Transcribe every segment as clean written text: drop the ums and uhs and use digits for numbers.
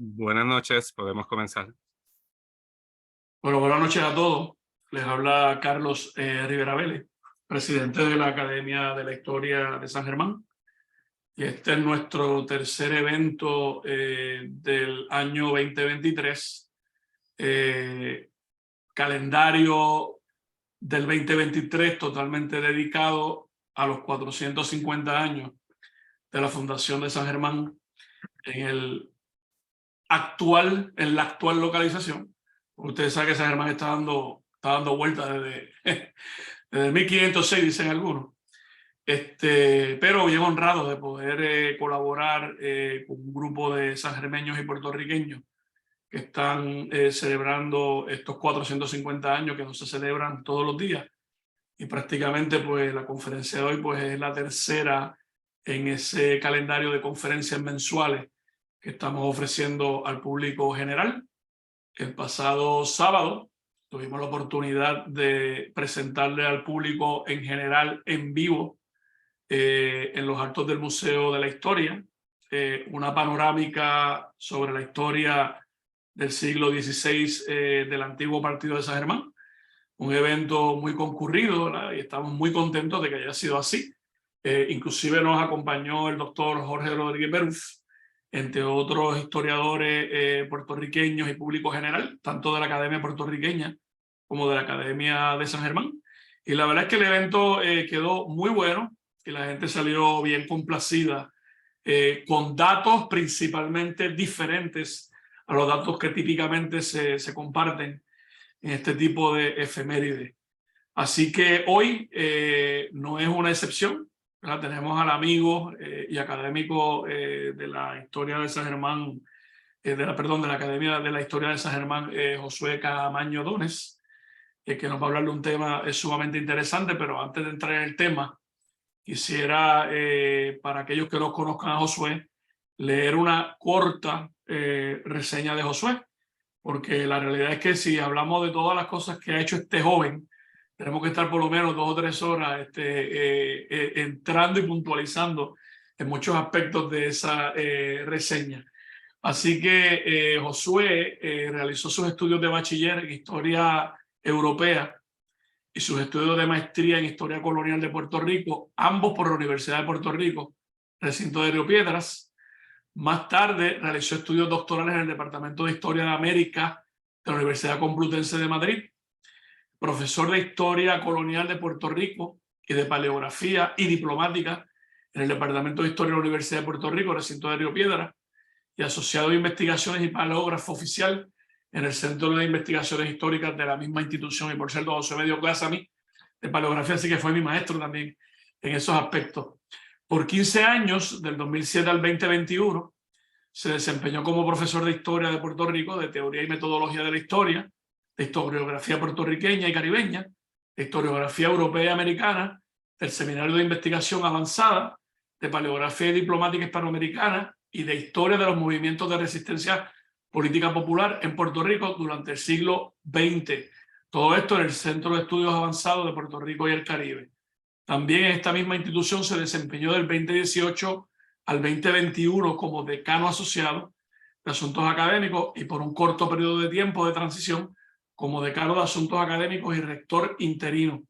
Buenas noches, podemos comenzar. Bueno, buenas noches a todos. Les habla Carlos Rivera Vélez, presidente de la Academia de la Historia de San Germán. Y este es nuestro tercer evento del año 2023. Calendario del 2023 totalmente dedicado a los 450 años de la Fundación de San Germán en la actual localización. Ustedes saben que San Germán está dando vueltas desde el 1506, dicen algunos. Pero bien honrado de poder colaborar con un grupo de sangermeños y puertorriqueños que están celebrando estos 450 años que no se celebran todos los días. Y prácticamente pues la conferencia de hoy pues es la tercera en ese calendario de conferencias mensuales que estamos ofreciendo al público general. El pasado sábado tuvimos la oportunidad de presentarle al público en general en vivo en los actos del Museo de la Historia una panorámica sobre la historia del siglo XVI del antiguo partido de San Germán. Un evento muy concurrido, ¿verdad? Y estamos muy contentos de que haya sido así. Inclusive nos acompañó el doctor Jorge Rodríguez Beruf, entre otros historiadores puertorriqueños y público general, tanto de la Academia Puertorriqueña como de la Academia de San Germán. Y la verdad es que el evento quedó muy bueno y la gente salió bien complacida, con datos principalmente diferentes a los datos que típicamente se comparten en este tipo de efemérides. Así que hoy no es una excepción, ¿verdad? Tenemos al amigo y académico de la historia de San Germán, de la Academia de la Historia de San Germán, Josué Camaño Dones, que nos va a hablar de un tema sumamente interesante. Pero antes de entrar en el tema, quisiera, para aquellos que no conozcan a Josué, leer una corta reseña de Josué, porque la realidad es que si hablamos de todas las cosas que ha hecho este joven, tenemos que estar por lo menos 2 o 3 horas entrando y puntualizando en muchos aspectos de esa reseña. Así que Josué realizó sus estudios de bachiller en Historia Europea y sus estudios de maestría en Historia Colonial de Puerto Rico, ambos por la Universidad de Puerto Rico, recinto de Río Piedras. Más tarde realizó estudios doctorales en el Departamento de Historia de América de la Universidad Complutense de Madrid, profesor de Historia Colonial de Puerto Rico y de Paleografía y Diplomática en el Departamento de Historia de la Universidad de Puerto Rico, recinto de Río Piedras, y asociado de investigaciones y paleógrafo oficial en el Centro de Investigaciones Históricas de la misma institución. Y por cierto, José me dio clase a mí de paleografía, así que fue mi maestro también en esos aspectos. Por 15 años, del 2007 al 2021, se desempeñó como profesor de Historia de Puerto Rico, de Teoría y Metodología de la Historia, de Historiografía puertorriqueña y caribeña, de Historiografía europea y americana, del Seminario de Investigación Avanzada, de Paleografía y Diplomática Hispanoamericana y de Historia de los Movimientos de Resistencia Política Popular en Puerto Rico durante el siglo XX. Todo esto en el Centro de Estudios Avanzados de Puerto Rico y el Caribe. También en esta misma institución se desempeñó del 2018 al 2021 como decano asociado de Asuntos Académicos y por un corto periodo de tiempo de transición como decano de Asuntos Académicos y rector interino.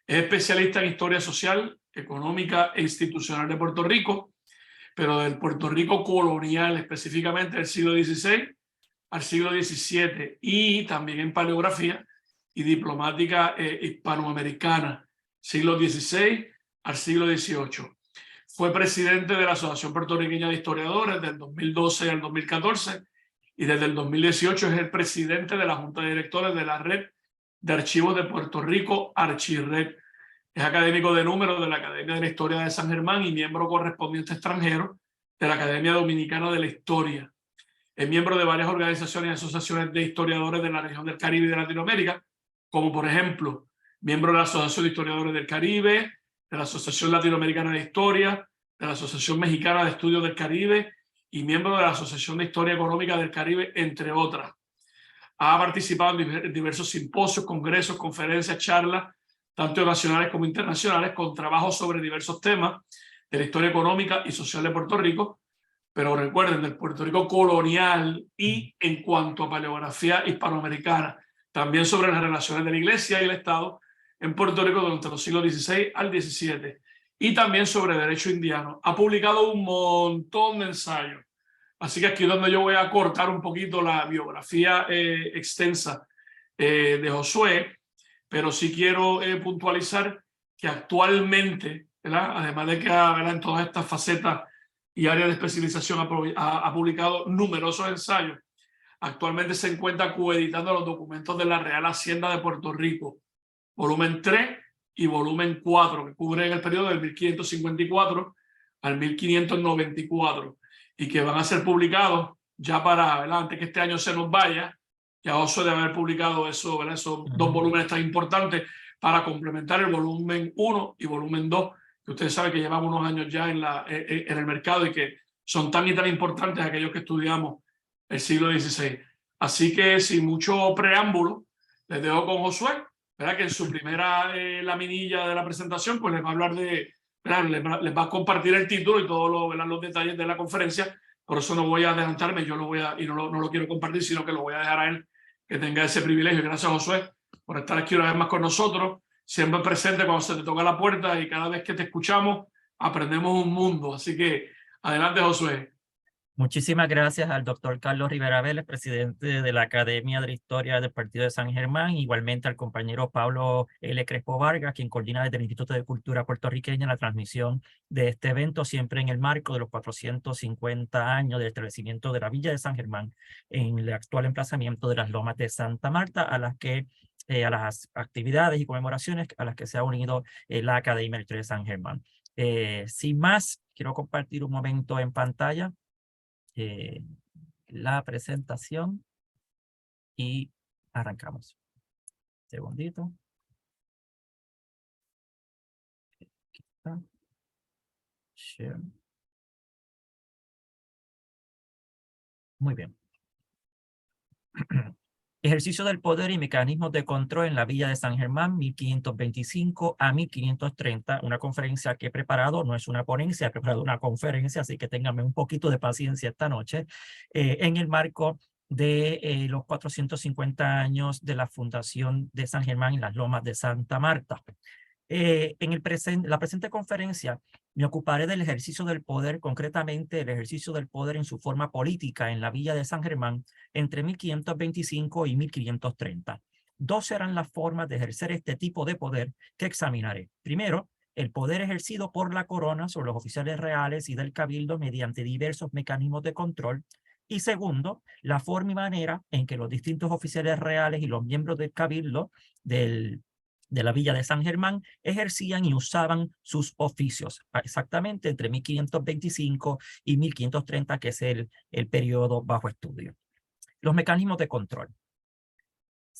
Es especialista en Historia Social, Económica e Institucional de Puerto Rico, pero del Puerto Rico colonial, específicamente del siglo XVI al siglo XVII, y también en Paleografía y Diplomática Hispanoamericana, siglo XVI al siglo XVIII. Fue presidente de la Asociación Puertorriqueña de Historiadores del 2012 al 2014 y desde el 2018 es el presidente de la Junta de Directores de la Red de Archivos de Puerto Rico, Archirred. Es académico de número de la Academia de la Historia de San Germán y miembro correspondiente extranjero de la Academia Dominicana de la Historia. Es miembro de varias organizaciones y asociaciones de historiadores de la región del Caribe y de Latinoamérica, como por ejemplo, miembro de la Asociación de Historiadores del Caribe, de la Asociación Latinoamericana de Historia, de la Asociación Mexicana de Estudios del Caribe y miembro de la Asociación de Historia Económica del Caribe, entre otras. Ha participado en diversos simposios, congresos, conferencias, charlas, tanto nacionales como internacionales, con trabajos sobre diversos temas de la historia económica y social de Puerto Rico, pero recuerden, del Puerto Rico colonial y en cuanto a paleografía hispanoamericana, también sobre las relaciones de la Iglesia y el Estado en Puerto Rico durante los siglos XVI al XVII, y también sobre derecho indiano. Ha publicado un montón de ensayos. Así que aquí es donde yo voy a cortar un poquito la biografía extensa de Josué, pero sí quiero puntualizar que actualmente, ¿verdad?, además de que ¿verdad?, en todas estas facetas y áreas de especialización ha publicado numerosos ensayos, actualmente se encuentra coeditando los documentos de la Real Hacienda de Puerto Rico, volumen 3 y volumen 4, que cubren el periodo del 1554 al 1594, y que van a ser publicados ya para, ¿verdad?, antes que este año se nos vaya. Ya Josué debe haber publicado eso, ¿verdad?, esos dos volúmenes tan importantes para complementar el volumen 1 y volumen 2, que ustedes saben que llevamos unos años ya en el mercado y que son tan y tan importantes aquellos que estudiamos el siglo XVI. Así que sin mucho preámbulo, les dejo con Josué, ¿verdad?, que en su primera laminilla de la presentación pues les va a hablar de, les va a compartir el título y todos los detalles de la conferencia. Por eso no voy a adelantarme, yo lo voy a, y no lo quiero compartir, sino que lo voy a dejar a él que tenga ese privilegio. Gracias, Josué, por estar aquí una vez más con nosotros, siempre presente cuando se te toca la puerta, y cada vez que te escuchamos aprendemos un mundo. Así que adelante, Josué. Muchísimas gracias al doctor Carlos Rivera Vélez, presidente de la Academia de la Historia del Partido de San Germán, igualmente al compañero Pablo L. Crespo Vargas, quien coordina desde el Instituto de Cultura Puertorriqueña la transmisión de este evento, siempre en el marco de los 450 años del establecimiento de la Villa de San Germán en el actual emplazamiento de las Lomas de Santa Marta, a las actividades y conmemoraciones a las que se ha unido la Academia de la Historia de San Germán. Sin más, quiero compartir un momento en pantalla la presentación y arrancamos. Segundito. Aquí está. Share. Muy bien. Ejercicio del poder y mecanismos de control en la Villa de San Germán, 1525 a 1530. Una conferencia que he preparado, no es una ponencia, he preparado una conferencia, así que ténganme un poquito de paciencia esta noche, en el marco de los 450 años de la fundación de San Germán en las Lomas de Santa Marta. La presente conferencia me ocuparé del ejercicio del poder, concretamente el ejercicio del poder en su forma política en la Villa de San Germán entre 1525 y 1530. Dos serán las formas de ejercer este tipo de poder que examinaré. Primero, el poder ejercido por la corona sobre los oficiales reales y del cabildo mediante diversos mecanismos de control. Y segundo, la forma y manera en que los distintos oficiales reales y los miembros del cabildo de la Villa de San Germán ejercían y usaban sus oficios, exactamente entre 1525 y 1530, que es el periodo bajo estudio. Los mecanismos de control.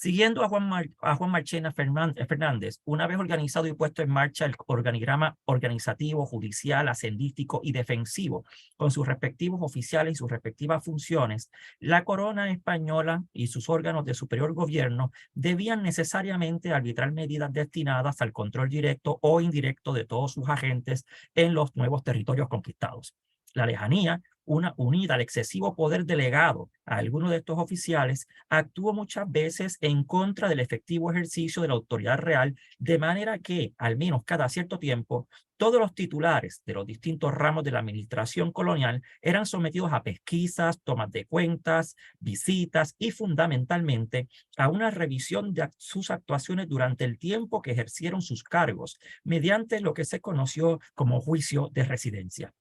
Siguiendo a Juan Marchena Fernández, una vez organizado y puesto en marcha el organigrama organizativo, judicial, ascendístico y defensivo, con sus respectivos oficiales y sus respectivas funciones, la corona española y sus órganos de superior gobierno debían necesariamente arbitrar medidas destinadas al control directo o indirecto de todos sus agentes en los nuevos territorios conquistados. La lejanía, unida al excesivo poder delegado a algunos de estos oficiales, actuó muchas veces en contra del efectivo ejercicio de la autoridad real, de manera que, al menos cada cierto tiempo, todos los titulares de los distintos ramos de la administración colonial eran sometidos a pesquisas, tomas de cuentas, visitas y, fundamentalmente, a una revisión de sus actuaciones durante el tiempo que ejercieron sus cargos, mediante lo que se conoció como juicio de residencia.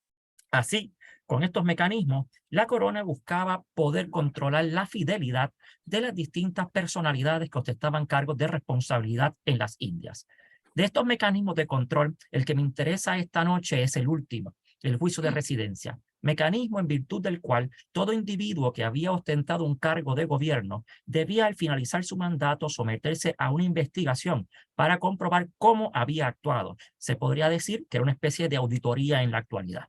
Así, con estos mecanismos, la corona buscaba poder controlar la fidelidad de las distintas personalidades que ostentaban cargos de responsabilidad en las Indias. De estos mecanismos de control, el que me interesa esta noche es el último, el juicio de residencia, mecanismo en virtud del cual todo individuo que había ostentado un cargo de gobierno debía, al finalizar su mandato, someterse a una investigación para comprobar cómo había actuado. Se podría decir que era una especie de auditoría en la actualidad.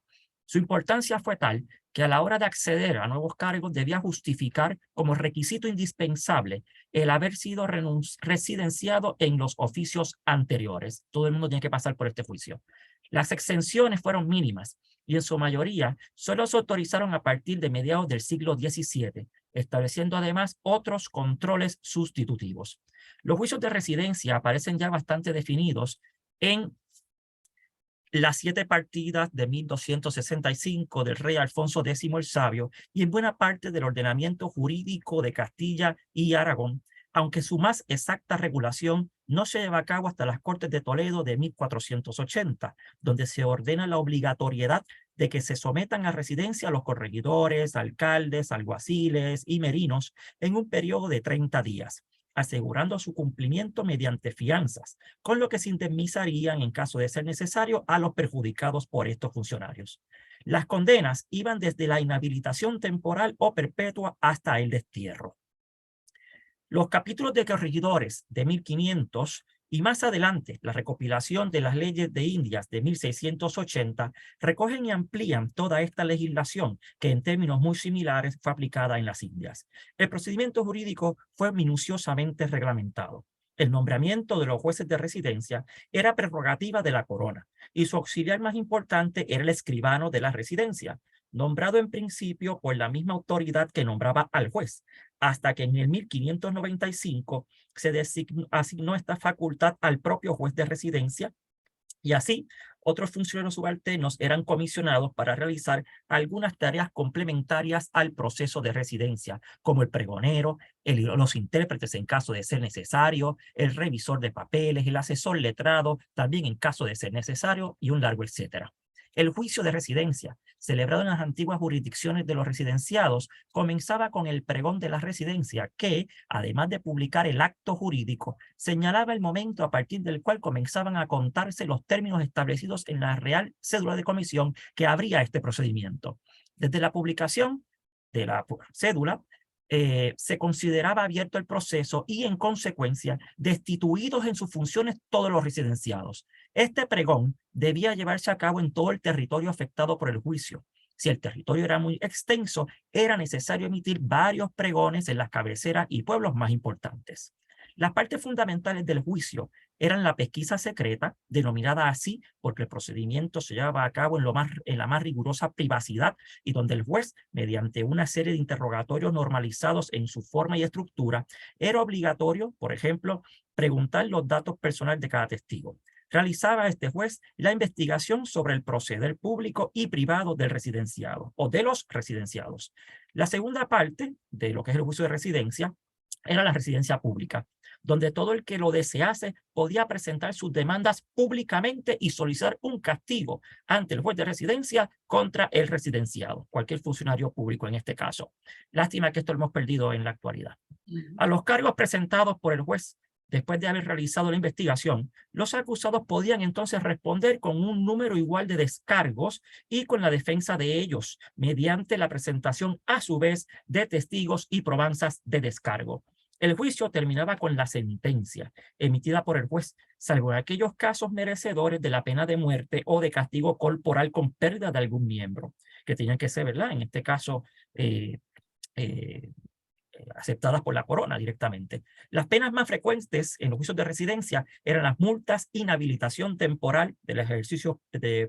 Su importancia fue tal que a la hora de acceder a nuevos cargos debía justificar como requisito indispensable el haber sido residenciado en los oficios anteriores. Todo el mundo tiene que pasar por este juicio. Las exenciones fueron mínimas y en su mayoría solo se autorizaron a partir de mediados del siglo XVII, estableciendo además otros controles sustitutivos. Los juicios de residencia aparecen ya bastante definidos en las 7 partidas de 1265 del rey Alfonso X el Sabio y en buena parte del ordenamiento jurídico de Castilla y Aragón, aunque su más exacta regulación no se lleva a cabo hasta las Cortes de Toledo de 1480, donde se ordena la obligatoriedad de que se sometan a residencia los corregidores, alcaldes, alguaciles y merinos en un periodo de 30 días. Asegurando su cumplimiento mediante fianzas, con lo que se indemnizarían en caso de ser necesario a los perjudicados por estos funcionarios. Las condenas iban desde la inhabilitación temporal o perpetua hasta el destierro. Los capítulos de corregidores de 1500 y más adelante la recopilación de las leyes de Indias de 1680 recogen y amplían toda esta legislación que en términos muy similares fue aplicada en las Indias. El procedimiento jurídico fue minuciosamente reglamentado. El nombramiento de los jueces de residencia era prerrogativa de la corona y su auxiliar más importante era el escribano de la residencia, nombrado en principio por la misma autoridad que nombraba al juez, hasta que en el 1595 se asignó esta facultad al propio juez de residencia y así otros funcionarios subalternos eran comisionados para realizar algunas tareas complementarias al proceso de residencia, como el pregonero, los intérpretes en caso de ser necesario, el revisor de papeles, el asesor letrado, también en caso de ser necesario, y un largo etcétera. El juicio de residencia, celebrado en las antiguas jurisdicciones de los residenciados, comenzaba con el pregón de la residencia que, además de publicar el acto jurídico, señalaba el momento a partir del cual comenzaban a contarse los términos establecidos en la Real Cédula de Comisión que abría este procedimiento. Desde la publicación de la cédula, se consideraba abierto el proceso y, en consecuencia, destituidos en sus funciones todos los residenciados. Este pregón debía llevarse a cabo en todo el territorio afectado por el juicio. Si el territorio era muy extenso, era necesario emitir varios pregones en las cabeceras y pueblos más importantes. Las partes fundamentales del juicio eran la pesquisa secreta, denominada así porque el procedimiento se llevaba a cabo en la más rigurosa privacidad y donde el juez, mediante una serie de interrogatorios normalizados en su forma y estructura, era obligatorio, por ejemplo, preguntar los datos personales de cada testigo. Realizaba este juez la investigación sobre el proceder público y privado del residenciado o de los residenciados. La segunda parte de lo que es el juicio de residencia era la residencia pública, donde todo el que lo desease podía presentar sus demandas públicamente y solicitar un castigo ante el juez de residencia contra el residenciado, cualquier funcionario público en este caso. Lástima que esto lo hemos perdido en la actualidad. A los cargos presentados por el juez, después de haber realizado la investigación, los acusados podían entonces responder con un número igual de descargos y con la defensa de ellos, mediante la presentación a su vez de testigos y probanzas de descargo. El juicio terminaba con la sentencia emitida por el juez, salvo en aquellos casos merecedores de la pena de muerte o de castigo corporal con pérdida de algún miembro, que tenían que ser, ¿verdad? En este caso, aceptadas por la corona directamente. Las penas más frecuentes en los juicios de residencia eran las multas, inhabilitación temporal de los ejercicios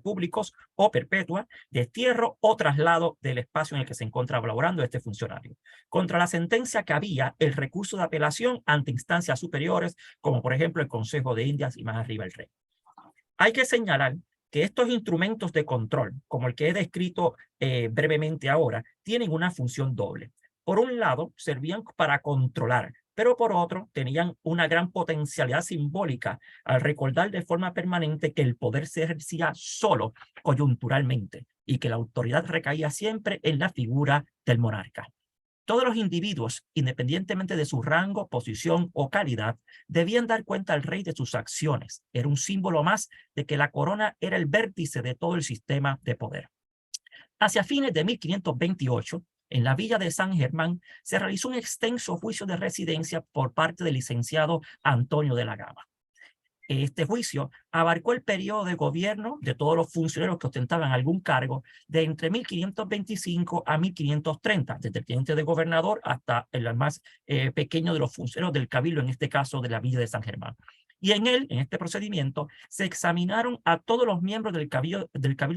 públicos o perpetua, destierro o traslado del espacio en el que se encontraba laborando este funcionario. Contra la sentencia cabía el recurso de apelación ante instancias superiores, como por ejemplo el Consejo de Indias y más arriba el Rey. Hay que señalar que estos instrumentos de control, como el que he descrito brevemente ahora, tienen una función doble. Por un lado, servían para controlar, pero por otro, tenían una gran potencialidad simbólica al recordar de forma permanente que el poder se ejercía solo coyunturalmente y que la autoridad recaía siempre en la figura del monarca. Todos los individuos, independientemente de su rango, posición o calidad, debían dar cuenta al rey de sus acciones. Era un símbolo más de que la corona era el vértice de todo el sistema de poder. Hacia fines de 1528, en la villa de San Germán, se realizó un extenso juicio de residencia por parte del licenciado Antonio de la Gama. Este juicio abarcó el periodo de gobierno de todos los funcionarios que ostentaban algún cargo de entre 1525 a 1530, desde el teniente de gobernador hasta el más pequeño de los funcionarios del cabildo, en este caso de la villa de San Germán. Y en este procedimiento, se examinaron a todos los miembros del cabildo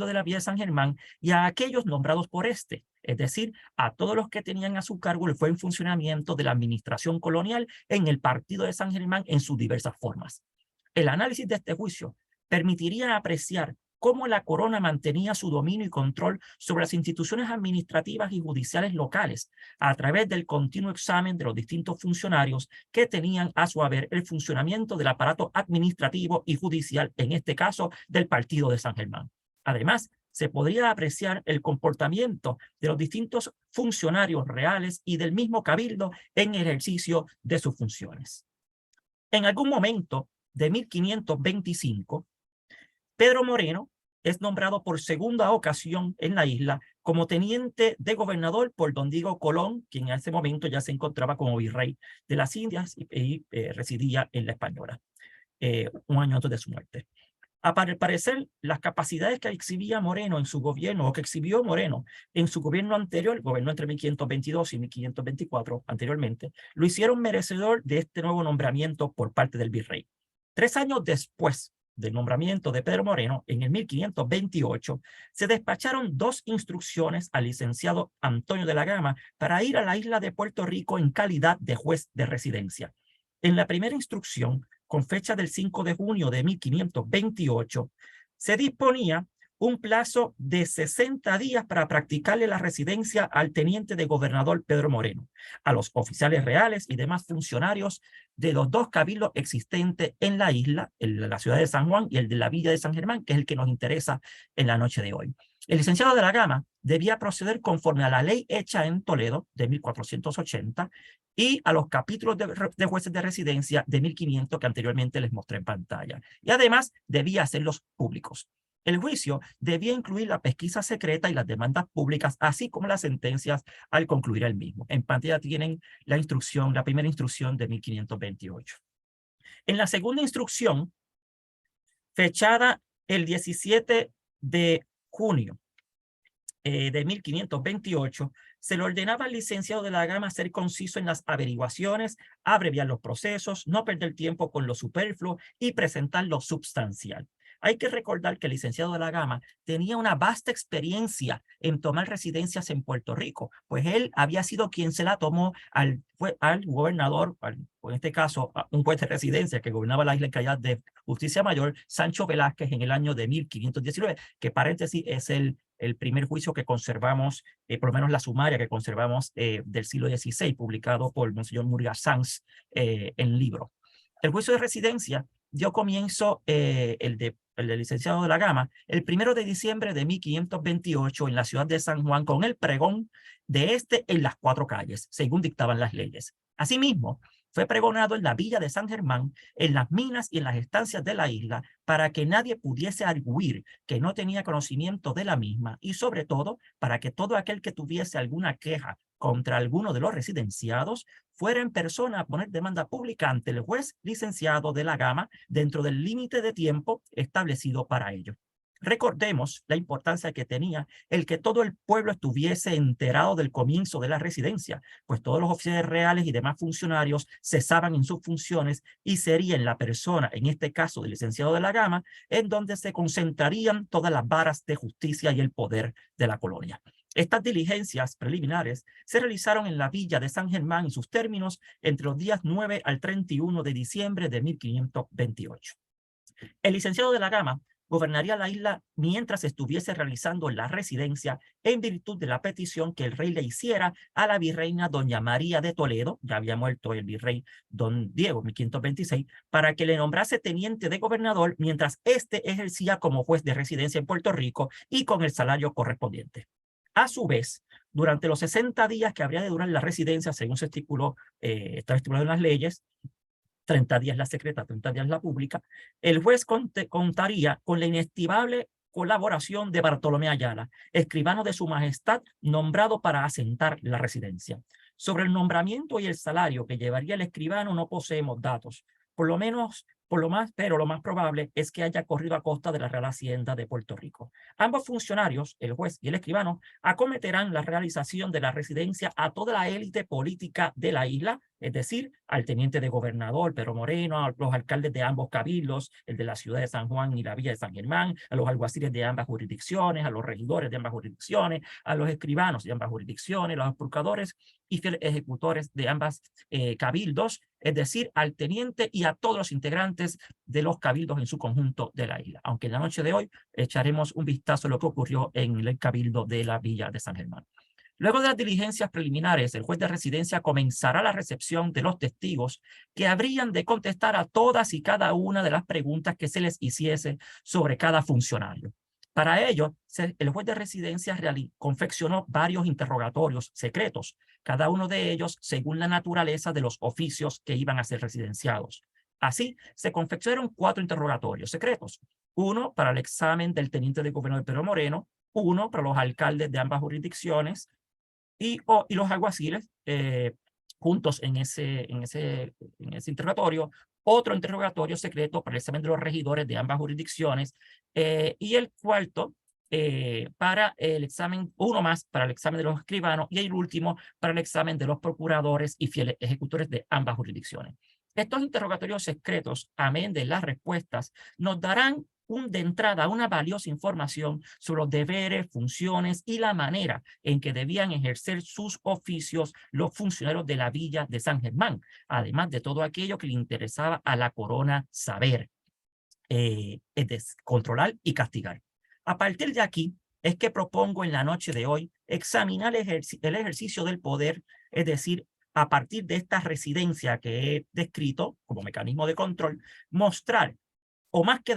de la villa de San Germán y a aquellos nombrados por este, es decir, a todos los que tenían a su cargo el buen funcionamiento de la administración colonial en el partido de San Germán en sus diversas formas. El análisis de este juicio permitiría apreciar cómo la corona mantenía su dominio y control sobre las instituciones administrativas y judiciales locales a través del continuo examen de los distintos funcionarios que tenían a su haber el funcionamiento del aparato administrativo y judicial, en este caso del partido de San Germán. Además, se podría apreciar el comportamiento de los distintos funcionarios reales y del mismo cabildo en ejercicio de sus funciones. En algún momento de 1525, Pedro Moreno es nombrado por segunda ocasión en la isla como teniente de gobernador por don Diego Colón, quien en ese momento ya se encontraba como virrey de las Indias y residía en la Española, un año antes de su muerte. Al parecer, las capacidades que exhibía Moreno en su gobierno, o que exhibió Moreno en su gobierno anterior, gobernó entre 1522 y 1524 anteriormente, lo hicieron merecedor de este nuevo nombramiento por parte del virrey. 3 años después del nombramiento de Pedro Moreno, en el 1528, se despacharon 2 instrucciones al licenciado Antonio de la Gama para ir a la isla de Puerto Rico en calidad de juez de residencia. En la primera instrucción, con fecha del 5 de junio de 1528, se disponía un plazo de 60 días para practicarle la residencia al teniente de gobernador Pedro Moreno, a los oficiales reales y demás funcionarios de los 2 cabildos existentes en la isla, el de la ciudad de San Juan y el de la villa de San Germán, que es el que nos interesa en la noche de hoy. El licenciado de la Gama debía proceder conforme a la ley hecha en Toledo de 1480 y a los capítulos de jueces de residencia de 1500 que anteriormente les mostré en pantalla. Y además debía hacerlos públicos. El juicio debía incluir la pesquisa secreta y las demandas públicas, así como las sentencias al concluir el mismo. En pantalla tienen la instrucción, la primera instrucción de 1528. En la segunda instrucción, fechada el 17 de junio de 1528, se le ordenaba al licenciado de la Gama ser conciso en las averiguaciones, abreviar los procesos, no perder tiempo con lo superfluo y presentar lo substancial. Hay que recordar que el licenciado de la Gama tenía una vasta experiencia en tomar residencias en Puerto Rico, pues él había sido quien se la tomó al gobernador, o en este caso a un juez de residencia que gobernaba la isla en calidad de Justicia Mayor, Sancho Velázquez, en el año de 1519, que paréntesis es el primer juicio que conservamos, por lo menos la sumaria que conservamos del siglo XVI, publicado por Monseñor Murga Sanz en libro. El juicio de residencia dio comienzo el del licenciado de la Gama el 1 de diciembre de 1528 en la ciudad de San Juan, con el pregón de en las 4 calles, según dictaban las leyes. Asimismo, fue pregonado en la villa de San Germán, en las minas y en las estancias de la isla, para que nadie pudiese arguir que no tenía conocimiento de la misma, y sobre todo para que todo aquel que tuviese alguna queja contra alguno de los residenciados fuera en persona a poner demanda pública ante el juez licenciado de la Gama dentro del límite de tiempo establecido para ello. Recordemos la importancia que tenía el que todo el pueblo estuviese enterado del comienzo de la residencia, pues todos los oficiales reales y demás funcionarios cesaban en sus funciones y sería en la persona, en este caso del licenciado de la Gama, en donde se concentrarían todas las varas de justicia y el poder de la colonia. Estas diligencias preliminares se realizaron en la villa de San Germán y sus términos entre los días 9 al 31 de diciembre de 1528. El licenciado de la Gama gobernaría la isla mientras estuviese realizando la residencia en virtud de la petición que el rey le hiciera a la virreina doña María de Toledo, ya había muerto el virrey don Diego, 1526, para que le nombrase teniente de gobernador mientras éste ejercía como juez de residencia en Puerto Rico y con el salario correspondiente. A su vez, durante los 60 días que habría de durar la residencia, según se estipuló, está estipulado en las leyes, 30 días la secreta, 30 días la pública, el juez contaría con la inestimable colaboración de Bartolomé Ayala, escribano de su majestad, nombrado para asentar la residencia. Sobre el nombramiento y el salario que llevaría el escribano no poseemos datos. Por lo menos Pero lo más probable es que haya corrido a costa de la Real Hacienda de Puerto Rico. Ambos funcionarios, el juez y el escribano, acometerán la realización de la residencia a toda la élite política de la isla, es decir, al teniente de gobernador Pedro Moreno, a los alcaldes de ambos cabildos, el de la ciudad de San Juan y la villa de San Germán, a los alguaciles de ambas jurisdicciones, a los regidores de ambas jurisdicciones, a los escribanos de ambas jurisdicciones, los procuradores y fieles ejecutores de ambas cabildos, es decir, al teniente y a todos los integrantes de los cabildos en su conjunto de la isla. Aunque en la noche de hoy echaremos un vistazo a lo que ocurrió en el cabildo de la villa de San Germán. Luego de las diligencias preliminares, el juez de residencia comenzará la recepción de los testigos que habrían de contestar a todas y cada una de las preguntas que se les hiciese sobre cada funcionario. Para ello, el juez de residencia confeccionó varios interrogatorios secretos, cada uno de ellos según la naturaleza de los oficios que iban a ser residenciados. Así, se confeccionaron 4 interrogatorios secretos, uno para el examen del teniente de gobernador Pedro Moreno, uno para los alcaldes de ambas jurisdicciones y los alguaciles juntos en ese interrogatorio, otro interrogatorio secreto para el examen de los regidores de ambas jurisdicciones y el cuarto para el examen, uno más para el examen de los escribanos y el último para el examen de los procuradores y fieles ejecutores de ambas jurisdicciones. Estos interrogatorios secretos, amén de las respuestas, nos darán de entrada una valiosa información sobre los deberes, funciones y la manera en que debían ejercer sus oficios los funcionarios de la villa de San Germán, además de todo aquello que le interesaba a la corona saber, controlar y castigar. A partir de aquí es que propongo en la noche de hoy examinar el ejercicio del poder, es decir, a partir de esta residencia que he descrito como mecanismo de control, mostrar o más que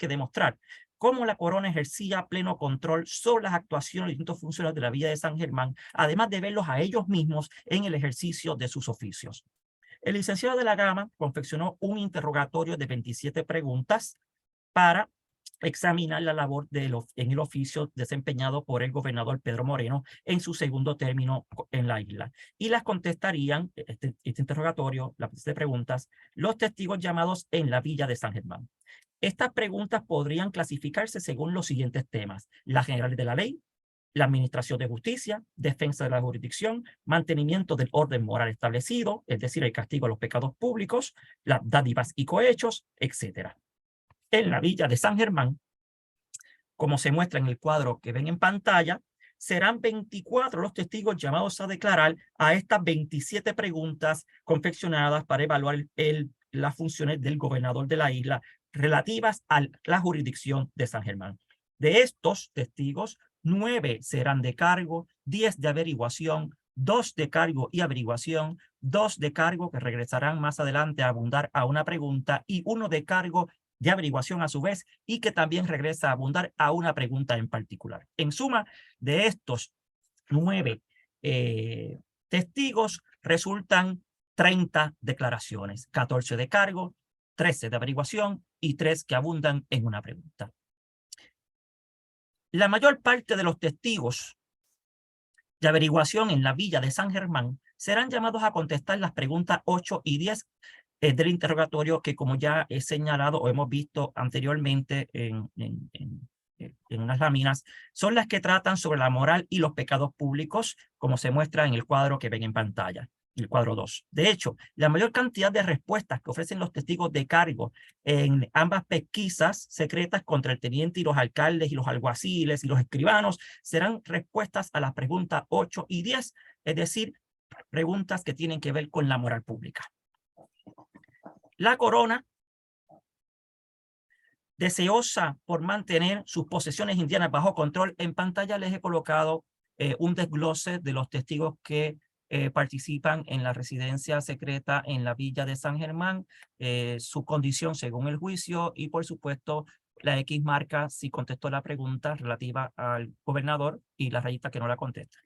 demostrar cómo la corona ejercía pleno control sobre las actuaciones de distintos funcionarios de la villa de San Germán, además de verlos a ellos mismos en el ejercicio de sus oficios. El licenciado de la Gama confeccionó un interrogatorio de 27 preguntas para examinar la labor en el oficio desempeñado por el gobernador Pedro Moreno en su segundo término en la isla. Y las contestarían, este interrogatorio, las preguntas, los testigos llamados en la villa de San Germán. Estas preguntas podrían clasificarse según los siguientes temas: las generales de la ley, la administración de justicia, defensa de la jurisdicción, mantenimiento del orden moral establecido, es decir, el castigo a los pecados públicos, las dádivas y cohechos, etc. En la villa de San Germán, como se muestra en el cuadro que ven en pantalla, serán 24 los testigos llamados a declarar a estas 27 preguntas confeccionadas para evaluar las funciones del gobernador de la isla relativas a la jurisdicción de San Germán. De estos testigos, 9 serán de cargo, 10 de averiguación, 2 de cargo y averiguación, 2 de cargo que regresarán más adelante a abundar a una pregunta y 1 de cargo de averiguación a su vez y que también regresa a abundar a una pregunta en particular. En suma, de estos 9 testigos resultan 30 declaraciones, 14 de cargo, 13 de averiguación y 3 que abundan en una pregunta. La mayor parte de los testigos de averiguación en la villa de San Germán serán llamados a contestar las preguntas 8 y 10 del interrogatorio que, como ya he señalado o hemos visto anteriormente en unas láminas, son las que tratan sobre la moral y los pecados públicos, como se muestra en el cuadro que ven en pantalla, el cuadro 2. De hecho, la mayor cantidad de respuestas que ofrecen los testigos de cargo en ambas pesquisas secretas contra el teniente y los alcaldes y los alguaciles y los escribanos serán respuestas a las preguntas 8 y 10, es decir, preguntas que tienen que ver con la moral pública. La corona, deseosa por mantener sus posesiones indianas bajo control, en pantalla les he colocado un desglose de los testigos que participan en la residencia secreta en la villa de San Germán, su condición según el juicio y, por supuesto, la X marca si contestó la pregunta relativa al gobernador y la rayita que no la contesta.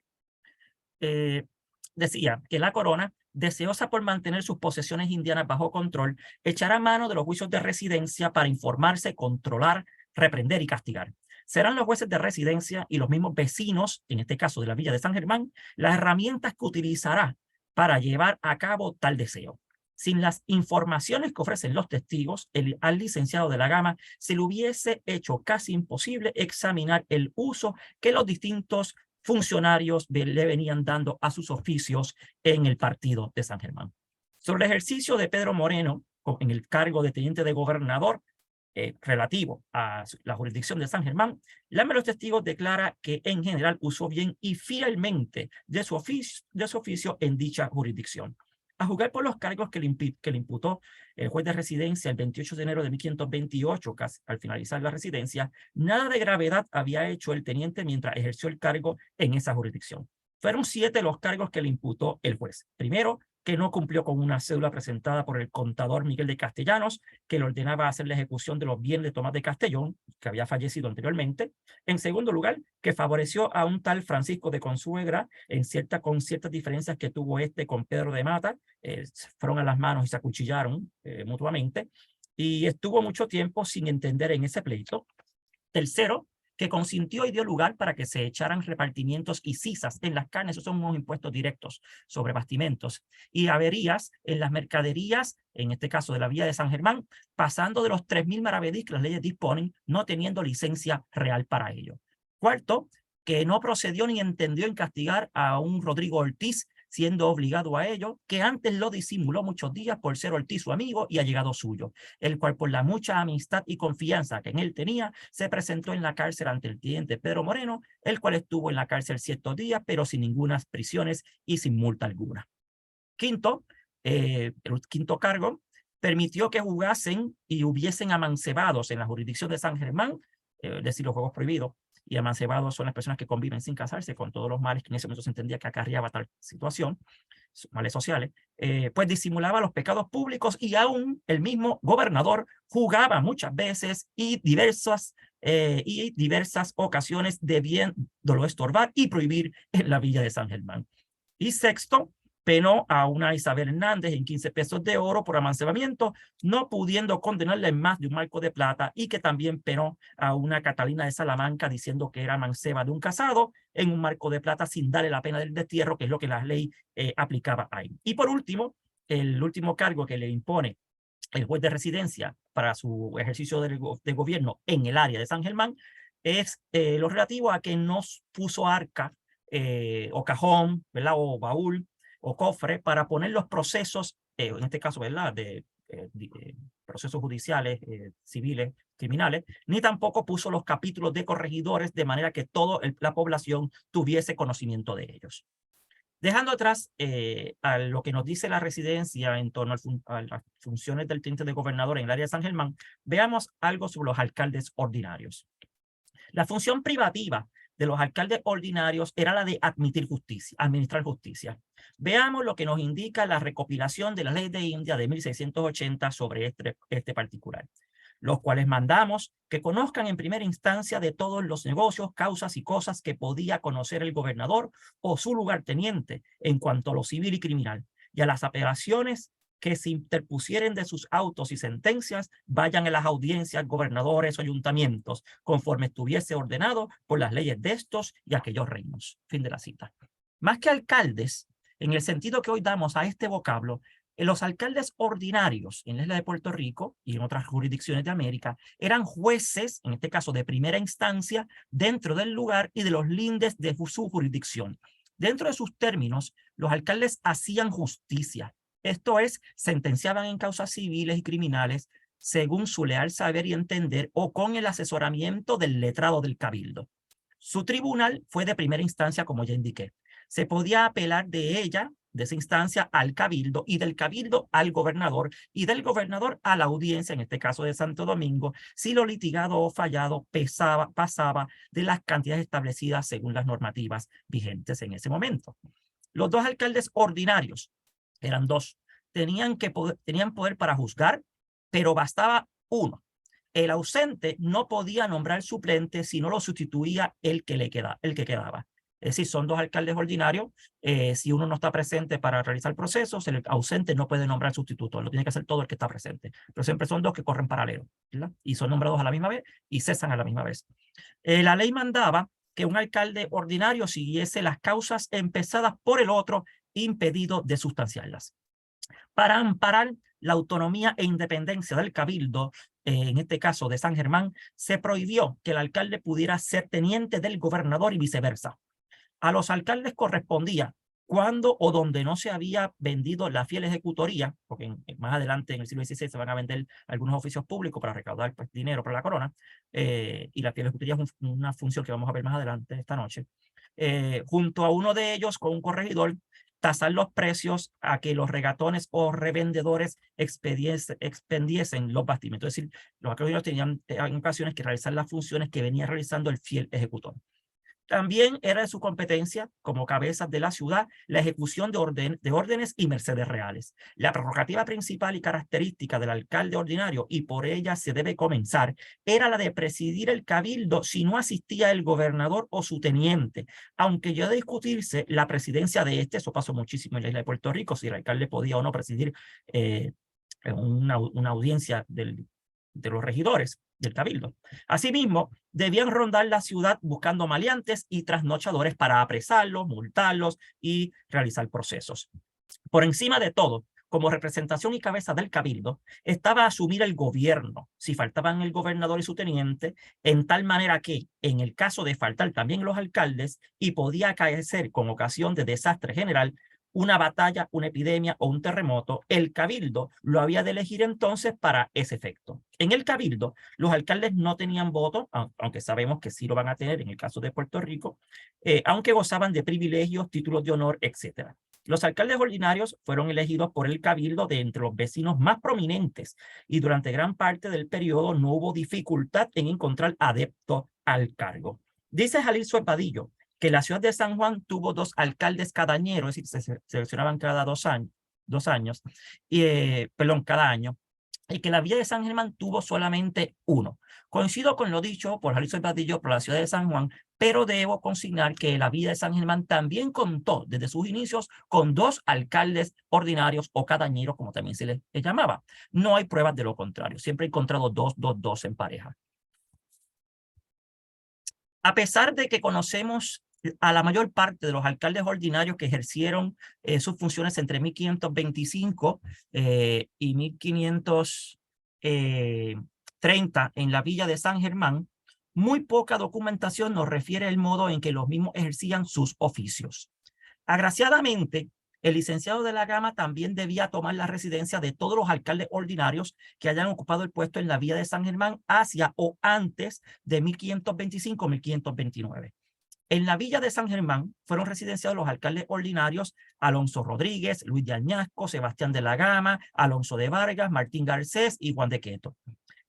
Decía que la corona, deseosa por mantener sus posesiones indianas bajo control, echará mano de los juicios de residencia para informarse, controlar, reprender y castigar. Serán los jueces de residencia y los mismos vecinos, en este caso de la villa de San Germán, las herramientas que utilizará para llevar a cabo tal deseo. Sin las informaciones que ofrecen los testigos, al licenciado de la Gama se le hubiese hecho casi imposible examinar el uso que los distintos funcionarios le venían dando a sus oficios en el partido de San Germán. Sobre el ejercicio de Pedro Moreno en el cargo de teniente de gobernador relativo a la jurisdicción de San Germán, la de los testigos declara que en general usó bien y fielmente de su oficio en dicha jurisdicción. A juzgar por los cargos que le imputó el juez de residencia el 28 de enero de 1528, casi al finalizar la residencia, nada de gravedad había hecho el teniente mientras ejerció el cargo en esa jurisdicción. Fueron 7 los cargos que le imputó el juez. Primero, que no cumplió con una cédula presentada por el contador Miguel de Castellanos, que le ordenaba hacer la ejecución de los bienes de Tomás de Castellón, que había fallecido anteriormente. En segundo lugar, que favoreció a un tal Francisco de Consuegra con ciertas diferencias que tuvo con Pedro de Mata, fueron a las manos y se acuchillaron mutuamente, y estuvo mucho tiempo sin entender en ese pleito. Tercero, que consintió y dio lugar para que se echaran repartimientos y cisas en las carnes, esos son unos impuestos directos sobre bastimentos, y averías en las mercaderías, en este caso de la vía de San Germán, pasando de los 3.000 maravedís que las leyes disponen, no teniendo licencia real para ello. Cuarto, que no procedió ni entendió en castigar a un Rodrigo Ortiz, siendo obligado a ello, que antes lo disimuló muchos días por ser Ortiz su amigo y allegado suyo, el cual por la mucha amistad y confianza que en él tenía, se presentó en la cárcel ante el teniente Pedro Moreno, el cual estuvo en la cárcel 7 días, pero sin ninguna prisiones y sin multa alguna. Quinto, el quinto cargo, permitió que jugasen y hubiesen amancebados en la jurisdicción de San Germán, es decir, los juegos prohibidos, y amancebados son las personas que conviven sin casarse, con todos los males que en ese momento se entendía que acarreaba tal situación, males sociales, pues disimulaba los pecados públicos, y aún el mismo gobernador jugaba muchas veces y diversas ocasiones debiéndolo estorbar y prohibir en la villa de San Germán. Y sexto, penó a una Isabel Hernández en 15 pesos de oro por amancebamiento, no pudiendo condenarla en más de un marco de plata, y que también penó a una Catalina de Salamanca diciendo que era manceba de un casado en un marco de plata sin darle la pena del destierro, que es lo que la ley aplicaba ahí. Y por último, el último cargo que le impone el juez de residencia para su ejercicio de gobierno en el área de San Germán es lo relativo a que no puso arca o cajón, ¿verdad? O baúl o cofre para poner los procesos, en este caso, ¿verdad?, de procesos judiciales, civiles, criminales, ni tampoco puso los capítulos de corregidores de manera que toda la población tuviese conocimiento de ellos. Dejando atrás a lo que nos dice la residencia en torno a las funciones del teniente de gobernador en el área de San Germán, veamos algo sobre los alcaldes ordinarios. La función privativa de los alcaldes ordinarios era la de administrar justicia. Veamos lo que nos indica la recopilación de la ley de India de 1680 sobre este particular, los cuales mandamos que conozcan en primera instancia de todos los negocios, causas y cosas que podía conocer el gobernador o su lugarteniente en cuanto a lo civil y criminal, y a las apelaciones que se interpusieren de sus autos y sentencias, vayan a las audiencias, gobernadores o ayuntamientos, conforme estuviese ordenado por las leyes de estos y aquellos reinos. Fin de la cita. Más que alcaldes, en el sentido que hoy damos a este vocablo, los alcaldes ordinarios en la isla de Puerto Rico y en otras jurisdicciones de América eran jueces, en este caso de primera instancia, dentro del lugar y de los lindes de su jurisdicción. Dentro de sus términos, los alcaldes hacían justicia. Esto es, sentenciaban en causas civiles y criminales según su leal saber y entender o con el asesoramiento del letrado del cabildo. Su tribunal fue de primera instancia, como ya indiqué. Se podía apelar de esa instancia, al cabildo, y del cabildo al gobernador, y del gobernador a la audiencia, en este caso de Santo Domingo, si lo litigado o fallado pasaba de las cantidades establecidas según las normativas vigentes en ese momento. Los dos alcaldes ordinarios, eran dos, tenían poder para juzgar, pero bastaba uno. El ausente no podía nombrar suplente si no lo sustituía el que quedaba. Es decir, son dos alcaldes ordinarios. Si uno no está presente para realizar el proceso, el ausente no puede nombrar sustituto. Lo tiene que hacer todo el que está presente. Pero siempre son dos que corren paralelo, ¿verdad? Y son nombrados a la misma vez y cesan a la misma vez. La ley mandaba que un alcalde ordinario siguiese las causas empezadas por el otro, impedido de sustanciarlas. Para amparar la autonomía e independencia del cabildo, en este caso de San Germán, se prohibió que el alcalde pudiera ser teniente del gobernador y viceversa. A los alcaldes correspondía, cuando o donde no se había vendido la fiel ejecutoría, porque más adelante en el siglo XVI se van a vender algunos oficios públicos para recaudar pues, dinero para la corona, y la fiel ejecutoría es una función que vamos a ver más adelante esta noche, junto a uno de ellos con un corregidor, tasar los precios a que los regatones o revendedores expendiesen los bastimentos. Es decir, los corregidores tenían en ocasiones que realizar las funciones que venía realizando el fiel ejecutor. También era de su competencia, como cabezas de la ciudad, la ejecución de órdenes y mercedes reales. La prerrogativa principal y característica del alcalde ordinario, y por ella se debe comenzar, era la de presidir el cabildo si no asistía el gobernador o su teniente. Aunque ya de discutirse la presidencia de este, eso pasó muchísimo en la isla de Puerto Rico, si el alcalde podía o no presidir una audiencia de los regidores del cabildo. Asimismo, debían rondar la ciudad buscando maleantes y trasnochadores para apresarlos, multarlos y realizar procesos. Por encima de todo, como representación y cabeza del cabildo, estaba a asumir el gobierno, si faltaban el gobernador y su teniente, en tal manera que, en el caso de faltar también los alcaldes, y podía acaecer con ocasión de desastre general, una batalla, una epidemia o un terremoto, el cabildo lo había de elegir entonces para ese efecto. En el cabildo, los alcaldes no tenían voto, aunque sabemos que sí lo van a tener en el caso de Puerto Rico, aunque gozaban de privilegios, títulos de honor, etc. Los alcaldes ordinarios fueron elegidos por el cabildo de entre los vecinos más prominentes y durante gran parte del periodo no hubo dificultad en encontrar adeptos al cargo. Dice Jalil Suervadillo que la ciudad de San Juan tuvo 2 alcaldes cadañeros, es decir, se seleccionaban cada 2 años, cada año, y que la villa de San Germán tuvo solamente 1. Coincido con lo dicho por Jalil Suervadillo por la ciudad de San Juan, pero debo consignar que la villa de San Germán también contó desde sus inicios con 2 alcaldes ordinarios o cadañeros, como también se les llamaba. No hay pruebas de lo contrario, siempre he encontrado 2 en pareja. A pesar de que conocemos a la mayor parte de los alcaldes ordinarios que ejercieron sus funciones entre 1525 y 1530 en la villa de San Germán, muy poca documentación nos refiere el modo en que los mismos ejercían sus oficios. Agraciadamente, el licenciado de la Gama también debía tomar la residencia de todos los alcaldes ordinarios que hayan ocupado el puesto en la villa de San Germán hacia o antes de 1525-1529. En la villa de San Germán fueron residenciados los alcaldes ordinarios Alonso Rodríguez, Luis de Añasco, Sebastián de la Gama, Alonso de Vargas, Martín Garcés y Juan de Queto.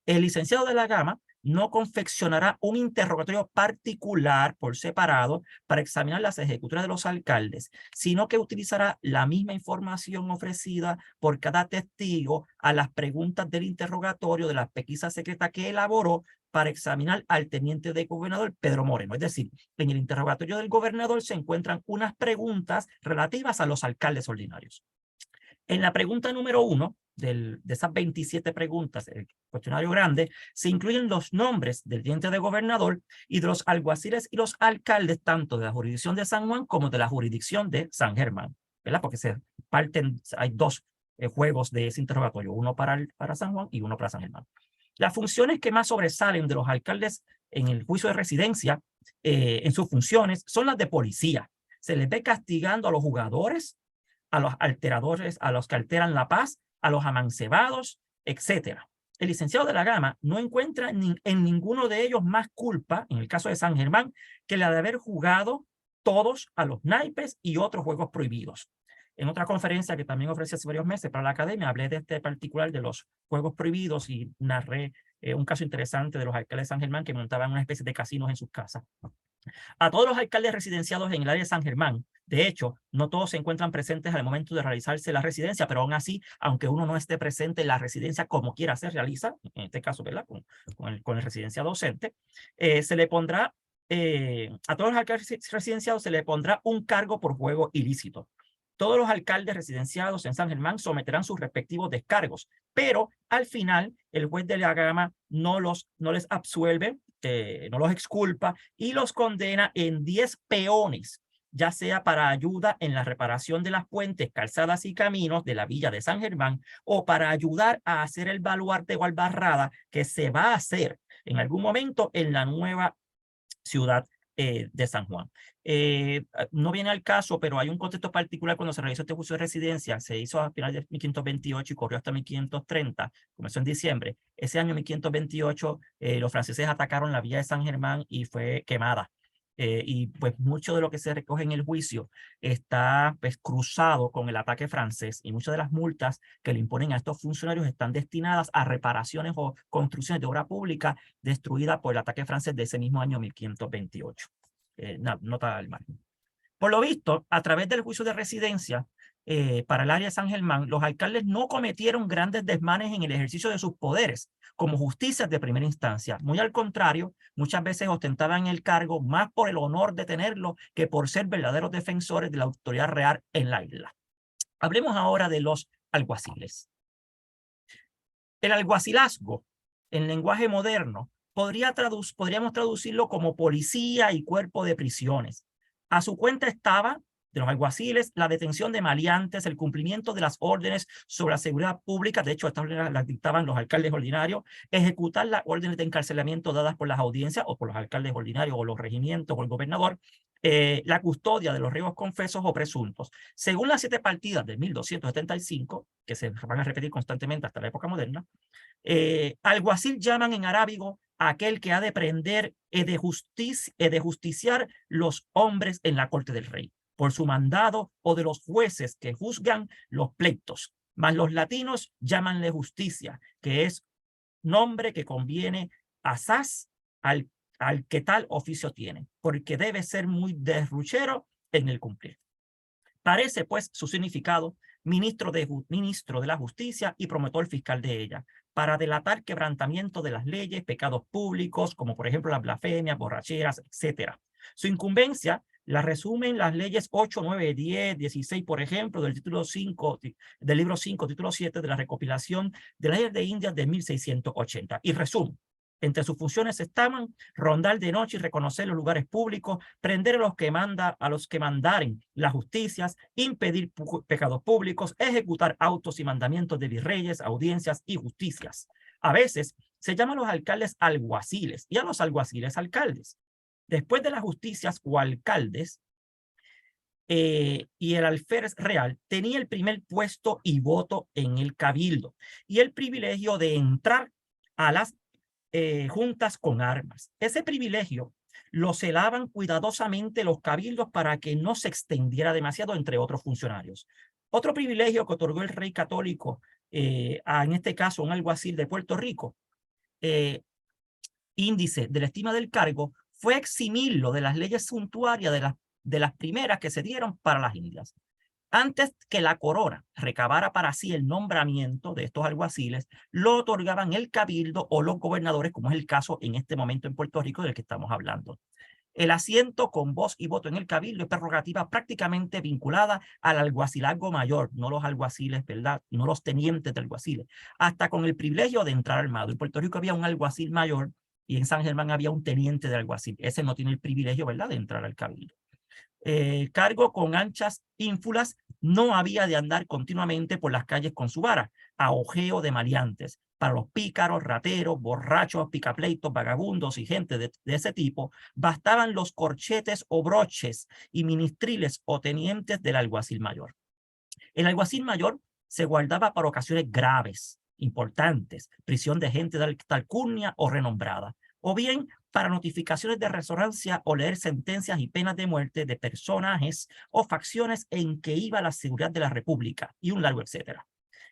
El licenciado de la Gama no confeccionará un interrogatorio particular por separado para examinar las ejecutorias de los alcaldes, sino que utilizará la misma información ofrecida por cada testigo a las preguntas del interrogatorio de la pesquisa secreta que elaboró para examinar al teniente de gobernador Pedro Moreno. Es decir, en el interrogatorio del gobernador se encuentran unas preguntas relativas a los alcaldes ordinarios. En la pregunta número 1, de esas 27 preguntas, el cuestionario grande, se incluyen los nombres del teniente de gobernador y de los alguaciles y los alcaldes, tanto de la jurisdicción de San Juan como de la jurisdicción de San Germán, ¿verdad? Porque hay 2 juegos de ese interrogatorio, uno para San Juan y uno para San Germán. Las funciones que más sobresalen de los alcaldes en el juicio de residencia, en sus funciones, son las de policía. Se les ve castigando a los jugadores, a los alteradores, a los que alteran la paz, a los amancebados, etc. El licenciado de la Gama no encuentra en ninguno de ellos más culpa, en el caso de San Germán, que la de haber jugado todos a los naipes y otros juegos prohibidos. En otra conferencia que también ofrecí hace varios meses para la academia, hablé de este particular de los juegos prohibidos y narré un caso interesante de los alcaldes de San Germán que montaban una especie de casinos en sus casas. A todos los alcaldes residenciados en el área de San Germán, de hecho, no todos se encuentran presentes al momento de realizarse la residencia, pero aún así, aunque uno no esté presente en la residencia como quiera se realiza, en este caso, ¿verdad? Con el residenciado docente, se le pondrá, a todos los alcaldes residenciados se le pondrá un cargo por juego ilícito. Todos los alcaldes residenciados en San Germán someterán sus respectivos descargos, pero al final el juez de la Gama no les absuelve, no los exculpa y los condena en 10 peones ya sea para ayuda en la reparación de las puentes, calzadas y caminos de la villa de San Germán, o para ayudar a hacer el baluarte o albarrada que se va a hacer en algún momento en la nueva ciudad de San Juan. No viene al caso, pero hay un contexto particular cuando se realizó este juicio de residencia. Se hizo a finales de 1528 y corrió hasta 1530, comenzó en diciembre. Ese año, 1528, los franceses atacaron la villa de San Germán y fue quemada. Y pues mucho de lo que se recoge en el juicio está pues cruzado con el ataque francés, y muchas de las multas que le imponen a estos funcionarios están destinadas a reparaciones o construcciones de obra pública destruida por el ataque francés de ese mismo año 1528. Nota al margen. Por lo visto, a través del juicio de residencia para el área de San Germán, los alcaldes no cometieron grandes desmanes en el ejercicio de sus poderes como justicias de primera instancia. Muy al contrario, muchas veces ostentaban el cargo más por el honor de tenerlo que por ser verdaderos defensores de la autoridad real en la isla. Hablemos ahora de los alguaciles. El alguacilazgo, en lenguaje moderno, podríamos traducirlo como policía y cuerpo de prisiones. A su cuenta estaba, de los alguaciles, la detención de maleantes, el cumplimiento de las órdenes sobre la seguridad pública, de hecho estas órdenes las dictaban los alcaldes ordinarios, ejecutar las órdenes de encarcelamiento dadas por las audiencias o por los alcaldes ordinarios o los regimientos o el gobernador, la custodia de los riesgos confesos o presuntos. Según las 7 partidas de 1275, que se van a repetir constantemente hasta la época moderna, alguacil llaman en arábigo a aquel que ha de prender y de justiciar los hombres en la corte del rey, por su mandado o de los jueces que juzgan los pleitos. Mas los latinos llamanle justicia, que es nombre que conviene asaz al que tal oficio tiene, porque debe ser muy derruchero en el cumplir. Parece, pues, su significado, ministro de la justicia y promotor fiscal de ella, para delatar quebrantamiento de las leyes, pecados públicos, como por ejemplo las blasfemias, borracheras, etc. Su incumbencia la resumen las leyes 8, 9, 10, 16, por ejemplo, del título 5, del libro 5, título 7 de la recopilación de las leyes de Indias de 1680. Y resumen: entre sus funciones estaban rondar de noche y reconocer los lugares públicos, prender a los que mandaren las justicias, impedir pecados públicos, ejecutar autos y mandamientos de virreyes, audiencias y justicias. A veces se llaman a los alcaldes alguaciles y a los alguaciles alcaldes. Después de las justicias o alcaldes, y el alférez real tenía el primer puesto y voto en el cabildo y el privilegio de entrar a las juntas con armas. Ese privilegio lo celaban cuidadosamente los cabildos para que no se extendiera demasiado entre otros funcionarios. Otro privilegio que otorgó el rey católico, en este caso un alguacil de Puerto Rico, índice de la estima del cargo, fue eximirlo de las leyes suntuarias de las primeras que se dieron para las Indias. Antes que la corona recabara para sí el nombramiento de estos alguaciles, lo otorgaban el cabildo o los gobernadores, como es el caso en este momento en Puerto Rico del que estamos hablando. El asiento con voz y voto en el cabildo es prerrogativa prácticamente vinculada al alguacilazgo mayor, no los alguaciles, ¿verdad? No los tenientes de alguaciles, hasta con el privilegio de entrar armado. En Puerto Rico había un alguacil mayor y en San Germán había un teniente de alguacil. Ese no tiene el privilegio, ¿verdad?, de entrar al cabildo. Cargo con anchas ínfulas, no había de andar continuamente por las calles con su vara, a ojeo de maleantes. Para los pícaros, rateros, borrachos, picapleitos, vagabundos y gente de ese tipo, bastaban los corchetes o broches y ministriles o tenientes del alguacil mayor. El alguacil mayor se guardaba para ocasiones graves, importantes, prisión de gente de alta alcurnia o renombrada, o bien para notificaciones de resonancia o leer sentencias y penas de muerte de personajes o facciones en que iba la seguridad de la república, y un largo etcétera.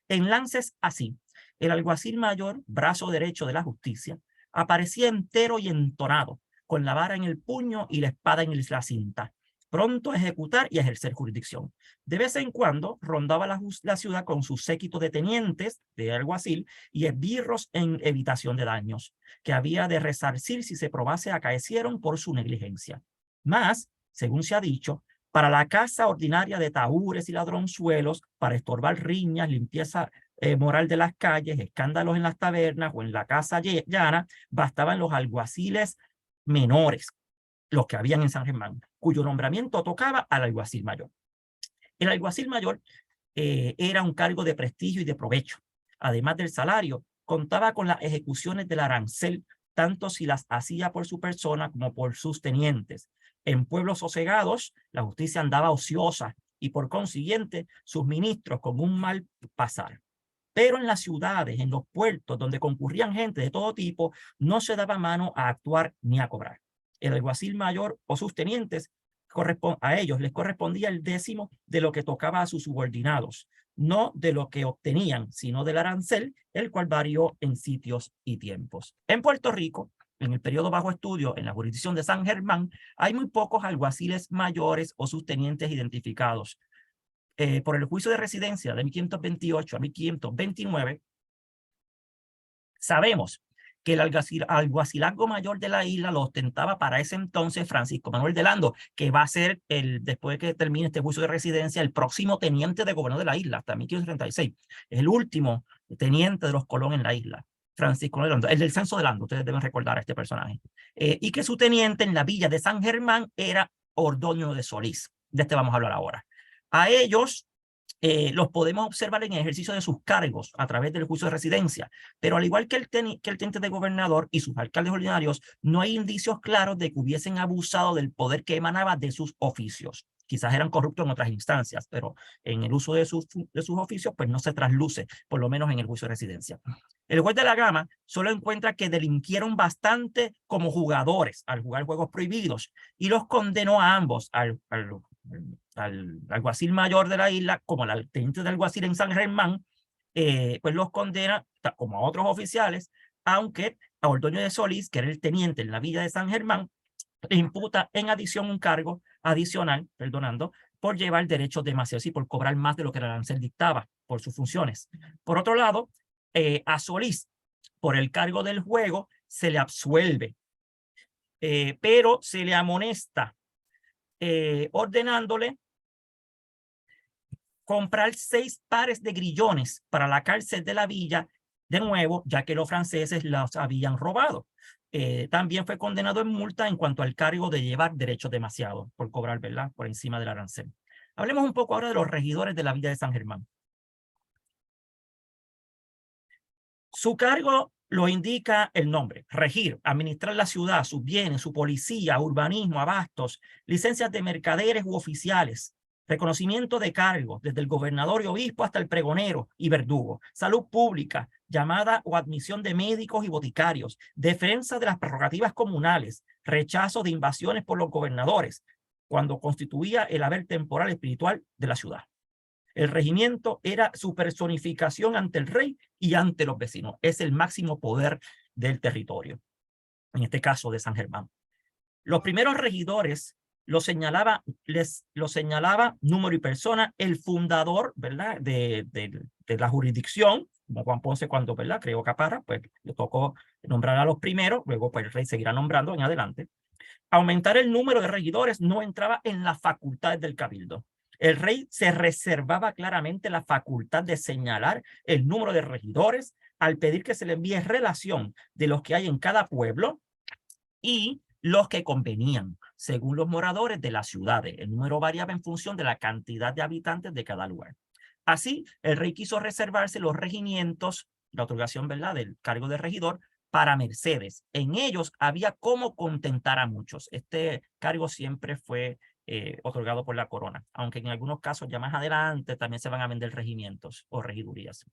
En lances así, el alguacil mayor, brazo derecho de la justicia, aparecía entero y entonado, con la vara en el puño y la espada en la cinta, pronto a ejecutar y a ejercer jurisdicción. De vez en cuando rondaba la ciudad con su séquito de tenientes de alguacil y esbirros en evitación de daños, que había de resarcir si se probase acaecieron por su negligencia. Mas, según se ha dicho, para la caza ordinaria de tahúres y ladronzuelos, para estorbar riñas, limpieza moral de las calles, escándalos en las tabernas o en la casa llana, bastaban los alguaciles menores, los que habían en San Germán, cuyo nombramiento tocaba al alguacil mayor. El alguacil mayor era un cargo de prestigio y de provecho. Además del salario, contaba con las ejecuciones del arancel, tanto si las hacía por su persona como por sus tenientes. En pueblos sosegados, la justicia andaba ociosa y por consiguiente sus ministros con un mal pasar. Pero en las ciudades, en los puertos, donde concurrían gente de todo tipo, no se daba mano a actuar ni a cobrar. El alguacil mayor o sus tenientes, a ellos les correspondía el 10º de lo que tocaba a sus subordinados, no de lo que obtenían, sino del arancel, el cual varió en sitios y tiempos. En Puerto Rico, en el periodo bajo estudio, en la jurisdicción de San Germán, hay muy pocos alguaciles mayores o sus tenientes identificados. Por el juicio de residencia de 1528 a 1529, sabemos que el alguacilazgo mayor de la isla lo ostentaba para ese entonces Francisco Manuel de Lando, que va a ser, después de que termine este juicio de residencia, el próximo teniente de gobernador de la isla, hasta 1536. Es el último teniente de los Colón en la isla, Francisco Manuel de Lando, el del censo de Lando, ustedes deben recordar a este personaje. Y que su teniente en la villa de San Germán era Ordoño de Solís. De este vamos a hablar ahora. A ellos los podemos observar en el ejercicio de sus cargos a través del juicio de residencia, pero al igual que el teniente de gobernador y sus alcaldes ordinarios, no hay indicios claros de que hubiesen abusado del poder que emanaba de sus oficios. Quizás eran corruptos en otras instancias, pero en el uso de sus oficios, pues no se trasluce, por lo menos en el juicio de residencia. El juez de la Gama solo encuentra que delinquieron bastante como jugadores al jugar juegos prohibidos y los condenó a ambos, al alguacil mayor de la isla como al teniente de alguacil en San Germán, pues los condena como a otros oficiales, aunque a Ordoño de Solís, que era el teniente en la villa de San Germán, le imputa en adición un cargo adicional, perdonando, por llevar derechos demasiados y por cobrar más de lo que el arancel dictaba por sus funciones. Por otro lado, a Solís, por el cargo del juego, se le absuelve, pero se le amonesta, ordenándole comprar 6 pares de grillones para la cárcel de la villa, de nuevo, ya que los franceses los habían robado. También fue condenado en multa en cuanto al cargo de llevar derechos demasiados por cobrar, ¿verdad?, por encima del arancel. Hablemos un poco ahora de los regidores de la villa de San Germán. Su cargo lo indica el nombre: regir, administrar la ciudad, sus bienes, su policía, urbanismo, abastos, licencias de mercaderes u oficiales, reconocimiento de cargos, desde el gobernador y obispo hasta el pregonero y verdugo, salud pública, llamada o admisión de médicos y boticarios, defensa de las prerrogativas comunales, rechazo de invasiones por los gobernadores, cuando constituía el haber temporal espiritual de la ciudad. El regimiento era su personificación ante el rey y ante los vecinos. Es el máximo poder del territorio, en este caso de San Germán. Los primeros regidores les señalaba número y persona el fundador, ¿verdad?, de la jurisdicción, como Juan Ponce cuando, ¿verdad?, creó Caparra, pues le tocó nombrar a los primeros, luego pues el rey seguirá nombrando en adelante. Aumentar el número de regidores no entraba en las facultades del cabildo. El rey se reservaba claramente la facultad de señalar el número de regidores al pedir que se le envíe relación de los que hay en cada pueblo y los que convenían, según los moradores de las ciudades. El número variaba en función de la cantidad de habitantes de cada lugar. Así, el rey quiso reservarse los regimientos, la otorgación, ¿verdad?, del cargo de regidor, para mercedes. En ellos había cómo contentar a muchos. Este cargo siempre fue otorgado por la corona, aunque en algunos casos ya más adelante también se van a vender regimientos o regidurías.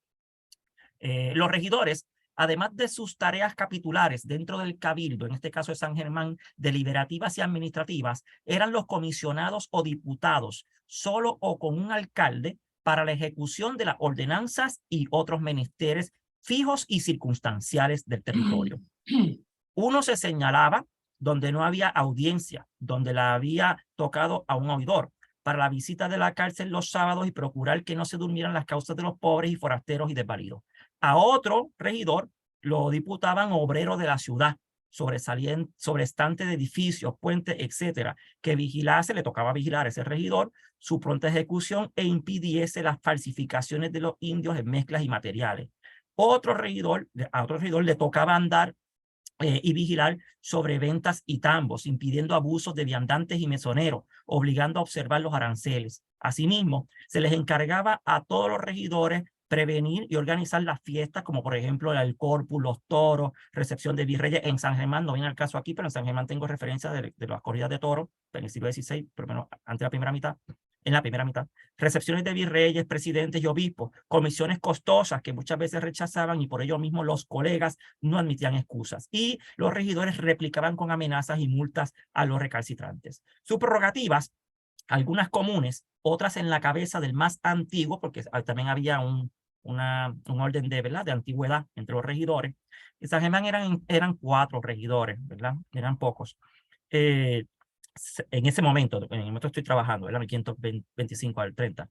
Los regidores, además de sus tareas capitulares dentro del cabildo, en este caso de San Germán, deliberativas y administrativas, eran los comisionados o diputados, solo o con un alcalde, para la ejecución de las ordenanzas y otros menesteres fijos y circunstanciales del territorio. Uno se señalaba donde no había audiencia, donde la había tocado a un oidor, para la visita de la cárcel los sábados y procurar que no se durmieran las causas de los pobres y forasteros y desvalidos. A otro regidor lo diputaban obrero de la ciudad, sobrestante de edificios, puentes, etcétera, que vigilase, le tocaba vigilar a ese regidor, su pronta ejecución e impidiese las falsificaciones de los indios en mezclas y materiales. A otro regidor le tocaba andar y vigilar sobre ventas y tambos, impidiendo abusos de viandantes y mesoneros, obligando a observar los aranceles. Asimismo, se les encargaba a todos los regidores prevenir y organizar las fiestas, como por ejemplo el Corpus, los toros, recepción de virreyes. En San Germán, no viene al caso aquí, pero en San Germán tengo referencias de las corridas de toros en el siglo XVI, por lo menos antes de la primera mitad, en la primera mitad. Recepciones de virreyes, presidentes y obispos, comisiones costosas que muchas veces rechazaban y por ello mismo los colegas no admitían excusas. Y los regidores replicaban con amenazas y multas a los recalcitrantes. Sus prerrogativas, algunas comunes, otras en la cabeza del más antiguo, porque también había un orden de, ¿verdad?, de antigüedad entre los regidores. En San Germán eran 4 regidores, ¿verdad? Eran pocos. En ese momento, en el momento estoy trabajando, ¿verdad? 1525 al 30.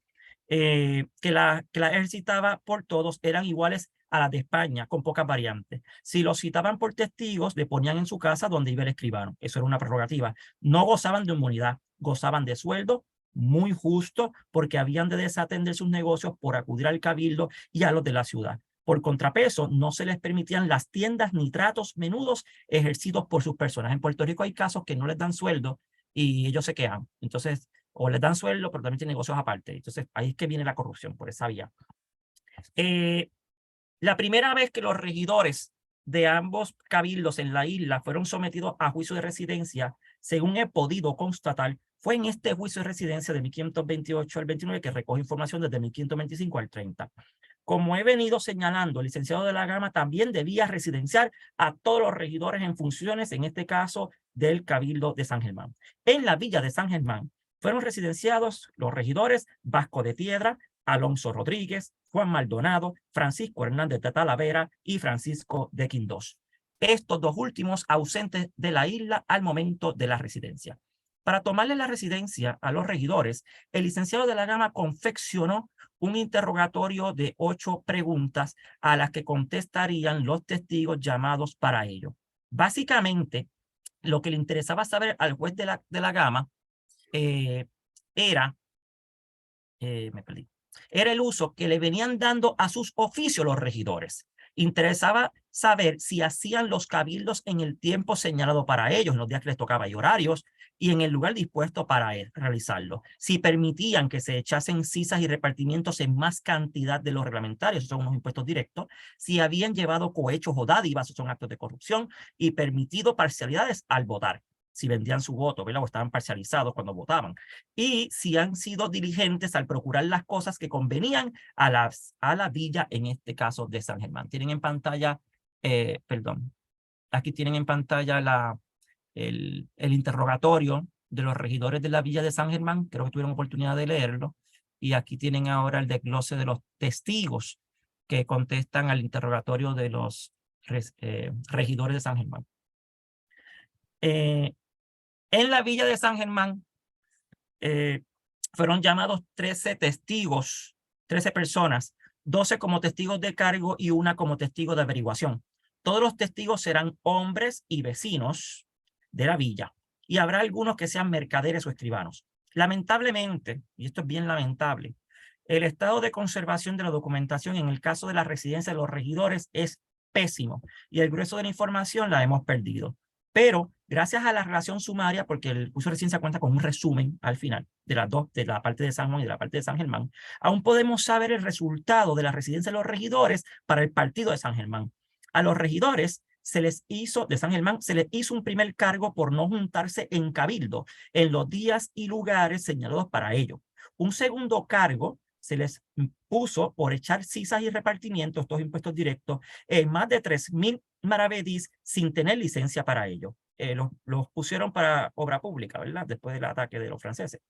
Que la ejercitaba por todos eran iguales a las de España, con pocas variantes. Si los citaban por testigos, le ponían en su casa donde iba el escribano. Eso era una prerrogativa. No gozaban de inmunidad, gozaban de sueldo muy justo porque habían de desatender sus negocios por acudir al cabildo y a los de la ciudad. Por contrapeso, no se les permitían las tiendas ni tratos menudos ejercidos por sus personas. En Puerto Rico hay casos que no les dan sueldo y ellos se quejan. Entonces, o les dan sueldo, pero también tienen negocios aparte. Entonces, ahí es que viene la corrupción, por esa vía. La primera vez que los regidores de ambos cabildos en la isla fueron sometidos a juicio de residencia, según he podido constatar, fue en este juicio de residencia de 1528 al 29 que recoge información desde 1525 al 30. Como he venido señalando, el licenciado de la Gama también debía residenciar a todos los regidores en funciones, en este caso del Cabildo de San Germán. En la villa de San Germán fueron residenciados los regidores Vasco de Piedra, Alonso Rodríguez, Juan Maldonado, Francisco Hernández de Talavera y Francisco de Quindós. Estos 2 últimos ausentes de la isla al momento de la residencia. Para tomarle la residencia a los regidores, el licenciado de la Gama confeccionó un interrogatorio de 8 preguntas a las que contestarían los testigos llamados para ello. Básicamente, lo que le interesaba saber al juez de la Gama era el uso que le venían dando a sus oficios los regidores. Interesaba saber si hacían los cabildos en el tiempo señalado para ellos, en los días que les tocaba y horarios, y en el lugar dispuesto para realizarlo. Si permitían que se echasen cisas y repartimientos en más cantidad de los reglamentarios, esos son unos impuestos directos, si habían llevado cohechos o dádivas, esos son actos de corrupción, y permitido parcialidades al votar, si vendían su voto, ¿verdad?, o estaban parcializados cuando votaban, y si han sido diligentes al procurar las cosas que convenían a la villa, en este caso de San Germán. Tienen en pantalla, aquí tienen en pantalla el interrogatorio de los regidores de la villa de San Germán, creo que tuvieron oportunidad de leerlo, y aquí tienen ahora el desglose de los testigos que contestan al interrogatorio de los regidores de San Germán. En la villa de San Germán fueron llamados 13 testigos, 13 personas, 12 como testigos de cargo y 1 como testigo de averiguación. Todos los testigos serán hombres y vecinos de la villa, y habrá algunos que sean mercaderes o escribanos. Lamentablemente, y esto es bien lamentable, el estado de conservación de la documentación en el caso de la residencia de los regidores es pésimo, y el grueso de la información la hemos perdido. Pero gracias a la relación sumaria, porque el juicio de residencia cuenta con un resumen al final de las dos, de la parte de San Juan y de la parte de San Germán, aún podemos saber el resultado de la residencia de los regidores para el partido de San Germán. A los regidores de San Germán se les hizo un primer cargo por no juntarse en cabildo en los días y lugares señalados para ello. Un segundo cargo se les puso por echar cisas y repartimientos, estos impuestos directos, en más de 3,000 maravedís sin tener licencia para ello. Los pusieron para obra pública, ¿verdad?, después del ataque de los franceses,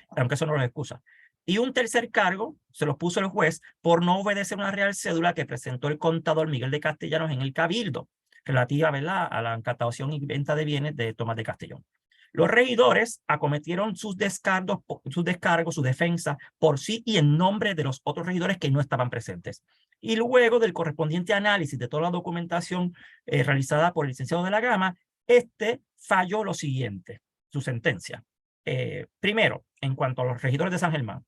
aunque eso no los excusa. Y un tercer cargo se los puso el juez por no obedecer una real cédula que presentó el contador Miguel de Castellanos en el Cabildo, relativa, ¿verdad?, a la incatación y venta de bienes de Tomás de Castellón. Los regidores acometieron sus descargos, su defensa por sí y en nombre de los otros regidores que no estaban presentes. Y luego del correspondiente análisis de toda la documentación realizada por el licenciado de la Gama, falló lo siguiente, su sentencia. Primero, en cuanto a los regidores de San Germán,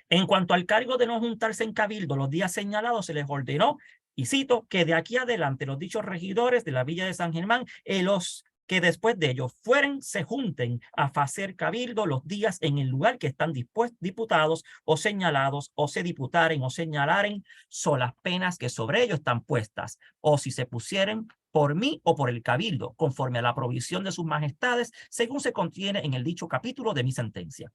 en cuanto al cargo de no juntarse en cabildo los días señalados, se les ordenó Y cito, que de aquí adelante los dichos regidores de la villa de San Germán, los que después de ellos fueren, se junten a hacer cabildo los días en el lugar que están diputados o señalados, o se diputaren o señalaren, son las penas que sobre ellos están puestas, o si se pusieren por mí o por el cabildo, conforme a la provisión de sus majestades, según se contiene en el dicho capítulo de mi sentencia.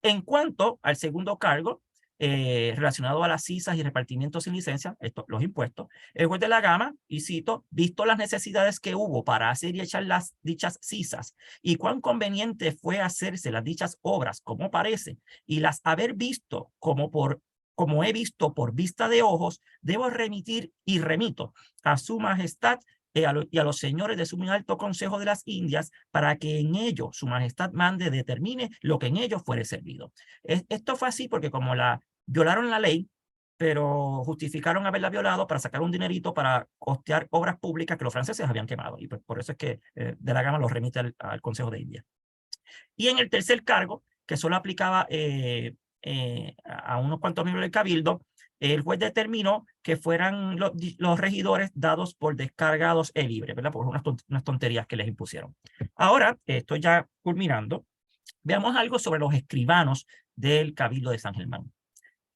En cuanto al segundo cargo, relacionado a las cisas y repartimientos sin licencia, los impuestos, el juez de la Gama, y cito, visto las necesidades que hubo para hacer y echar las dichas cisas y cuán conveniente fue hacerse las dichas obras, como parece, y las haber visto como he visto por vista de ojos, debo remitir y remito a su majestad y a los señores de su muy alto consejo de las Indias, para que en ello su majestad mande, determine lo que en ello fuere servido. Esto fue así porque como violaron la ley, pero justificaron haberla violado para sacar un dinerito para costear obras públicas que los franceses habían quemado. Y por eso es que de la Gama los remite al Consejo de India. Y en el tercer cargo, que solo aplicaba a unos cuantos miembros del cabildo, el juez determinó que fueran los regidores dados por descargados e libres, ¿verdad? Por unas tonterías que les impusieron. Ahora, estoy ya culminando. Veamos algo sobre los escribanos del cabildo de San Germán.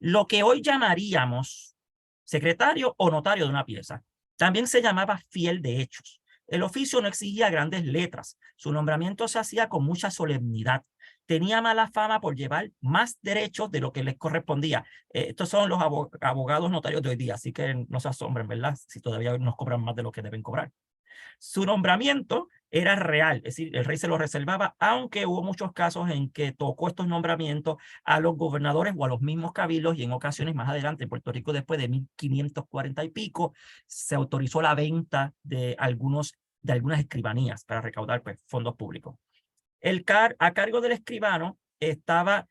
Lo que hoy llamaríamos secretario o notario de una pieza, también se llamaba fiel de hechos. El oficio no exigía grandes letras. Su nombramiento se hacía con mucha solemnidad. Tenía mala fama por llevar más derechos de lo que les correspondía. Estos son los abogados notarios de hoy día, así que no se asombren, ¿verdad? Si todavía nos cobran más de lo que deben cobrar. Su nombramiento era real, es decir, el rey se lo reservaba, aunque hubo muchos casos en que tocó estos nombramientos a los gobernadores o a los mismos cabildos, y en ocasiones más adelante en Puerto Rico, después de 1540 y pico, se autorizó la venta de algunas escribanías para recaudar pues, fondos públicos. A cargo del escribano estaba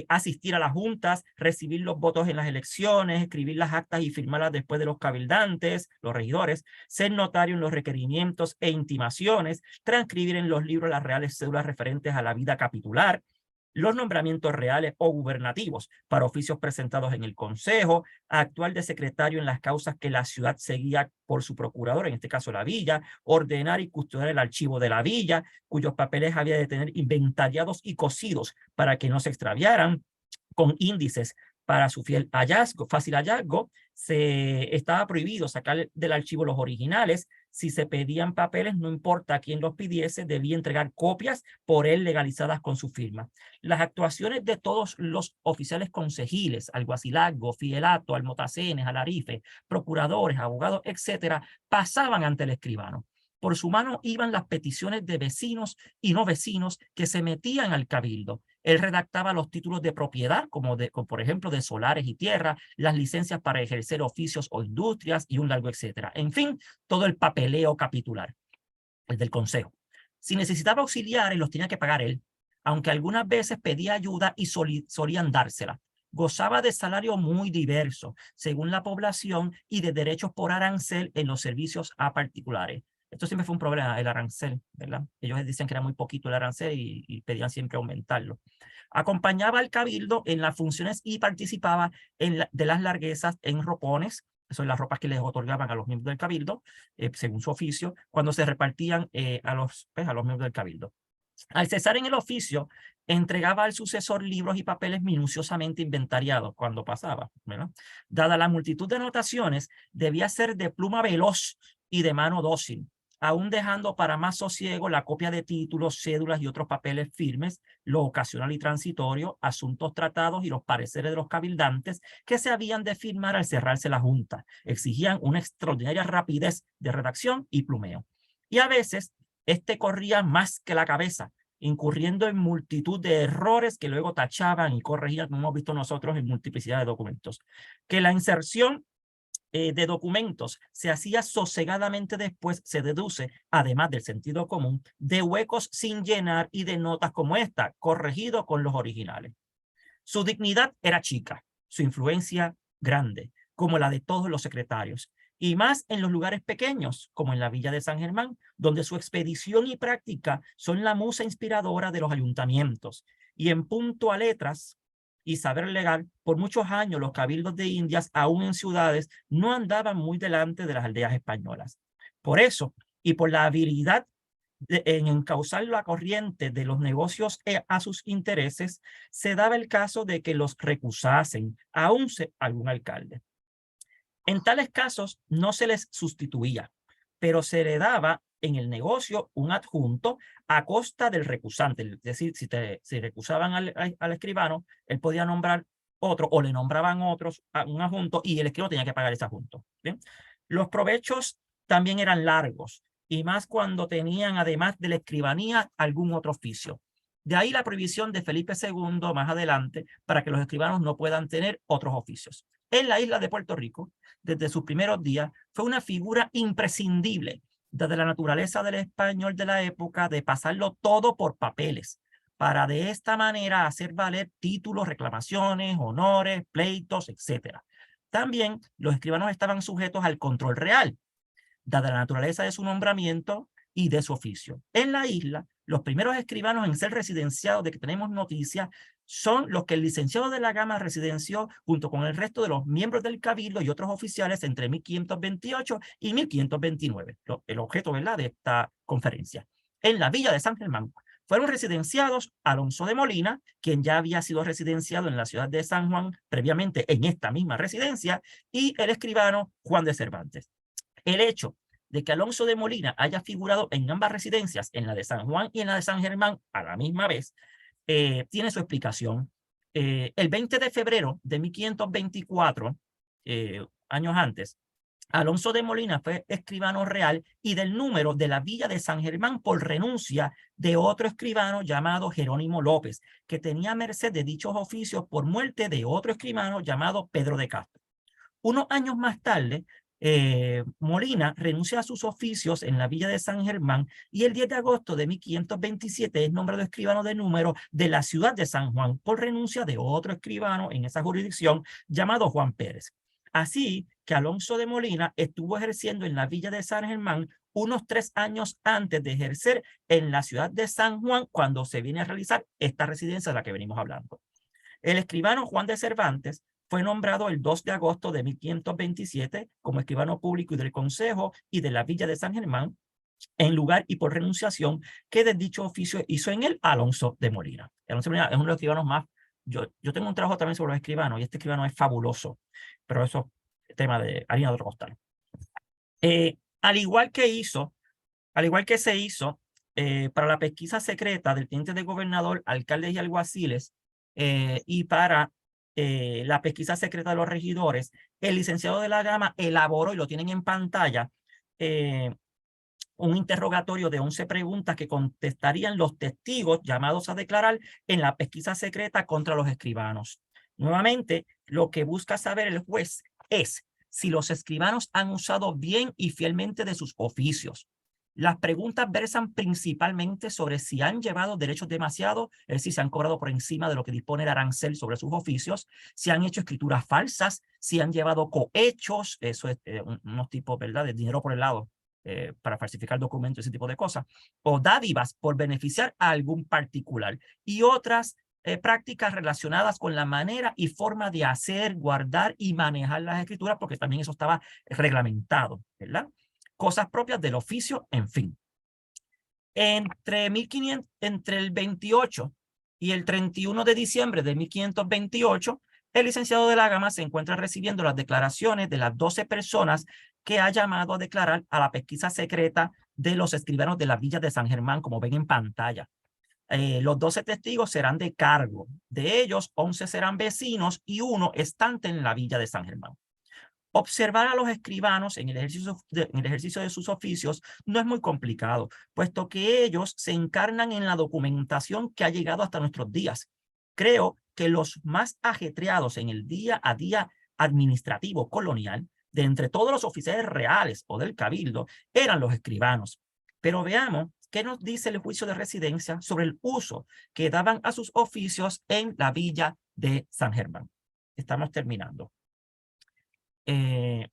asistir a las juntas, recibir los votos en las elecciones, escribir las actas y firmarlas después de los cabildantes, los regidores, ser notario en los requerimientos e intimaciones, transcribir en los libros las reales cédulas referentes a la vida capitular, los nombramientos reales o gubernativos para oficios presentados en el consejo, actuar de secretario en las causas que la ciudad seguía por su procurador, en este caso la villa, ordenar y custodiar el archivo de la villa, cuyos papeles había de tener inventariados y cosidos para que no se extraviaran, con índices para su fácil hallazgo. Estaba prohibido sacar del archivo los originales. Si se pedían papeles, no importa quién los pidiese, debía entregar copias por él legalizadas con su firma. Las actuaciones de todos los oficiales consejiles, alguacilazgo, fielato, almotacenes, alarife, procuradores, abogados, etcétera, pasaban ante el escribano. Por su mano iban las peticiones de vecinos y no vecinos que se metían al cabildo. Él redactaba los títulos de propiedad, como por ejemplo de solares y tierra, las licencias para ejercer oficios o industrias y un largo etcétera. En fin, todo el papeleo capitular, el del consejo. Si necesitaba auxiliares, los tenía que pagar él, aunque algunas veces pedía ayuda y solían dársela. Gozaba de salario muy diverso, según la población, y de derechos por arancel en los servicios a particulares. Esto siempre fue un problema, el arancel, ¿verdad? Ellos dicen que era muy poquito el arancel y pedían siempre aumentarlo. Acompañaba al cabildo en las funciones y participaba de las larguezas en ropones, eso son las ropas que les otorgaban a los miembros del cabildo, según su oficio, cuando se repartían a los miembros del cabildo. Al cesar en el oficio, entregaba al sucesor libros y papeles minuciosamente inventariados cuando pasaba, ¿verdad? Dada la multitud de anotaciones, debía ser de pluma veloz y de mano dócil, aún dejando para más sosiego la copia de títulos, cédulas y otros papeles firmes, lo ocasional y transitorio, asuntos tratados y los pareceres de los cabildantes que se habían de firmar al cerrarse la junta. Exigían una extraordinaria rapidez de redacción y plumeo. Y a veces corría más que la cabeza, incurriendo en multitud de errores que luego tachaban y corregían, como hemos visto nosotros en multiplicidad de documentos. Que la inserción de documentos se hacía sosegadamente después, se deduce, además del sentido común, de huecos sin llenar y de notas como esta, corregido con los originales. Su dignidad era chica, su influencia grande, como la de todos los secretarios, y más en los lugares pequeños, como en la villa de San Germán, donde su expedición y práctica son la musa inspiradora de los ayuntamientos, y en punto a letras, y saber legal, por muchos años los cabildos de Indias, aún en ciudades, no andaban muy delante de las aldeas españolas. Por eso, y por la habilidad en encauzar la corriente de los negocios a sus intereses, se daba el caso de que los recusasen, aún algún alcalde. En tales casos no se les sustituía, pero se le daba en el negocio un adjunto a costa del recusante. Es decir, si recusaban al escribano, él podía nombrar otro o le nombraban otros a un adjunto y el escribano tenía que pagar ese adjunto. ¿Bien? Los provechos también eran largos y más cuando tenían, además de la escribanía, algún otro oficio. De ahí la prohibición de Felipe II más adelante para que los escribanos no puedan tener otros oficios. En la isla de Puerto Rico, desde sus primeros días, fue una figura imprescindible desde la naturaleza del español de la época de pasarlo todo por papeles, para de esta manera hacer valer títulos, reclamaciones, honores, pleitos, etc. También los escribanos estaban sujetos al control real, dada la naturaleza de su nombramiento y de su oficio. En la isla, los primeros escribanos en ser residenciados de que tenemos noticia son los que el licenciado de la Gama residenció junto con el resto de los miembros del cabildo y otros oficiales entre 1528 y 1529, el objeto, ¿verdad?, de esta conferencia. En la villa de San Germán fueron residenciados Alonso de Molina, quien ya había sido residenciado en la ciudad de San Juan previamente en esta misma residencia, y el escribano Juan de Cervantes. El hecho de que Alonso de Molina haya figurado en ambas residencias, en la de San Juan y en la de San Germán, a la misma vez, tiene su explicación. El 20 de febrero de 1524, años antes, Alonso de Molina fue escribano real y del número de la villa de San Germán por renuncia de otro escribano llamado Jerónimo López, que tenía merced de dichos oficios por muerte de otro escribano llamado Pedro de Castro. Unos años más tarde, Molina renuncia a sus oficios en la villa de San Germán y el 10 de agosto de 1527 es nombrado escribano de número de la ciudad de San Juan por renuncia de otro escribano en esa jurisdicción llamado Juan Pérez. Así que Alonso de Molina estuvo ejerciendo en la villa de San Germán unos 3 años antes de ejercer en la ciudad de San Juan cuando se viene a realizar esta residencia de la que venimos hablando. El escribano Juan de Cervantes fue nombrado el 2 de agosto de 1527 como escribano público y del Consejo y de la Villa de San Germán, en lugar y por renunciación que de dicho oficio hizo en él Alonso de Molina. Alonso de Molina es uno de los escribanos más... Yo tengo un trabajo también sobre los escribanos y este escribano es fabuloso, pero eso es tema de harina de otro costal. Al igual que se hizo para la pesquisa secreta del teniente de gobernador, alcaldes y alguaciles, y para la pesquisa secreta de los regidores, el licenciado de la Gama elaboró, y lo tienen en pantalla, un interrogatorio de 11 preguntas que contestarían los testigos llamados a declarar en la pesquisa secreta contra los escribanos. Nuevamente, lo que busca saber el juez es si los escribanos han usado bien y fielmente de sus oficios. Las preguntas versan principalmente sobre si han llevado derechos demasiado, es decir, si han cobrado por encima de lo que dispone el arancel sobre sus oficios, si han hecho escrituras falsas, si han llevado cohechos, eso es unos tipos, ¿verdad?, de dinero por el lado para falsificar documentos, ese tipo de cosas, o dádivas por beneficiar a algún particular, y otras prácticas relacionadas con la manera y forma de hacer, guardar y manejar las escrituras, porque también eso estaba reglamentado, ¿verdad? Cosas propias del oficio, en fin. Entre el 28 y el 31 de diciembre de 1528, el licenciado de la Gama se encuentra recibiendo las declaraciones de las 12 personas que ha llamado a declarar a la pesquisa secreta de los escribanos de la villa de San Germán, como ven en pantalla. Los 12 testigos serán de cargo. De ellos, 11 serán vecinos y 1 estante en la villa de San Germán. Observar a los escribanos en el ejercicio de sus oficios no es muy complicado, puesto que ellos se encarnan en la documentación que ha llegado hasta nuestros días. Creo que los más ajetreados en el día a día administrativo colonial, de entre todos los oficiales reales o del cabildo, eran los escribanos. Pero veamos qué nos dice el juicio de residencia sobre el uso que daban a sus oficios en la villa de San Germán. Estamos terminando. En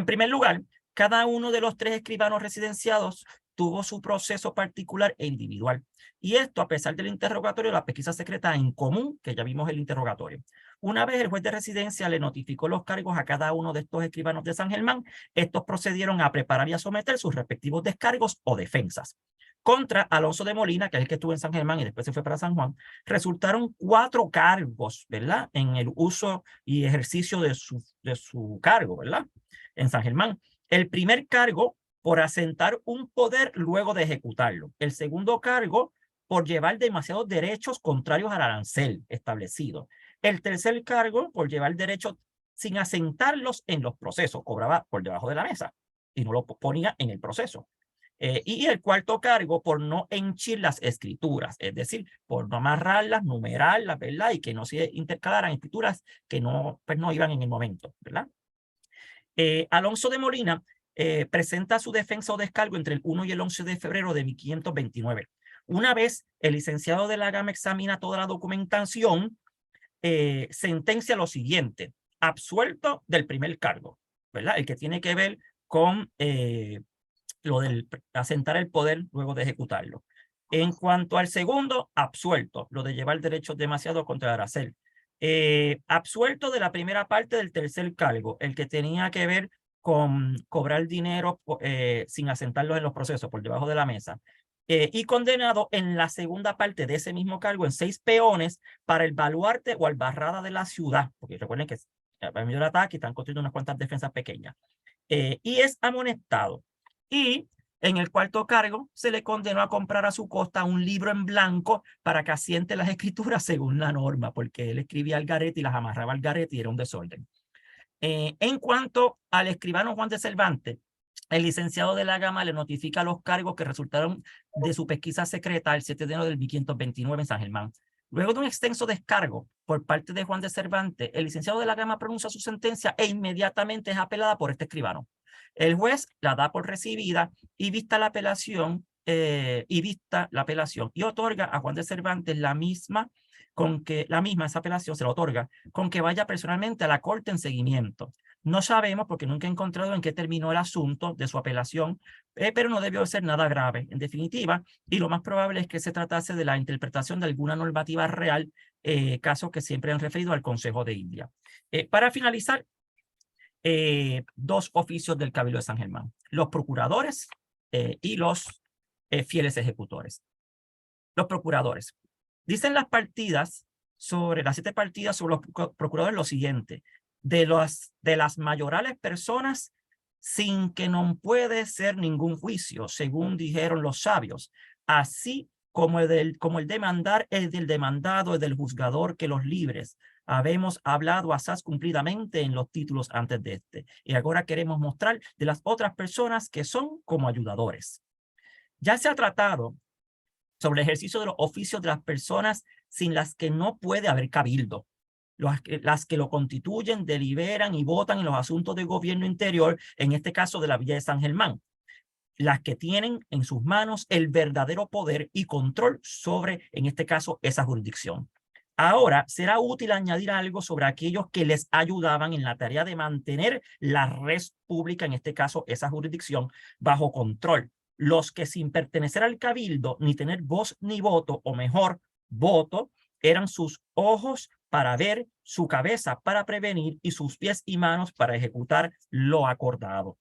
primer lugar, cada uno de los 3 escribanos residenciados tuvo su proceso particular e individual. Y esto a pesar del interrogatorio, la pesquisa secreta en común, que ya vimos el interrogatorio. Una vez el juez de residencia le notificó los cargos a cada uno de estos escribanos de San Germán, estos procedieron a preparar y a someter sus respectivos descargos o defensas. Contra Alonso de Molina, que es el que estuvo en San Germán y después se fue para San Juan, resultaron 4 cargos, ¿verdad? En el uso y ejercicio de su cargo, ¿verdad? En San Germán. El primer cargo por asentar un poder luego de ejecutarlo. El segundo cargo por llevar demasiados derechos contrarios al arancel establecido. El tercer cargo por llevar derechos sin asentarlos en los procesos. Cobraba por debajo de la mesa y no lo ponía en el proceso. Y el cuarto cargo por no henchir las escrituras, es decir, por no amarrarlas, numerarlas, ¿verdad? Y que no se intercalaran escrituras que no, pues no iban en el momento, ¿verdad? Alonso de Molina presenta su defensa o descargo entre el 1 y el 11 de febrero de 1529. Una vez el licenciado de la Gama examina toda la documentación, sentencia lo siguiente: absuelto del primer cargo, ¿verdad? El que tiene que ver con lo del asentar el poder luego de ejecutarlo. En cuanto al segundo, absuelto, lo de llevar derechos demasiado contra el arancel. Absuelto de la primera parte del tercer cargo, el que tenía que ver con cobrar dinero sin asentarlos en los procesos por debajo de la mesa. Y condenado en la segunda parte de ese mismo cargo en 6 peones para el baluarte o albarrada de la ciudad, porque recuerden que hay mayor ataque y están construyendo unas cuantas defensas pequeñas. Y es amonestado. Y en el cuarto cargo se le condenó a comprar a su costa un libro en blanco para que asiente las escrituras según la norma, porque él escribía al garete y las amarraba al garete y era un desorden. En cuanto al escribano Juan de Cervantes, el licenciado de la Gama le notifica los cargos que resultaron de su pesquisa secreta el 7 de enero del 1529 en San Germán. Luego de un extenso descargo por parte de Juan de Cervantes, el licenciado de la Gama pronuncia su sentencia e inmediatamente es apelada por este escribano. El juez la da por recibida y vista la apelación y otorga a Juan de Cervantes esa apelación se la otorga con que vaya personalmente a la corte en seguimiento. No sabemos, porque nunca he encontrado en qué terminó el asunto de su apelación, pero no debió ser nada grave, en definitiva, y lo más probable es que se tratase de la interpretación de alguna normativa real, caso que siempre han referido al Consejo de India. Para finalizar, 2 oficios del Cabildo de San Germán: los procuradores y los fieles ejecutores. Los procuradores. Dicen las 7 partidas sobre los procuradores lo siguiente: de las mayorales personas, sin que no puede ser ningún juicio, según dijeron los sabios, así como el de mandar es del demandado, es del juzgador que los libres. Habemos hablado asaz cumplidamente en los títulos antes de este, y ahora queremos mostrar de las otras personas que son como ayudadores. Ya se ha tratado sobre el ejercicio de los oficios de las personas sin las que no puede haber cabildo. Las que lo constituyen, deliberan y votan en los asuntos de gobierno interior, en este caso de la Villa de San Germán. Las que tienen en sus manos el verdadero poder y control sobre, en este caso, esa jurisdicción. Ahora, será útil añadir algo sobre aquellos que les ayudaban en la tarea de mantener la res pública, en este caso, esa jurisdicción, bajo control. Los que sin pertenecer al cabildo, ni tener voz ni voto, o mejor, voto, eran sus ojos para ver, su cabeza para prevenir y sus pies y manos para ejecutar lo acordado.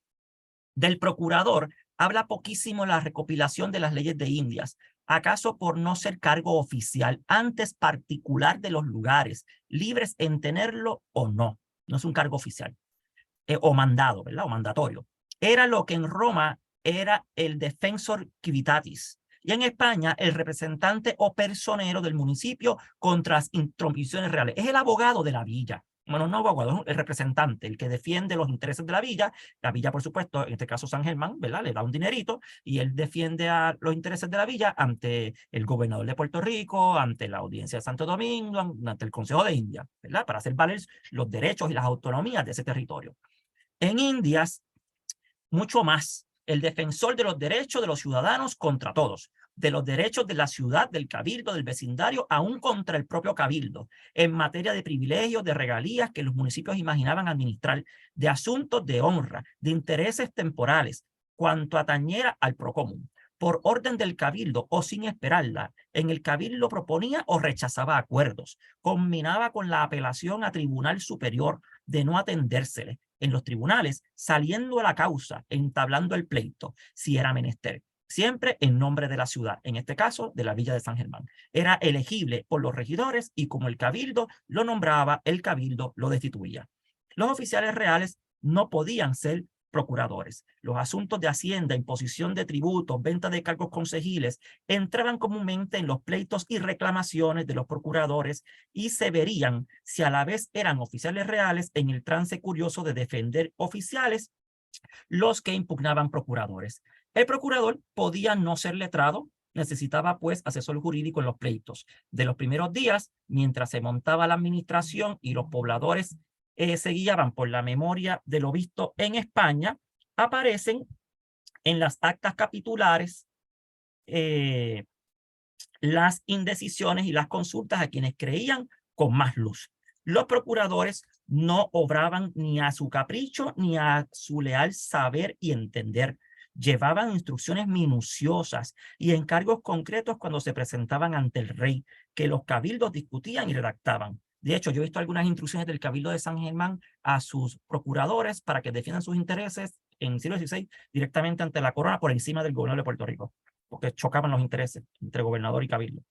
Del procurador habla poquísimo la recopilación de las leyes de Indias, acaso por no ser cargo oficial, antes particular de los lugares, libres en tenerlo o no. No es un cargo oficial, o mandado, ¿verdad? O mandatorio. Era lo que en Roma era el defensor civitatis, y en España el representante o personero del municipio contra las intromisión reales. Es el abogado de la villa. Bueno, no abogado, es el representante, el que defiende los intereses de la villa. La villa, por supuesto, en este caso San Germán, ¿verdad? Le da un dinerito y él defiende a los intereses de la villa ante el gobernador de Puerto Rico, ante la audiencia de Santo Domingo, ante el Consejo de India, ¿verdad? Para hacer valer los derechos y las autonomías de ese territorio. En Indias, mucho más, el defensor de los derechos de los ciudadanos contra todos, de los derechos de la ciudad, del cabildo, del vecindario, aún contra el propio cabildo, en materia de privilegios, de regalías que los municipios imaginaban administrar, de asuntos de honra, de intereses temporales, cuanto atañera al procomún. por orden del cabildo o sin esperarla. En el cabildo proponía o rechazaba acuerdos. Combinaba con la apelación a tribunal superior de no atendérsele. En los tribunales, saliendo a la causa, entablando el pleito, si era menester. Siempre en nombre de la ciudad, en este caso de la villa de San Germán. Era elegible por los regidores y como el cabildo lo nombraba, el cabildo lo destituía. Los oficiales reales no podían ser procuradores. Los asuntos de hacienda, imposición de tributos, venta de cargos consejiles, entraban comúnmente en los pleitos y reclamaciones de los procuradores y se verían si a la vez eran oficiales reales en el trance curioso de defender oficiales los que impugnaban procuradores. El procurador podía no ser letrado, necesitaba pues asesor jurídico en los pleitos. De los primeros días, mientras se montaba la administración y los pobladores se guiaban por la memoria de lo visto en España, aparecen en las actas capitulares las indecisiones y las consultas a quienes creían con más luz. Los procuradores no obraban ni a su capricho ni a su leal saber y entender. Llevaban instrucciones minuciosas y encargos concretos cuando se presentaban ante el rey, que los cabildos discutían y redactaban. De hecho, yo he visto algunas instrucciones del Cabildo de San Germán a sus procuradores para que defiendan sus intereses en el siglo XVI directamente ante la corona por encima del gobierno de Puerto Rico, porque chocaban los intereses entre gobernador y cabildo.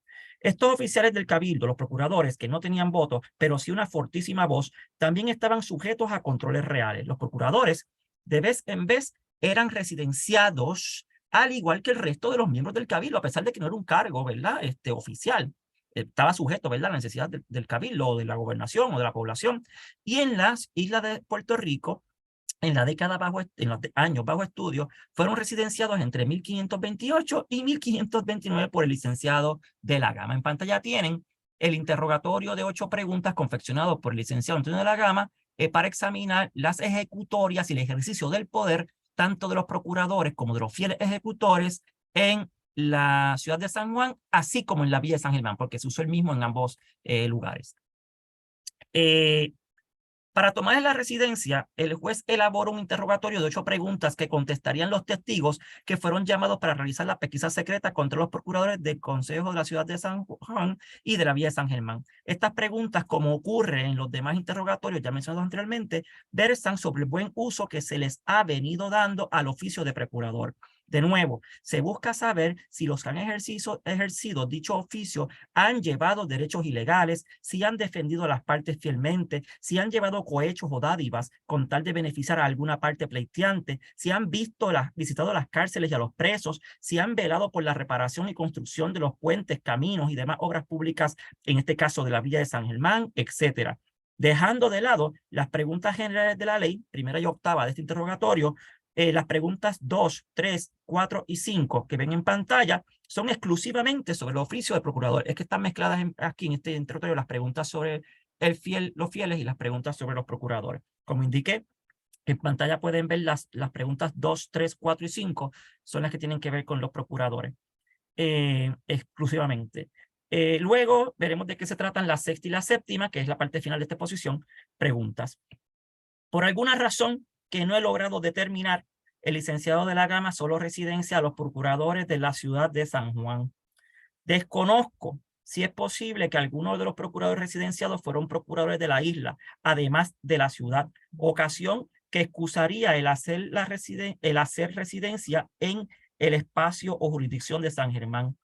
Estos oficiales del cabildo, los procuradores que no tenían voto, pero sí una fortísima voz, también estaban sujetos a controles reales. Los procuradores, de vez en vez, eran residenciados, al igual que el resto de los miembros del cabildo, a pesar de que no era un cargo, ¿verdad? Oficial. Estaba sujeto, ¿verdad?, a la necesidad del cabildo, o de la gobernación, o de la población. Y en las islas de Puerto Rico, en la década en los años bajo estudio, fueron residenciados entre 1528 y 1529 por el licenciado de la Gama. En pantalla tienen el interrogatorio de 8 preguntas confeccionado por el licenciado Antonio de la Gama para examinar las ejecutorias y el ejercicio del poder tanto de los procuradores como de los fieles ejecutores en la ciudad de San Juan, así como en la villa de San Germán, porque se usó el mismo en ambos lugares. Para tomar la residencia, el juez elaboró un interrogatorio de 8 preguntas que contestarían los testigos que fueron llamados para realizar la pesquisa secreta contra los procuradores del Consejo de la ciudad de San Juan y de la villa de San Germán. Estas preguntas, como ocurre en los demás interrogatorios ya mencionados anteriormente, versan sobre el buen uso que se les ha venido dando al oficio de procurador. De nuevo, se busca saber si los que han ejercido dicho oficio han llevado derechos ilegales, si han defendido a las partes fielmente, si han llevado cohechos o dádivas con tal de beneficiar a alguna parte pleiteante, si han visitado las cárceles y a los presos, si han velado por la reparación y construcción de los puentes, caminos y demás obras públicas, en este caso de la villa de San Germán, etcétera. Dejando de lado las preguntas generales de la ley, primera y octava de este interrogatorio, las preguntas 2, 3, 4 y 5 que ven en pantalla son exclusivamente sobre el oficio de procurador. Es que están mezcladas aquí en este interrogatorio las preguntas sobre los fieles y las preguntas sobre los procuradores. Como indiqué, en pantalla pueden ver las preguntas 2, 3, 4 y 5 son las que tienen que ver con los procuradores exclusivamente. Luego veremos de qué se tratan la sexta y la séptima, que es la parte final de esta exposición, preguntas. Por alguna razón que no he logrado determinar, el licenciado de la Gama solo residencia a los procuradores de la ciudad de San Juan. Desconozco si es posible que algunos de los procuradores residenciados fueron procuradores de la isla, además de la ciudad, ocasión que excusaría el hacer residencia en el espacio o jurisdicción de San Germán.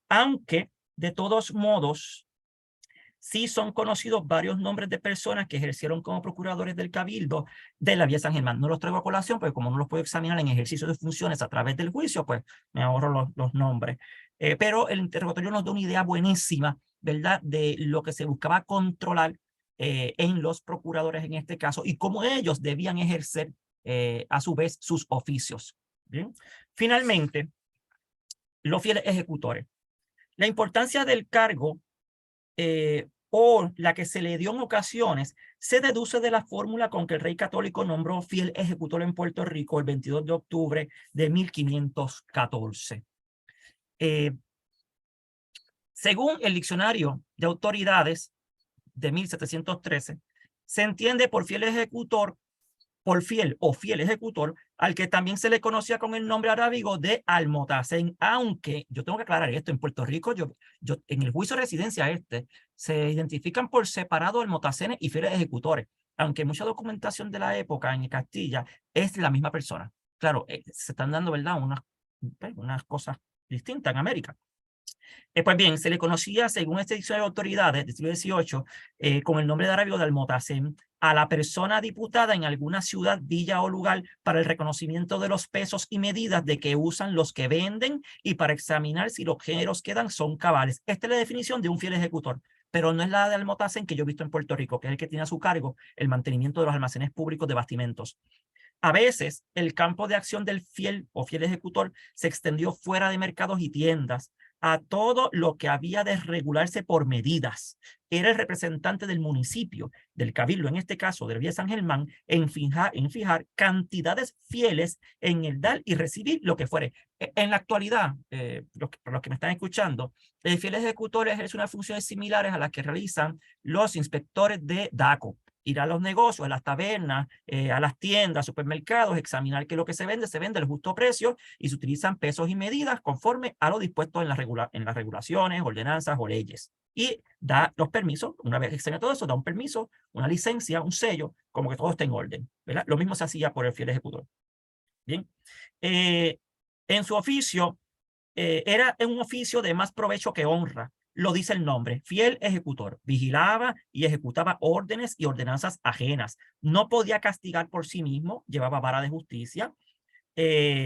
Aunque, de todos modos, sí son conocidos varios nombres de personas que ejercieron como procuradores del Cabildo de la villa de San Germán. No los traigo a colación porque como no los puedo examinar en ejercicio de funciones a través del juicio, pues me ahorro los nombres. Pero el interrogatorio nos da una idea buenísima, ¿verdad?, de lo que se buscaba controlar en los procuradores en este caso y cómo ellos debían ejercer a su vez sus oficios. ¿Bien? Finalmente, los fieles ejecutores. La importancia del cargo o la que se le dio en ocasiones, se deduce de la fórmula con que el rey católico nombró fiel ejecutor en Puerto Rico el 22 de octubre de 1514. Según el diccionario de autoridades de 1713, se entiende por fiel ejecutor por fiel o fiel ejecutor, al que también se le conocía con el nombre arábigo de almotacén, aunque yo tengo que aclarar esto, en Puerto Rico, en el juicio de residencia se identifican por separado almotacenes y fieles ejecutores, aunque mucha documentación de la época en Castilla es la misma persona. Claro, se están dando, ¿verdad?, unas cosas distintas en América. Pues bien, se le conocía, según este diccionario de autoridades del siglo XVIII, con el nombre de arábigo de almotacén, a la persona diputada en alguna ciudad, villa o lugar para el reconocimiento de los pesos y medidas de que usan los que venden y para examinar si los géneros que dan son cabales. Esta es la definición de un fiel ejecutor, pero no es la de almotacén que yo he visto en Puerto Rico, que es el que tiene a su cargo el mantenimiento de los almacenes públicos de bastimentos. A veces, el campo de acción del fiel o fiel ejecutor se extendió fuera de mercados y tiendas, a todo lo que había de regularse por medidas. Era el representante del municipio, del cabildo, en este caso de la Villa de San Germán, en fijar cantidades fieles en el dar y recibir lo que fuere. En la actualidad, para los que me están escuchando, el fiel ejecutor ejerce unas funciones similares a las que realizan los inspectores de DACO. Ir a los negocios, a las tabernas, a las tiendas, supermercados, examinar que lo que se vende al justo precio y se utilizan pesos y medidas conforme a lo dispuesto en las regulaciones, ordenanzas o leyes. Y da los permisos, una vez examina todo eso, da un permiso, una licencia, un sello, como que todo esté en orden, ¿verdad? Lo mismo se hacía por el fiel ejecutor. Bien. En su oficio, era un oficio de más provecho que honra. Lo dice el nombre, fiel ejecutor. Vigilaba y ejecutaba órdenes y ordenanzas ajenas. No podía castigar por sí mismo, llevaba vara de justicia,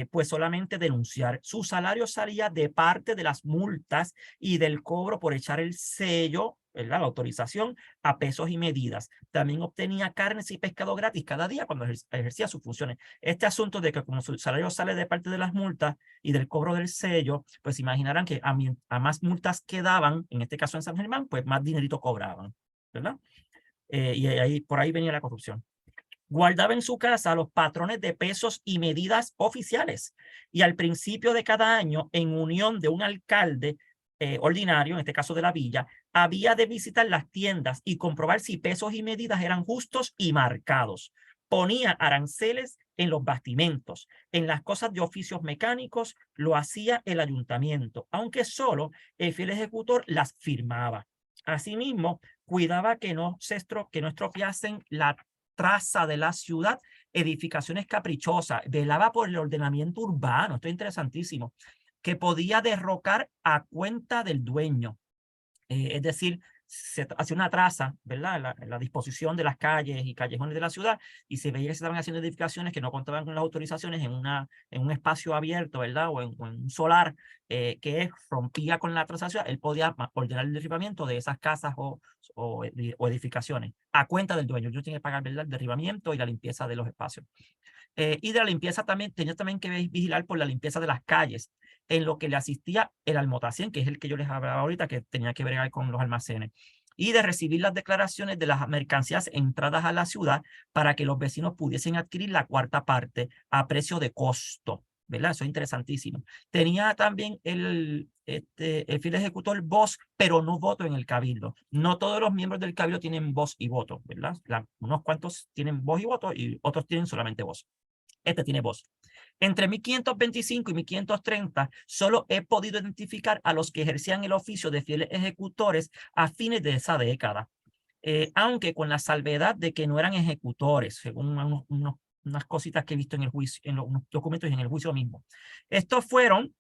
pues solamente denunciar. Su salario salía de parte de las multas y del cobro por echar el sello, ¿verdad?, la autorización, a pesos y medidas. También obtenía carnes y pescado gratis cada día cuando ejercía sus funciones. Este asunto de que como su salario sale de parte de las multas y del cobro del sello, pues imaginarán que a más multas que daban, en este caso en San Germán, pues más dinerito cobraban, ¿verdad? Y por ahí venía la corrupción. Guardaba en su casa los patrones de pesos y medidas oficiales. Y al principio de cada año, en unión de un alcalde ordinario, en este caso de la villa, había de visitar las tiendas y comprobar si pesos y medidas eran justos y marcados. Ponía aranceles en los bastimentos. En las cosas de oficios mecánicos lo hacía el ayuntamiento, aunque solo el fiel ejecutor las firmaba. Asimismo, cuidaba que no estropeasen la traza de la ciudad, edificaciones caprichosas, velaba por el ordenamiento urbano, esto es interesantísimo, que podía derrocar a cuenta del dueño. Es decir, se hacía una traza, ¿verdad?, la disposición de las calles y callejones de la ciudad, y se veía que se estaban haciendo edificaciones que no contaban con las autorizaciones en un espacio abierto, ¿verdad?, o en un solar que rompía con la traza de la ciudad. Él podía ordenar el derribamiento de esas casas o edificaciones a cuenta del dueño. Yo tenía que pagar, ¿verdad?, el derribamiento y la limpieza de los espacios. Y de la limpieza también, tenía también que vigilar por la limpieza de las calles, en lo que le asistía el almotacén, que es el que yo les hablaba ahorita, que tenía que bregar con los almacenes, y de recibir las declaraciones de las mercancías entradas a la ciudad para que los vecinos pudiesen adquirir la cuarta parte a precio de costo, ¿verdad? Eso es interesantísimo. Tenía también el fiel ejecutor voz, pero no voto en el cabildo. No todos los miembros del cabildo tienen voz y voto, ¿verdad? Unos cuantos tienen voz y voto y otros tienen solamente voz. Este tiene voz. Entre 1525 y 1530, solo he podido identificar a los que ejercían el oficio de fieles ejecutores a fines de esa década, aunque con la salvedad de que no eran ejecutores, según unas cositas que he visto en el juicio, en los documentos y en el juicio mismo. Estos fueron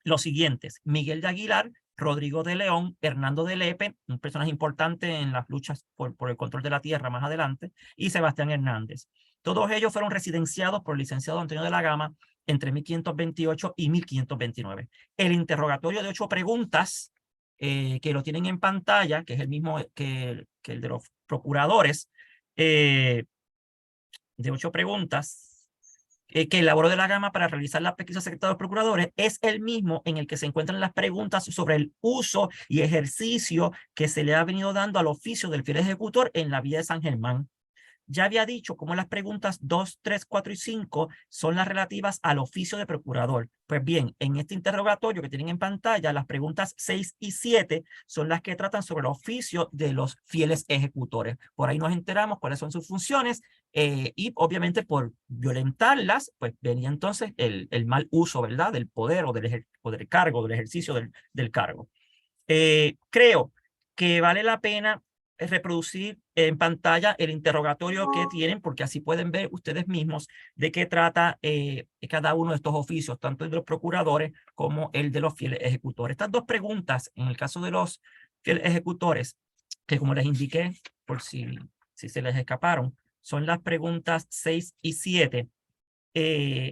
los siguientes: Miguel de Aguilar, Rodrigo de León, Hernando de Lepe, un personaje importante en las luchas por el control de la tierra más adelante, y Sebastián Hernández. Todos ellos fueron residenciados por el licenciado Antonio de la Gama entre 1528 y 1529. El interrogatorio de 8 preguntas, que lo tienen en pantalla, que es el mismo que el de los procuradores, de 8 preguntas, que elaboró de la Gama para realizar la pesquisa secreta de los procuradores, es el mismo en el que se encuentran las preguntas sobre el uso y ejercicio que se le ha venido dando al oficio del fiel ejecutor en la villa de San Germán. Ya había dicho cómo las preguntas 2, 3, 4 y 5 son las relativas al oficio de procurador. Pues bien, en este interrogatorio que tienen en pantalla, las preguntas 6 y 7 son las que tratan sobre el oficio de los fieles ejecutores. Por ahí nos enteramos cuáles son sus funciones y obviamente por violentarlas, pues venía entonces el mal uso, ¿verdad?, del poder o del cargo, del ejercicio del cargo. Creo que vale la pena reproducir en pantalla el interrogatorio que tienen, porque así pueden ver ustedes mismos de qué trata cada uno de estos oficios, tanto el de los procuradores como el de los fieles ejecutores. Estas dos preguntas, en el caso de los fieles ejecutores, que como les indiqué, por si se les escaparon, son las preguntas 6 y 7,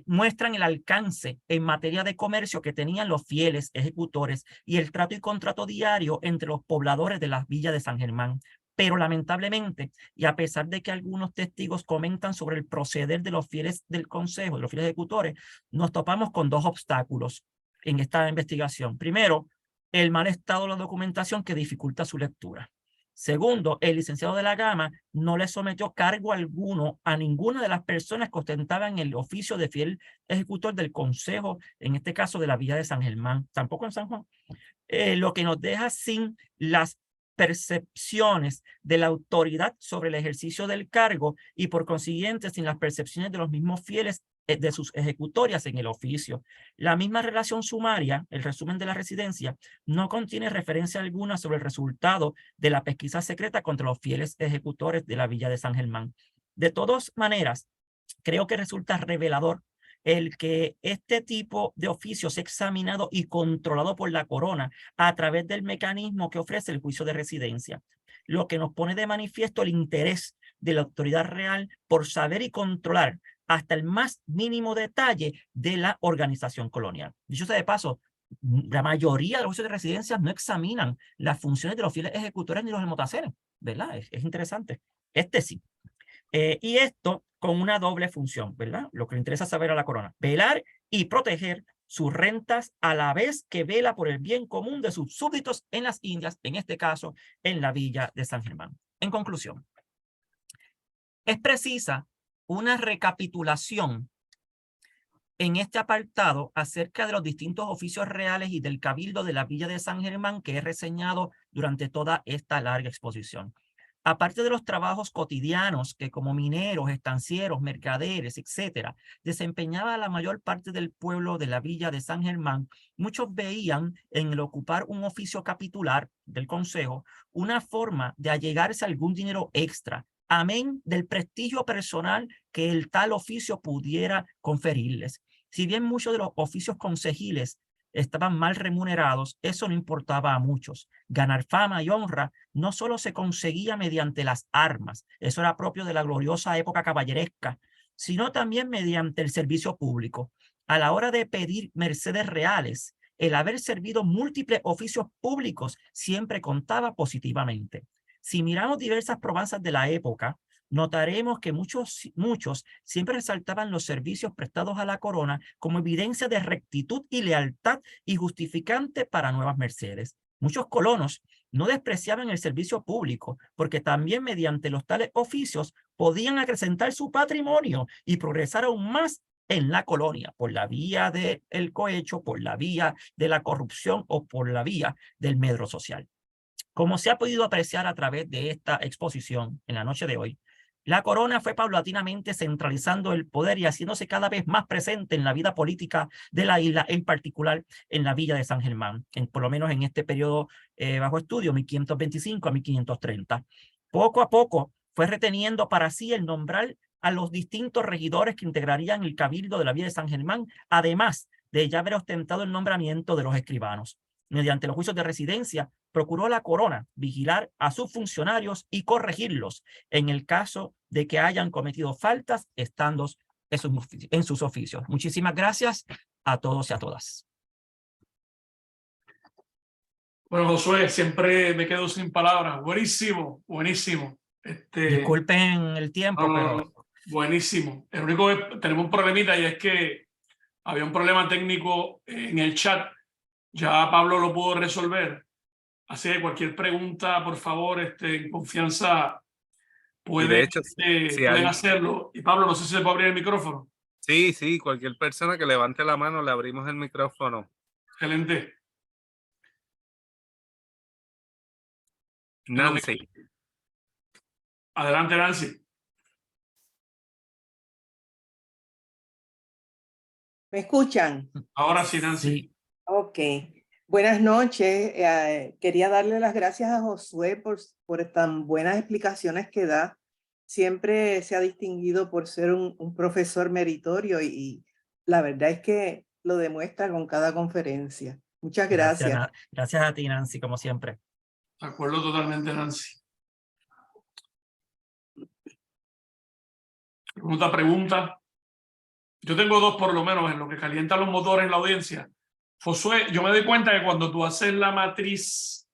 muestran el alcance en materia de comercio que tenían los fieles ejecutores y el trato y contrato diario entre los pobladores de las villas de San Germán. Pero lamentablemente, y a pesar de que algunos testigos comentan sobre el proceder de los fieles del consejo, de los fieles ejecutores, nos topamos con dos obstáculos en esta investigación. Primero, el mal estado de la documentación que dificulta su lectura. Segundo, el licenciado de la Gama no le sometió cargo alguno a ninguna de las personas que ostentaban el oficio de fiel ejecutor del consejo, en este caso de la villa de San Germán, tampoco en San Juan, lo que nos deja sin las percepciones de la autoridad sobre el ejercicio del cargo y por consiguiente sin las percepciones de los mismos fieles de sus ejecutorias en el oficio. La misma relación sumaria, el resumen de la residencia, no contiene referencia alguna sobre el resultado de la pesquisa secreta contra los fieles ejecutores de la villa de San Germán. De todas maneras, creo que resulta revelador el que este tipo de oficio sea examinado y controlado por la corona a través del mecanismo que ofrece el juicio de residencia, lo que nos pone de manifiesto el interés de la autoridad real por saber y controlar hasta el más mínimo detalle de la organización colonial. Dicho sea de paso, la mayoría de los juicios de residencia no examinan las funciones de los fieles ejecutores ni los almotaceres, ¿verdad? Es interesante. Este sí. Y esto con una doble función, ¿verdad? Lo que le interesa saber a la corona: velar y proteger sus rentas a la vez que vela por el bien común de sus súbditos en las Indias, en este caso, en la villa de San Germán. En conclusión, es precisa una recapitulación en este apartado acerca de los distintos oficios reales y del cabildo de la villa de San Germán que he reseñado durante toda esta larga exposición. Aparte de los trabajos cotidianos que como mineros, estancieros, mercaderes, etcétera, desempeñaba la mayor parte del pueblo de la villa de San Germán, muchos veían en el ocupar un oficio capitular del consejo una forma de allegarse a algún dinero extra, amén del prestigio personal que el tal oficio pudiera conferirles. Si bien muchos de los oficios consejiles estaban mal remunerados, eso no importaba a muchos. Ganar fama y honra no solo se conseguía mediante las armas, eso era propio de la gloriosa época caballeresca, sino también mediante el servicio público. A la hora de pedir mercedes reales, el haber servido múltiples oficios públicos siempre contaba positivamente. Si miramos diversas probanzas de la época, notaremos que muchos siempre resaltaban los servicios prestados a la corona como evidencia de rectitud y lealtad y justificante para nuevas mercedes. Muchos colonos no despreciaban el servicio público porque también mediante los tales oficios podían acrecentar su patrimonio y progresar aún más en la colonia por la vía del cohecho, por la vía de la corrupción o por la vía del medro social. Como se ha podido apreciar a través de esta exposición en la noche de hoy, la corona fue paulatinamente centralizando el poder y haciéndose cada vez más presente en la vida política de la isla, en particular en la villa de San Germán, por lo menos en este periodo bajo estudio, 1525 a 1530. Poco a poco fue reteniendo para sí el nombrar a los distintos regidores que integrarían el cabildo de la villa de San Germán, además de ya haber ostentado el nombramiento de los escribanos. Mediante los juicios de residencia, procuró la corona vigilar a sus funcionarios y corregirlos en el caso de que hayan cometido faltas estando en sus oficios. Muchísimas gracias a todos y a todas. Bueno, Josué, siempre me quedo sin palabras. Buenísimo, buenísimo. Disculpen el tiempo, pero... Buenísimo. El único que tenemos un problemita y es que había un problema técnico en el chat. Ya Pablo lo pudo resolver. Así que cualquier pregunta, por favor, en confianza, Y de hecho, pueden hacerlo. Y Pablo, no sé si se puede abrir el micrófono. sí, cualquier persona que levante la mano le abrimos el micrófono. Excelente. Nancy. Adelante, Nancy. ¿Me escuchan? Ahora sí, Nancy. Sí, Ok. Buenas noches. Quería darle las gracias a Josué por tan buenas explicaciones que da. Siempre se ha distinguido por ser un profesor meritorio y la verdad es que lo demuestra con cada conferencia. Muchas gracias. Gracias a ti, Nancy, como siempre. De acuerdo totalmente, Nancy. Pregunta. Yo tengo dos por lo menos en lo que calientan los motores en la audiencia. Josué, yo me doy cuenta que cuando tú haces la matriz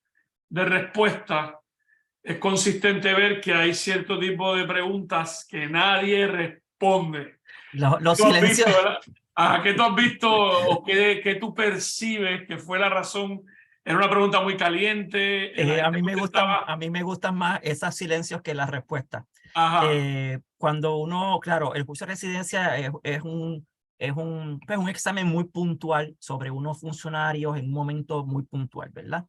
de respuesta, es consistente ver que hay cierto tipo de preguntas que nadie responde. Los ¿Qué tú has silencios. visto, verdad? Ajá, ¿qué tú has visto o qué tú percibes que fue la razón? Era una pregunta muy caliente. A mí me gustan más esos silencios que las respuestas. Cuando uno, claro, el curso de residencia es un examen muy puntual sobre unos funcionarios en un momento muy puntual, ¿verdad?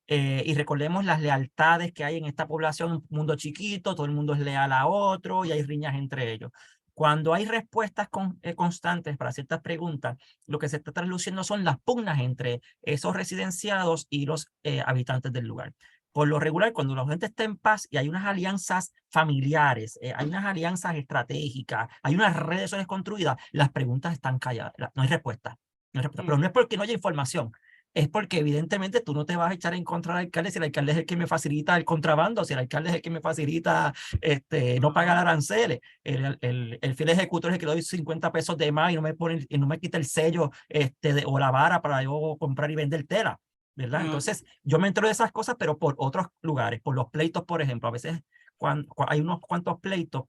Y recordemos las lealtades que hay en esta población, un mundo chiquito, todo el mundo es leal a otro y hay riñas entre ellos. Cuando hay respuestas constantes para ciertas preguntas, lo que se está traduciendo son las pugnas entre esos residenciados y los habitantes del lugar. Por lo regular, cuando la gente está en paz y hay unas alianzas familiares, hay unas alianzas estratégicas, hay unas redes sociales construidas, las preguntas están calladas, no hay respuesta. No hay respuesta. Pero no es porque no haya información, es porque evidentemente tú no te vas a echar en contra del alcalde si el alcalde es el que me facilita el contrabando, si el alcalde es el que me facilita no pagar aranceles, el fiel ejecutor es el que le doy 50 pesos de más y no me quita el sello o la vara para yo comprar y vender tela, ¿verdad? Entonces yo me entero de esas cosas, pero por otros lugares, por los pleitos, por ejemplo, a veces cuando hay unos cuantos pleitos,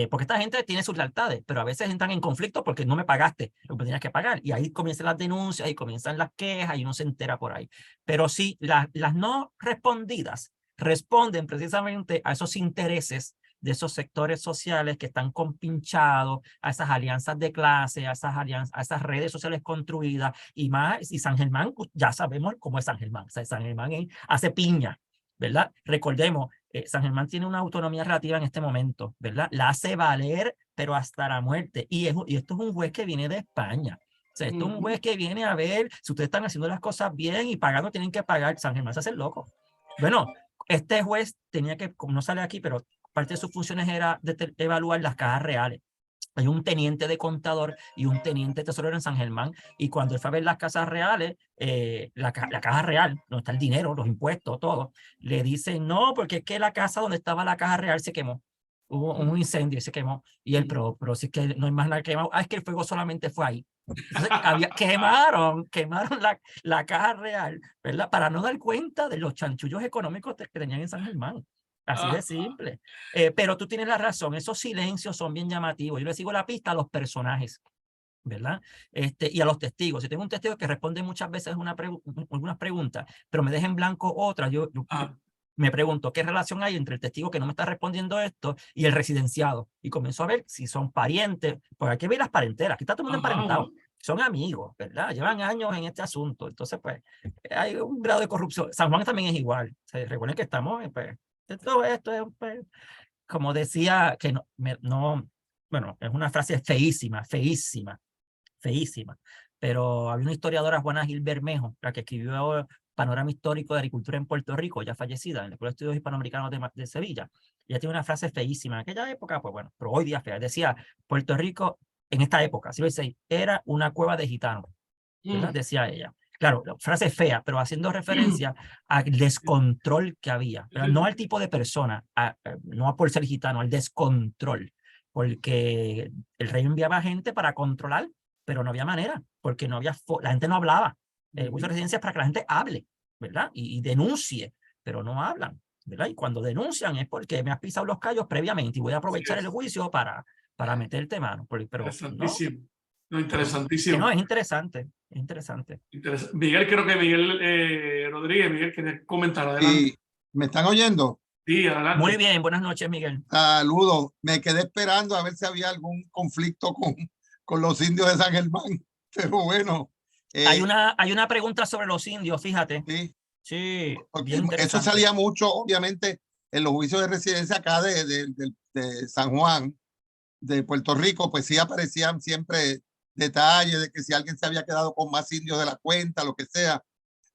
porque esta gente tiene sus lealtades, pero a veces entran en conflicto porque no me pagaste lo que tenías que pagar. Y ahí comienzan las denuncias y comienzan las quejas y uno se entera por ahí. Pero sí, las no respondidas responden precisamente a esos intereses de esos sectores sociales que están compinchados, a esas alianzas de clase, a esas redes sociales construidas y más. Y San Germán, ya sabemos cómo es San Germán. O sea, San Germán hace piña, ¿verdad? Recordemos, San Germán tiene una autonomía relativa en este momento, ¿verdad? La hace valer, pero hasta la muerte. Y esto es un juez que viene de España. O sea, esto es un juez que viene a ver si ustedes están haciendo las cosas bien y pagando, tienen que pagar. San Germán se hace el loco. Bueno, este juez tenía que, como no sale aquí, pero parte de sus funciones era de evaluar las cajas reales. Hay un teniente de contador y un teniente tesorero en San Germán, y cuando él fue a ver las casas reales, la caja real, donde está el dinero, los impuestos, todo, le dicen, no, porque es que la casa donde estaba la caja real se quemó. Hubo un incendio y se quemó. Y él, pero si es que no hay más nada quemado. Es que el fuego solamente fue ahí. Entonces, quemaron la caja real, ¿verdad? Para no dar cuenta de los chanchullos económicos que tenían en San Germán. Así de simple. Pero tú tienes la razón, esos silencios son bien llamativos. Yo le sigo la pista a los personajes, ¿verdad? Y a los testigos. Si tengo un testigo que responde muchas veces algunas preguntas, pero me deja en blanco otras, yo me pregunto, ¿qué relación hay entre el testigo que no me está respondiendo esto y el residenciado? Y comienzo a ver si son parientes, porque aquí ve las parenteras, aquí está todo el mundo emparentado. Son amigos, ¿verdad? Llevan años en este asunto. Entonces, pues, hay un grado de corrupción. San Juan también es igual. Recuerden que estamos, pues, todo esto es, pues, como decía, que bueno, es una frase feísima, pero había una historiadora, Juana Gil Bermejo, la que escribió Panorama Histórico de Agricultura en Puerto Rico, ya fallecida, en la Escuela de Estudios Hispanoamericanos de Sevilla. Ella tiene una frase feísima. En aquella época, pues bueno, pero hoy día fea. Decía, Puerto Rico, en esta época, siglo XVI, era una cueva de gitanos, ¿verdad? Decía ella. Claro, frase fea, pero haciendo referencia al descontrol que había, ¿verdad? No al tipo de persona, no por ser gitano, al descontrol, porque el rey enviaba gente para controlar, pero no había manera, porque no había la gente no hablaba. Muchas residencias para que la gente hable, ¿verdad? Y denuncie, pero no hablan, ¿verdad? Y cuando denuncian es porque me has pisado los callos previamente y voy a aprovechar el juicio para meterte mano. Pero interesantísimo. No, interesantísimo. No, es interesante, es interesante. Miguel, creo que Miguel Rodríguez, Miguel, ¿quieres comentar? Adelante. Sí, ¿me están oyendo? Sí, adelante. Muy bien, buenas noches, Miguel. Saludos. Me quedé esperando a ver si había algún conflicto con los indios de San Germán, pero bueno. Hay una pregunta sobre los indios, fíjate. Sí, bien interesante. Eso salía mucho, obviamente, en los juicios de residencia acá de San Juan, de Puerto Rico, pues sí aparecían siempre detalles de que si alguien se había quedado con más indios de la cuenta, lo que sea.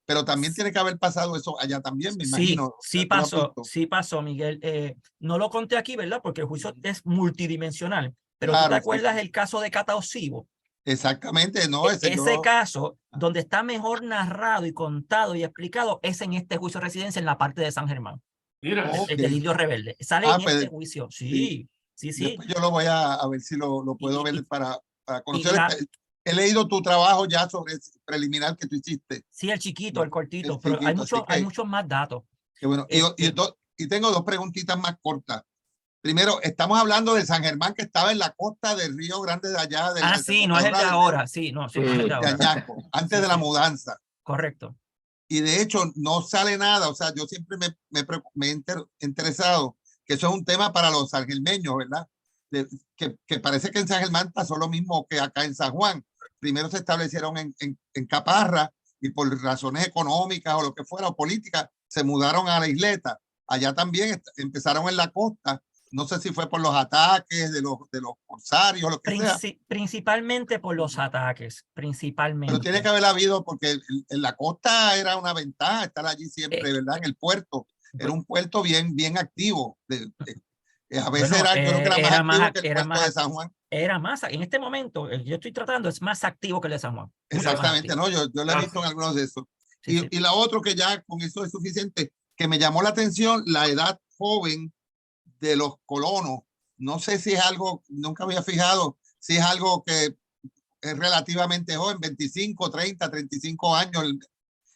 Pero también tiene que haber pasado eso allá también, me imagino. Sí pasó, Miguel. No lo conté aquí, ¿verdad? Porque el juicio es multidimensional. Pero ¿tú te Claro, acuerdas sí. el caso de Cata Osivo? Exactamente, no, ese Ese yo, caso, donde está mejor narrado y contado y explicado, es en este juicio de residencia en la parte de San Germán, Mira, ok. el del indio rebelde. Sale en Pues este juicio. sí. Sí. Después yo lo voy a ver si lo puedo Y, ver para y conocer. He leído tu trabajo ya sobre ese preliminar que tú hiciste. sí, el chiquito, el cortito, El pero chiquito, así hay que muchos más datos. qué bueno. Y tengo dos preguntitas más cortas. Primero, estamos hablando de San Germán, que estaba en la costa del Río Grande de allá, de la Sí, no es el de desembocadura del ahora. Sí, no, sí, no es el de de ahora. Añasco, antes de la Sí, mudanza. correcto. Y de hecho no sale nada, o sea, yo siempre me he interesado que eso es un tema para los sangermeños, ¿verdad? Que parece que en San Germán pasó lo mismo que acá en San Juan. Primero se establecieron en Caparra y por razones económicas o lo que fuera, o políticas, se mudaron a la isleta. Allá también empezaron en la costa. No sé si fue por los ataques de los corsarios, lo que sea. Principalmente por los ataques, Pero principalmente. tiene que haber habido, porque en la costa era una ventaja estar allí siempre, ¿verdad? En el puerto. Era un puerto bien activo. A veces Bueno, yo creo que era más activo que el era puerto de San Juan. Era más, en este momento, el que yo estoy tratando es más activo que el de San Juan. Mucho más Exactamente, activo. ¿no? Yo lo he visto en algunos de esos. Sí. Y la otra que ya con eso es suficiente, que me llamó la atención, la edad joven de los colonos. No sé si es algo, nunca había fijado, si es algo que es relativamente joven, 25, 30, 35 años,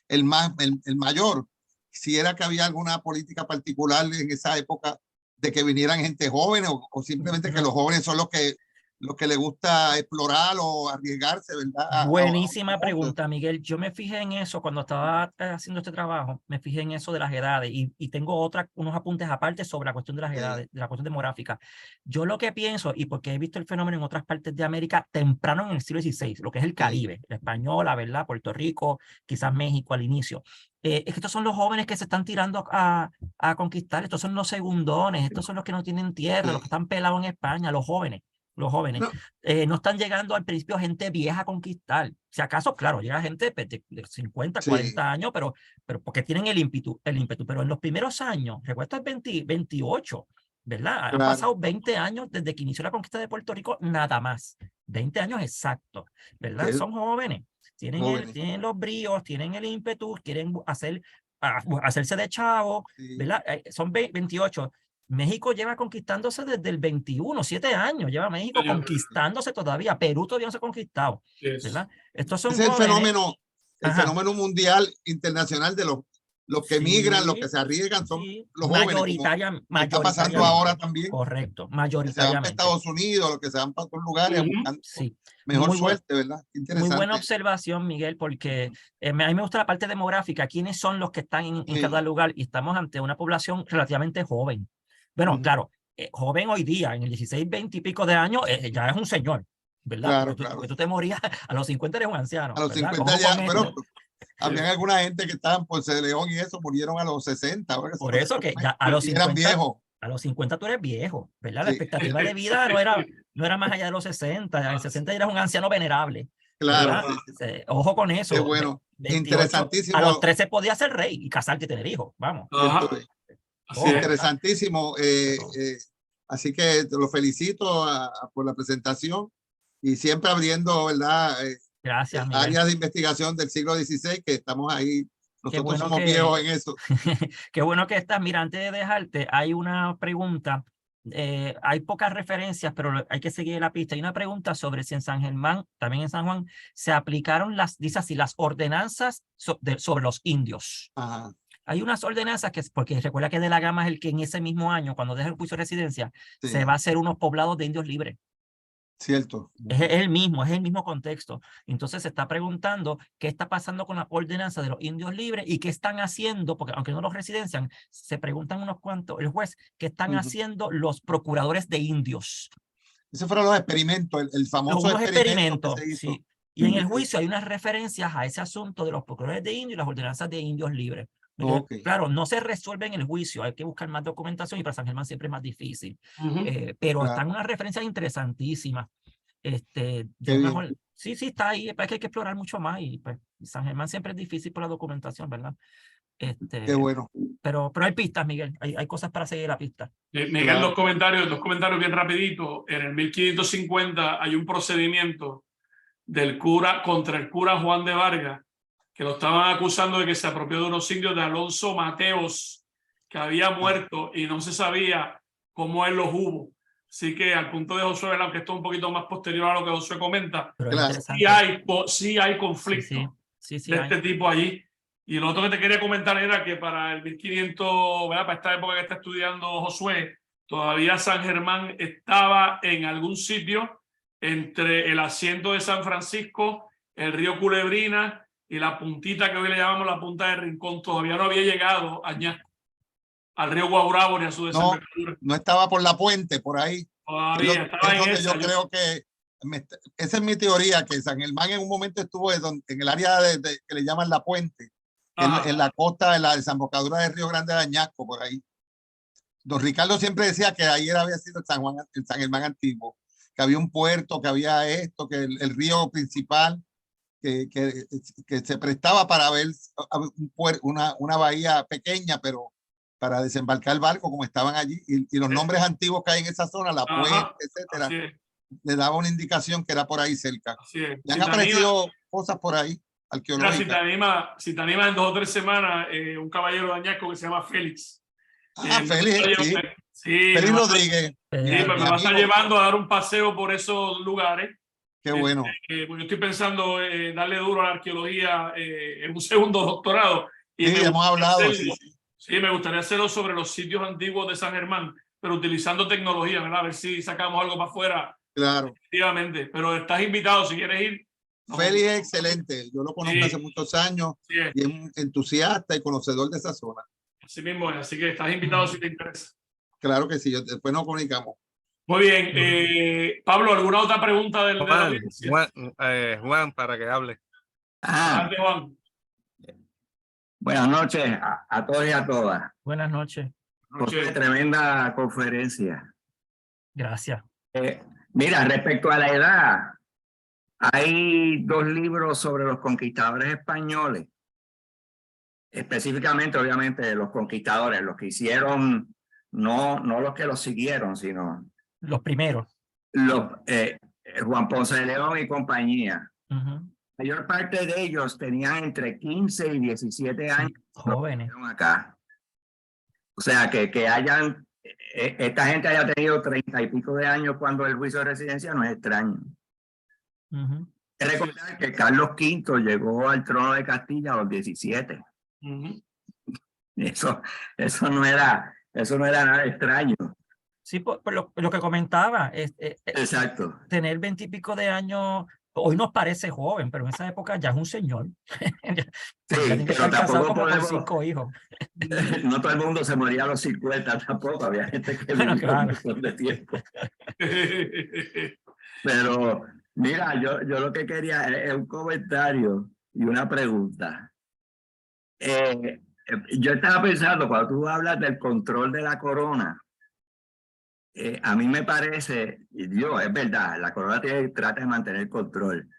el mayor. Si era que había alguna política particular en esa época de que vinieran gente joven o simplemente que los jóvenes son los que les gusta explorar o arriesgarse, ¿verdad? Buenísima pregunta, Miguel. Yo me fijé en eso cuando estaba haciendo este trabajo, me fijé en eso de las edades y tengo unos apuntes aparte sobre la cuestión de las edades, de la cuestión demográfica. Yo lo que pienso, y porque he visto el fenómeno en otras partes de América temprano en el siglo XVI, lo que es el Caribe, la española, ¿verdad? Puerto Rico, quizás México al inicio. Es que estos son los jóvenes que se están tirando a conquistar, estos son los segundones, estos son los que no tienen tierra, los que están pelados en España, los jóvenes. Los jóvenes No. no están llegando al principio gente vieja a conquistar. Si acaso, claro, llega gente de 50, 40 años, pero porque tienen el ímpetu. Pero en los primeros años, recuerda el 28, ¿verdad? Han pasado 20 años desde que inició la conquista de Puerto Rico, nada más. 20 años exactos, ¿verdad? Son jóvenes. Tienen los bríos, tienen el ímpetu, quieren hacerse de chavo, ¿verdad? Son 28. México lleva conquistándose desde el 21, 7 años lleva México conquistándose todavía. Perú todavía no se ha conquistado, ¿verdad? Estos son Ese es jóvenes. el fenómeno mundial, internacional de los que emigran, los que se arriesgan, son los jóvenes, como está pasando ahora también. Correcto, Que se van mayoritariamente. para Estados Unidos, los que se van para otros lugares buscando mejor suerte, ¿verdad? Muy buena observación, Miguel, porque a mí me gusta la parte demográfica. ¿Quiénes son los que están en cada lugar? Y estamos ante una población relativamente joven. Bueno, claro, joven hoy día, en el 16, 20 y pico de años, ya es un señor, ¿verdad? Porque tú te morías a los 50, eres un anciano. A los ¿verdad? 50 ya, pero había alguna gente que estaban por Ponce de León y eso, murieron a los 60. Por eso que ya a los 50, eran viejos. A los 50 tú eres viejo, ¿verdad? La expectativa de vida no era más allá de los 60. En 60 ya eras un anciano venerable. Claro. Ojo con eso. Qué bueno. 28, interesantísimo. A los 13 podías ser rey y casarte y tener hijos. Vamos. Interesantísimo. Así que te lo felicito por la presentación y siempre abriendo, ¿verdad? Gracias, Miguel. Áreas de investigación del siglo XVI, que estamos ahí. Nosotros somos viejos en eso. Qué bueno que estás. Mira, antes de dejarte, hay una pregunta. Hay pocas referencias, pero hay que seguir la pista. Hay una pregunta sobre si en San Germán, también en San Juan, se aplicaron dice así, las ordenanzas sobre los indios. Ajá. Hay unas ordenanzas porque recuerda que De la Gama es el que en ese mismo año, cuando deja el juicio de residencia, se va a hacer unos poblados de indios libres. Cierto. Es el mismo contexto. Entonces se está preguntando qué está pasando con la ordenanza de los indios libres y qué están haciendo, porque aunque no los residencian, se preguntan unos cuantos, el juez, qué están haciendo los procuradores de indios. Esos fueron los experimentos, el famoso experimento que se hizo. Sí. Y en el juicio hay unas referencias a ese asunto de los procuradores de indios y las ordenanzas de indios libres. Claro, no se resuelve en el juicio, hay que buscar más documentación y para San Germán siempre es más difícil. Pero están unas referencias interesantísimas. Yo bien. mejor, sí, está ahí, es que hay que explorar mucho más y pues San Germán siempre es difícil por la documentación, ¿verdad? Qué bueno. Pero hay pistas, Miguel, hay cosas para seguir la pista. Miguel, Claro. dos comentarios bien rapidito. En el 1550 hay un procedimiento del cura contra el cura Juan de Vargas, que lo estaban acusando de que se apropió de unos indios de Alonso Mateos, que había muerto y no se sabía cómo él los hubo. Así que al punto de Josué, aunque esto es un poquito más posterior a lo que Josué comenta, Pero Claro. sí hay conflicto Sí, de hay. este tipo allí. Y lo otro que te quería comentar era que para el 1500, ¿verdad? Para esta época que está estudiando Josué, todavía San Germán estaba en algún sitio entre el asiento de San Francisco, el río Culebrina y la puntita que hoy le llamamos la punta de Rincón. Todavía no había llegado a Añasco, al río Guaurabo ni a su desembocadura. No estaba por la puente, por ahí. Todavía estaba Es en donde esa. yo creo que esa es mi teoría, que San Germán en un momento estuvo en el área que le llaman la puente, en la costa de la desembocadura del Río Grande de Añasco, por ahí. Don Ricardo siempre decía que ahí había sido el San Germán antiguo, que había un puerto, que había esto, que el río principal, que se prestaba para ver una bahía pequeña, pero para desembarcar el barco, como estaban allí, y los nombres antiguos que hay en esa zona, la puente, etcétera, Así es, le daba una indicación que era por ahí cerca. así es. Y han aparecido cosas por ahí, Mira, si arqueológicas. te animas en 2 o 3 semanas, un caballero de Añasco que se llama Félix. Félix, sí. Sí, Félix Rodríguez. me va a estar llevando a dar un paseo por esos lugares. Qué bueno. Porque yo estoy pensando darle duro a la arqueología en un segundo doctorado. Y Sí, hemos hablado. Sí, me gustaría hacerlo sobre los sitios antiguos de San Germán, pero utilizando tecnología, ¿verdad? A ver si sacamos algo para afuera. Claro. Efectivamente. Pero estás invitado si quieres ir. Félix es excelente. Yo lo conozco hace muchos años y es un entusiasta y conocedor de esa zona. Así mismo es. Así que estás invitado si te interesa. Claro que sí. Después nos comunicamos. Muy bien. Pablo, ¿alguna otra pregunta de la audiencia? Juan, para que hable. Adelante, Juan. Buenas noches a todos y a todas. Buenas noches. Por una tremenda conferencia. Gracias. Mira, respecto a la edad, hay 2 libros sobre los conquistadores españoles. Específicamente, obviamente, los conquistadores, los que hicieron, no los que los siguieron, sino los primeros. Juan Ponce de León y compañía. La mayor parte de ellos tenían entre 15 y 17 años. Jóvenes. Acá. O sea, que esta gente haya tenido 30 y pico de años cuando el juicio de residencia no es extraño. Hay que recordar que Carlos V llegó al trono de Castilla a los 17. Eso no era nada extraño. Sí, por lo que comentaba, Exacto. Tener 20 y pico de años, hoy nos parece joven, pero en esa época ya es un señor. Sí, pero tampoco como con 5 hijos. No todo el mundo se moría a los 50 tampoco, había gente que vivía un montón de tiempo. Pero mira, yo lo que quería es un comentario y una pregunta. Yo estaba pensando, cuando tú hablas del control de la corona, a mí me parece, y Dios, es verdad, la corona trata de mantener control,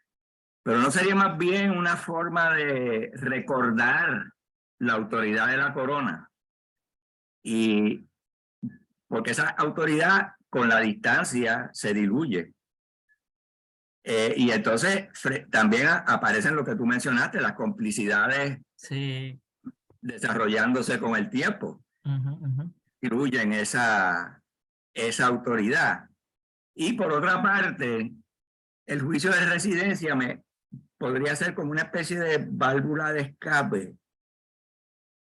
pero no sería más bien una forma de recordar la autoridad de la corona. Y porque esa autoridad con la distancia se diluye. Y entonces también aparecen lo que tú mencionaste, las complicidades desarrollándose con el tiempo. Diluyen esa autoridad. Y por otra parte, el juicio de residencia podría ser como una especie de válvula de escape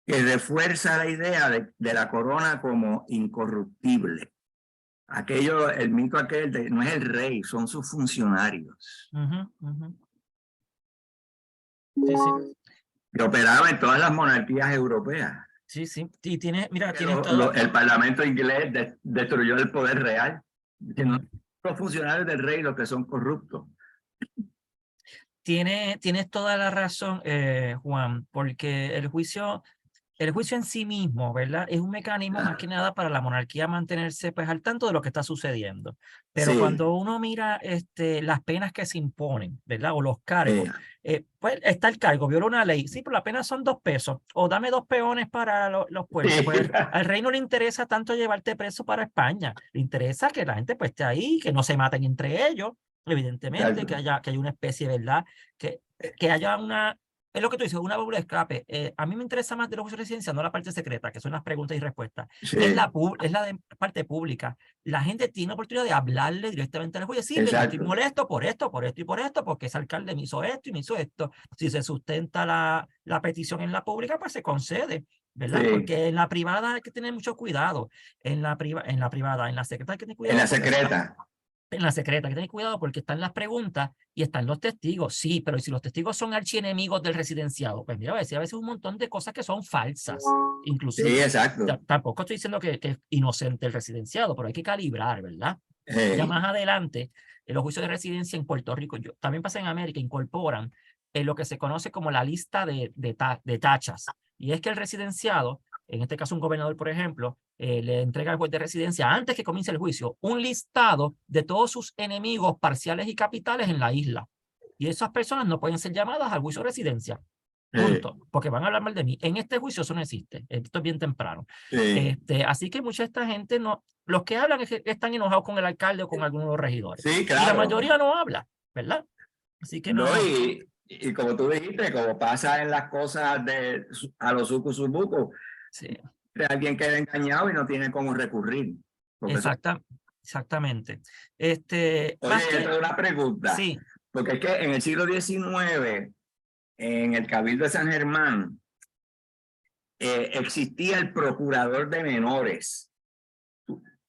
que refuerza la idea de la corona como incorruptible. El mito aquel no es el rey, son sus funcionarios. Que operaba en todas las monarquías europeas. Sí. Y mira, el Parlamento inglés destruyó el poder real. Que no son los funcionarios del rey los que son corruptos. Tienes toda la razón, Juan, porque el juicio el juicio en sí mismo, ¿verdad? Es un mecanismo más que nada para la monarquía mantenerse pues al tanto de lo que está sucediendo. Pero Sí. cuando uno mira las penas que se imponen, ¿verdad? O los cargos, pues está el cargo, viola una ley. Sí, pero la pena son 2 pesos. O dame 2 peones para los puertos. Pues al rey no le interesa tanto llevarte preso para España. Le interesa que la gente pues esté ahí, que no se maten entre ellos, evidentemente, que haya una especie, ¿verdad? Que haya una... Es lo que tú dices, una válvula de escape. A mí me interesa más de los juicios de residencia, no la parte secreta, que son las preguntas y respuestas. Sí. Es la de parte pública. La gente tiene oportunidad de hablarle directamente al juez. Sí, mira, estoy molesto por esto, por esto y por esto, porque ese alcalde me hizo esto y me hizo esto. Si se sustenta la petición en la pública, pues se concede, ¿verdad? Sí. Porque en la privada hay que tener mucho cuidado. En la privada, en la secreta hay que tener cuidado. En la secreta. En la secreta hay que tener cuidado porque están las preguntas y están los testigos. Sí, pero si los testigos son archienemigos del residenciado, pues mira, a veces un montón de cosas que son falsas, inclusive. Sí, exacto. Tampoco estoy diciendo que es inocente el residenciado, pero hay que calibrar, ¿verdad? Ya más adelante, en los juicios de residencia en Puerto Rico, también pasa en América, incorporan lo que se conoce como la lista de tachas. Y es que el residenciado, en este caso un gobernador, por ejemplo, le entrega al juez de residencia, antes que comience el juicio, un listado de todos sus enemigos parciales y capitales en la isla. Y esas personas no pueden ser llamadas al juicio de residencia. Punto. Porque van a hablar mal de mí. En este juicio eso no existe. Esto es bien temprano. Así que mucha de esta gente no... Los que hablan están enojados con el alcalde o con algunos de los regidores. Sí, claro. Y la mayoría no habla, ¿verdad? Así que no... Y como tú dijiste, como pasa en las cosas a los sucus, sí. Alguien queda engañado y no tiene cómo recurrir. Exactamente. Oye, yo tengo una pregunta. Sí. Porque es que en el siglo XIX, en el Cabildo de San Germán, existía el procurador de menores.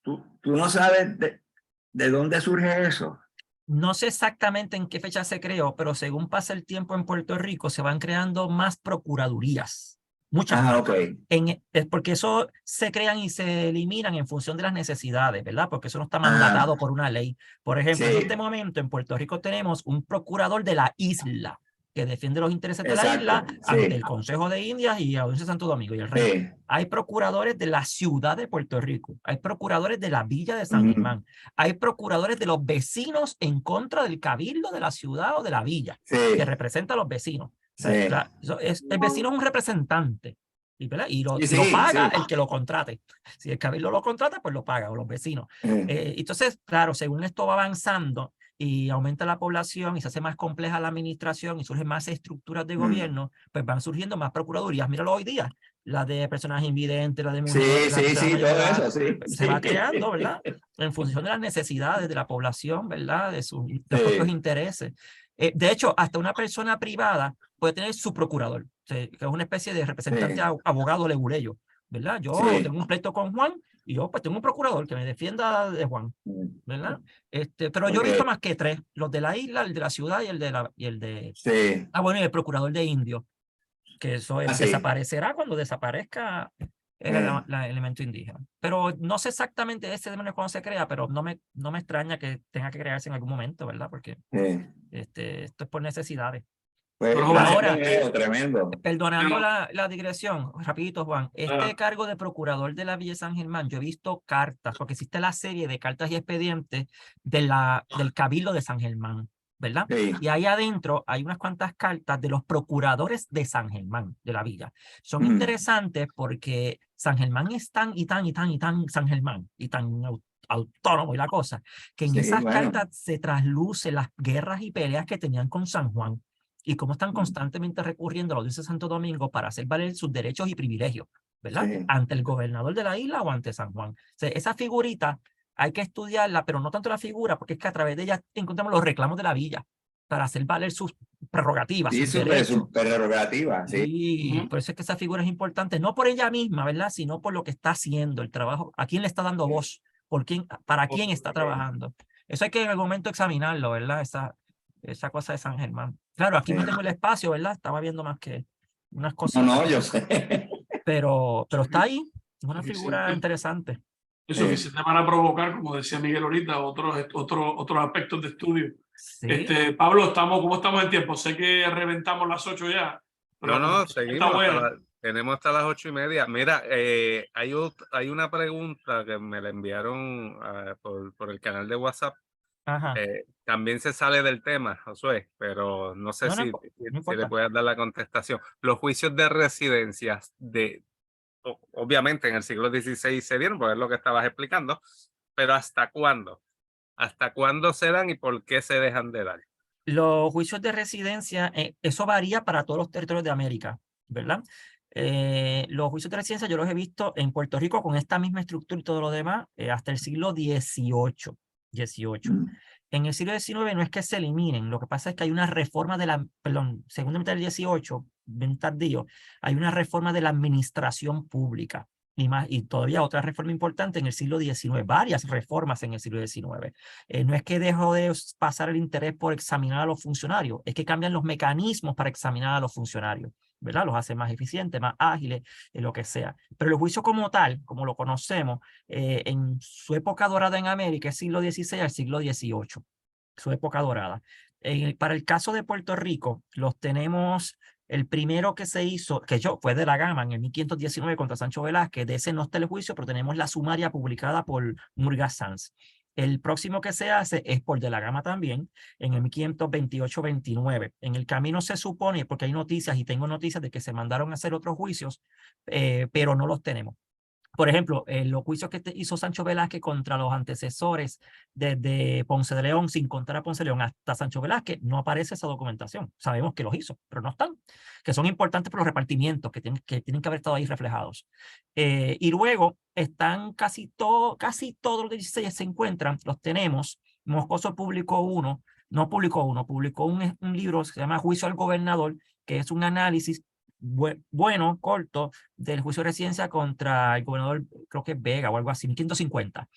¿Tú no sabes de dónde surge eso? No sé exactamente en qué fecha se creó, pero según pasa el tiempo en Puerto Rico, se van creando más procuradurías. Muchas más. Okay. Porque eso se crean y se eliminan en función de las necesidades, ¿verdad? Porque eso no está mandatado por una ley. Por ejemplo, en este momento en Puerto Rico tenemos un procurador de la isla que defiende los intereses de la isla ante el Consejo de Indias y la Audiencia de Santo Domingo y el Rey. Hay procuradores de la ciudad de Puerto Rico, hay procuradores de la villa de San Germán, hay procuradores de los vecinos en contra del cabildo de la ciudad o de la villa, que representa a los vecinos. O sea, el vecino es un representante y lo paga el que lo contrate. Si el cabildo lo contrata, pues lo paga, o los vecinos. Entonces, claro, según esto va avanzando y aumenta la población y se hace más compleja la administración y surgen más estructuras de gobierno, pues van surgiendo más procuradurías. Míralo hoy día, la de personas invidentes, la de mujeres. Todo eso, se va creando, ¿verdad? En función de las necesidades de la población, ¿verdad? De sus propios intereses. De hecho, hasta una persona privada puede tener su procurador, que es una especie de representante abogado leguleyo, ¿verdad? Yo tengo un pleito con Juan y yo pues tengo un procurador que me defienda de Juan, ¿verdad? Pero yo he visto más que 3, los de la isla, el de la ciudad y el de bueno, y el procurador de Indio, que eso desaparecerá cuando desaparezca el elemento indígena. Pero no sé exactamente ese demonio cuando se crea, pero no me extraña que tenga que crearse en algún momento, ¿verdad? Porque esto es por necesidades. Pues, ahora, tremendo. Perdonando la digresión, rapidito, Juan, cargo de procurador de la Villa de San Germán, yo he visto cartas, porque existe la serie de cartas y expedientes del Cabildo de San Germán, ¿verdad? Y ahí adentro hay unas cuantas cartas de los procuradores de San Germán, de la villa. Son interesantes porque San Germán es tan San Germán y tan autónomo y la cosa, que en esas cartas se trasluce las guerras y peleas que tenían con San Juan y cómo están constantemente recurriendo a la Audiencia de Santo Domingo para hacer valer sus derechos y privilegios, ¿verdad? Ante el gobernador de la isla o ante San Juan. O sea, esa figurita hay que estudiarla, pero no tanto la figura, porque es que a través de ella encontramos los reclamos de la villa para hacer valer sus prerrogativas. Sus prerrogativas, Y por eso es que esa figura es importante, no por ella misma, ¿verdad? Sino por lo que está haciendo, el trabajo, a quién le está dando voz, para quién está trabajando. Eso hay que en algún momento examinarlo, ¿verdad? Esa cosa de San Germán. Claro, aquí no tengo el espacio, ¿verdad? Estaba viendo más que unas cosas. No, yo sé. Pero está ahí, es una figura interesante. Es suficiente para provocar, como decía Miguel ahorita, otros aspectos de estudio. Pablo, ¿cómo estamos en tiempo? Sé que reventamos las 8 ya. Pero No, seguimos. Tenemos hasta las 8:30. Mira, hay una pregunta que me la enviaron por el canal de WhatsApp. Ajá. También se sale del tema, Josué, pero no sé No, no si no le importa. puedes dar la contestación. Los juicios de residencias obviamente en el siglo XVI se dieron, porque es lo que estabas explicando, pero ¿hasta cuándo? ¿Hasta cuándo se dan y por qué se dejan de dar? Los juicios de residencia, eso varía para todos los territorios de América, ¿verdad? Los juicios de residencia yo los he visto en Puerto Rico con esta misma estructura y todo lo demás hasta el siglo XVIII. En el siglo XIX no es que se eliminen, lo que pasa es que hay una reforma de la, perdón, segunda mitad del XVIII, bien tardío, hay una reforma de la administración pública. Y todavía otra reforma importante en el siglo XIX, varias reformas en el siglo XIX. No es que dejó de pasar el interés por examinar a los funcionarios, es que cambian los mecanismos para examinar a los funcionarios, ¿verdad? Los hace más eficientes, más ágiles, lo que sea. Pero el juicio como tal, como lo conocemos, en su época dorada en América, es siglo XVI al siglo XVIII, su época dorada. Para el caso de Puerto Rico, los tenemos. El primero que se hizo, fue de la Gama en el 1519 contra Sancho Velázquez. De ese no está el juicio, pero tenemos la sumaria publicada por Murgas Sanz. El próximo que se hace es por de la Gama también, en el 1528-29. En el camino se supone, porque hay noticias y tengo noticias de que se mandaron a hacer otros juicios, pero no los tenemos. Por ejemplo, los juicios que hizo Sancho Velázquez contra los antecesores desde Ponce de León, sin contar a Ponce de León hasta Sancho Velázquez, no aparece esa documentación. Sabemos que los hizo, pero no están, que son importantes por los repartimientos que tienen que haber estado ahí reflejados. Y luego están casi todos los 16 se encuentran, los tenemos. Moscoso publicó un libro que se llama Juicio al Gobernador, que es un análisis bueno, corto, del juicio de residencia contra el gobernador, creo que es Vega o algo así, 1550.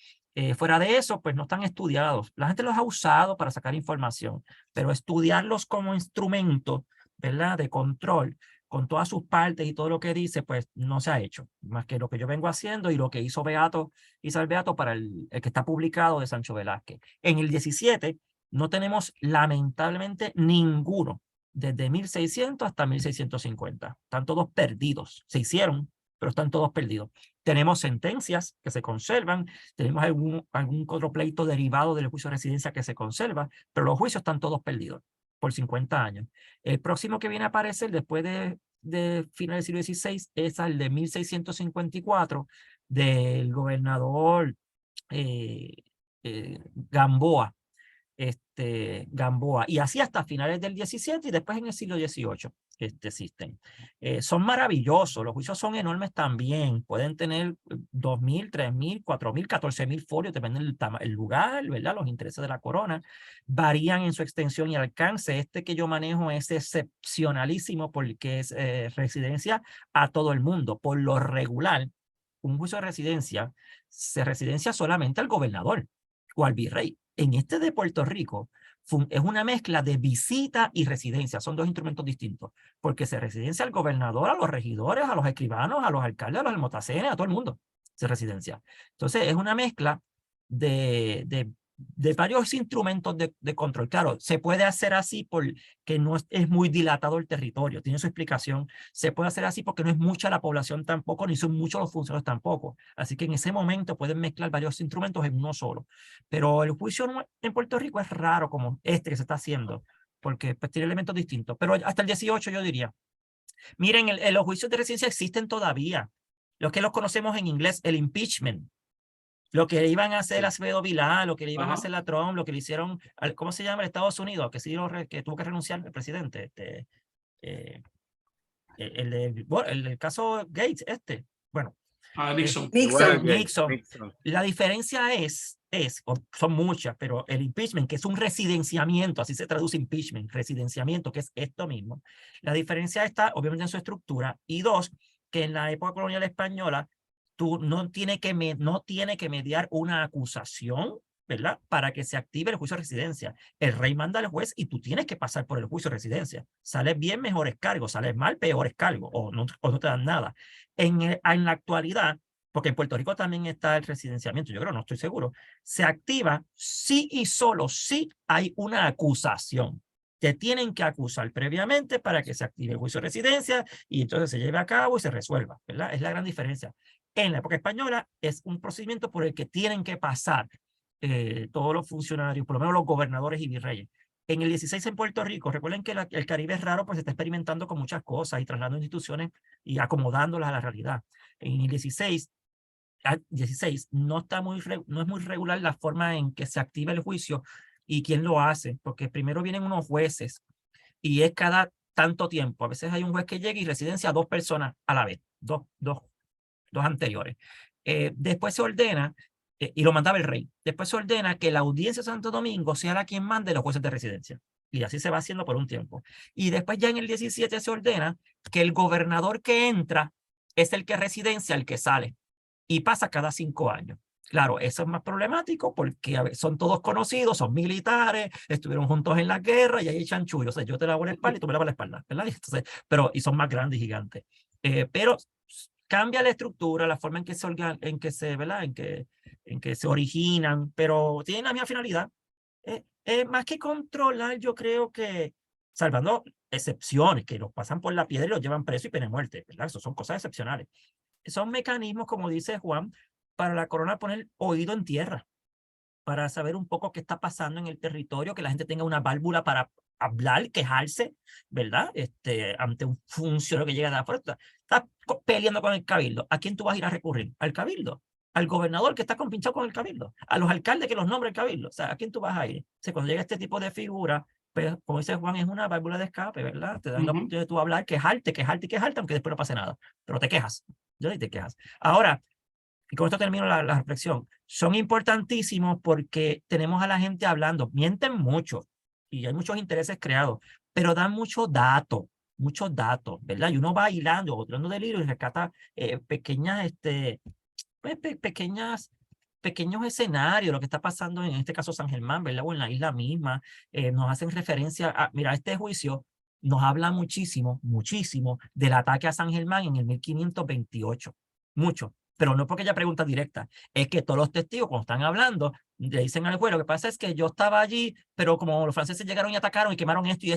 Fuera de eso, pues no están estudiados. La gente los ha usado para sacar información, pero estudiarlos como instrumento, ¿verdad?, de control, con todas sus partes y todo lo que dice, pues no se ha hecho, más que lo que yo vengo haciendo y lo que hizo Isabel Beato para el que está publicado de Sancho Velázquez. En el 17 no tenemos lamentablemente ninguno, desde 1600 hasta 1650. Están todos perdidos. Se hicieron, pero están todos perdidos. Tenemos sentencias que se conservan, tenemos algún otro pleito derivado del juicio de residencia que se conserva, pero los juicios están todos perdidos por 50 años. El próximo que viene a aparecer después de final del siglo XVI es el de 1654 del gobernador Gamboa. Gamboa, y así hasta finales del 17 y después en el siglo XVIII existen. Son maravillosos, los juicios son enormes también, pueden tener 2.000, 3.000, 4.000, 14.000 folios, depende del lugar, ¿verdad? Los intereses de la corona, varían en su extensión y alcance. Este que yo manejo es excepcionalísimo porque es residencia a todo el mundo. Por lo regular, un juicio de residencia se residencia solamente al gobernador o al virrey. En este de Puerto Rico es una mezcla de visita y residencia. Son dos instrumentos distintos, porque se residencia al gobernador, a los regidores, a los escribanos, a los alcaldes, a los almotacenes, a todo el mundo se residencia. Entonces es una mezcla de varios instrumentos de control. Claro, se puede hacer así porque no es muy dilatado el territorio, tiene su explicación. Se puede hacer así porque no es mucha la población tampoco, ni son muchos los funcionarios tampoco. Así que en ese momento pueden mezclar varios instrumentos en uno solo. Pero el juicio en Puerto Rico es raro como este que se está haciendo, porque pues, tiene elementos distintos. Pero hasta el 18 yo diría. Miren, los juicios de residencia existen todavía. Los que los conocemos en inglés, el impeachment. Lo que iban a hacer a Acevedo Vilá, lo que le iban a hacer a Trump, lo que le hicieron, ¿cómo se llama? Estados Unidos, que sí que tuvo que renunciar el presidente. El caso Gates, bueno. Nixon. Nixon. La diferencia son muchas, pero el impeachment, que es un residenciamiento, así se traduce impeachment, residenciamiento, que es esto mismo. La diferencia está obviamente en su estructura, y dos, que en la época colonial española, tú no tiene que mediar una acusación, ¿verdad?, para que se active el juicio de residencia. El rey manda al juez y tú tienes que pasar por el juicio de residencia. Sales bien, mejores cargos. Sales mal, peores cargos. O no te dan nada. En la actualidad, porque en Puerto Rico también está el residenciamiento, yo creo, no estoy seguro, se activa sí y solo si hay una acusación. Te tienen que acusar previamente para que se active el juicio de residencia y entonces se lleve a cabo y se resuelva, ¿verdad? Es la gran diferencia. En la época española es un procedimiento por el que tienen que pasar todos los funcionarios, por lo menos los gobernadores y virreyes. En el 16 en Puerto Rico, recuerden que el Caribe es raro, pues se está experimentando con muchas cosas y trasladando instituciones y acomodándolas a la realidad. En el 16 no es muy regular la forma en que se activa el juicio y quién lo hace, porque primero vienen unos jueces y es cada tanto tiempo. A veces hay un juez que llega y residencia a 2 personas a la vez, dos anteriores. Después se ordena, y lo mandaba el rey, después se ordena que la audiencia de Santo Domingo sea la quien mande los jueces de residencia. Y así se va haciendo por un tiempo. Y después ya en el 17 se ordena que el gobernador que entra es el que residencia, el que sale. Y pasa cada 5 años. Claro, eso es más problemático porque son todos conocidos, son militares, estuvieron juntos en la guerra y ahí hay chanchullos. O sea, yo te lavo la espalda y tú me lavas la espalda, ¿verdad? Entonces, y son más grandes y gigantes. Pero cambia la estructura, la forma en que ¿verdad? En que se originan, pero tienen la misma finalidad. Más que controlar, yo creo que, salvando excepciones, que los pasan por la piedra y los llevan preso y pena de muerte, ¿verdad? Eso son cosas excepcionales. Son mecanismos, como dice Juan, para la corona poner oído en tierra, para saber un poco qué está pasando en el territorio, que la gente tenga una válvula para hablar, quejarse, ¿verdad? Ante un funcionario que llega de afuera. Está peleando con el cabildo. ¿A quién tú vas a ir a recurrir? ¿Al cabildo? ¿Al gobernador que está compinchado con el cabildo? ¿A los alcaldes que los nombra el cabildo? O sea, ¿a quién tú vas a ir? O sea, cuando llega este tipo de figura, pues, como dice Juan, es una válvula de escape, ¿verdad? Te dan la oportunidad de tú hablar, quejarte, aunque después no pase nada. Pero te quejas. Yo te quejas. Ahora, y con esto termino la reflexión, son importantísimos porque tenemos a la gente hablando, mienten mucho y hay muchos intereses creados, pero dan muchos datos, ¿verdad? Y uno va hilando, otro del hilo y rescata pequeños escenarios, lo que está pasando en este caso San Germán, ¿verdad? O en la isla misma, nos hacen referencia a, mira, este juicio nos habla muchísimo del ataque a San Germán en el 1528, mucho. Pero no porque ella pregunta directa, es que todos los testigos cuando están hablando le dicen al juez, lo que pasa es que yo estaba allí, pero como los franceses llegaron y atacaron y quemaron esto y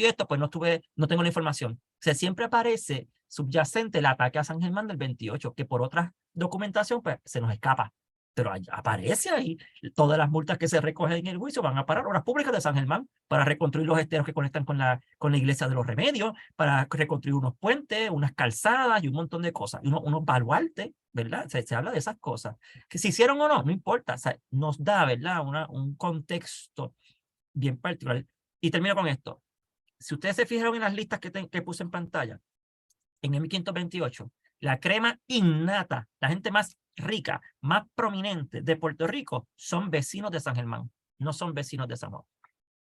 esto, pues no tengo la información. O sea, siempre aparece subyacente el ataque a San Germán del 28, que por otra documentación pues se nos escapa. Pero aparece ahí, todas las multas que se recogen en el juicio van a parar obras públicas de San Germán para reconstruir los esteros que conectan con la iglesia de los Remedios, para reconstruir unos puentes, unas calzadas y un montón de cosas, y unos baluartes, ¿verdad? Se habla de esas cosas. Que se hicieron o no importa, o sea, nos da, ¿verdad? Un contexto bien particular. Y termino con esto. Si ustedes se fijaron en las listas que puse en pantalla, en el 1528, la crema innata, la gente más rica, más prominente de Puerto Rico, son vecinos de San Germán, no son vecinos de San Juan.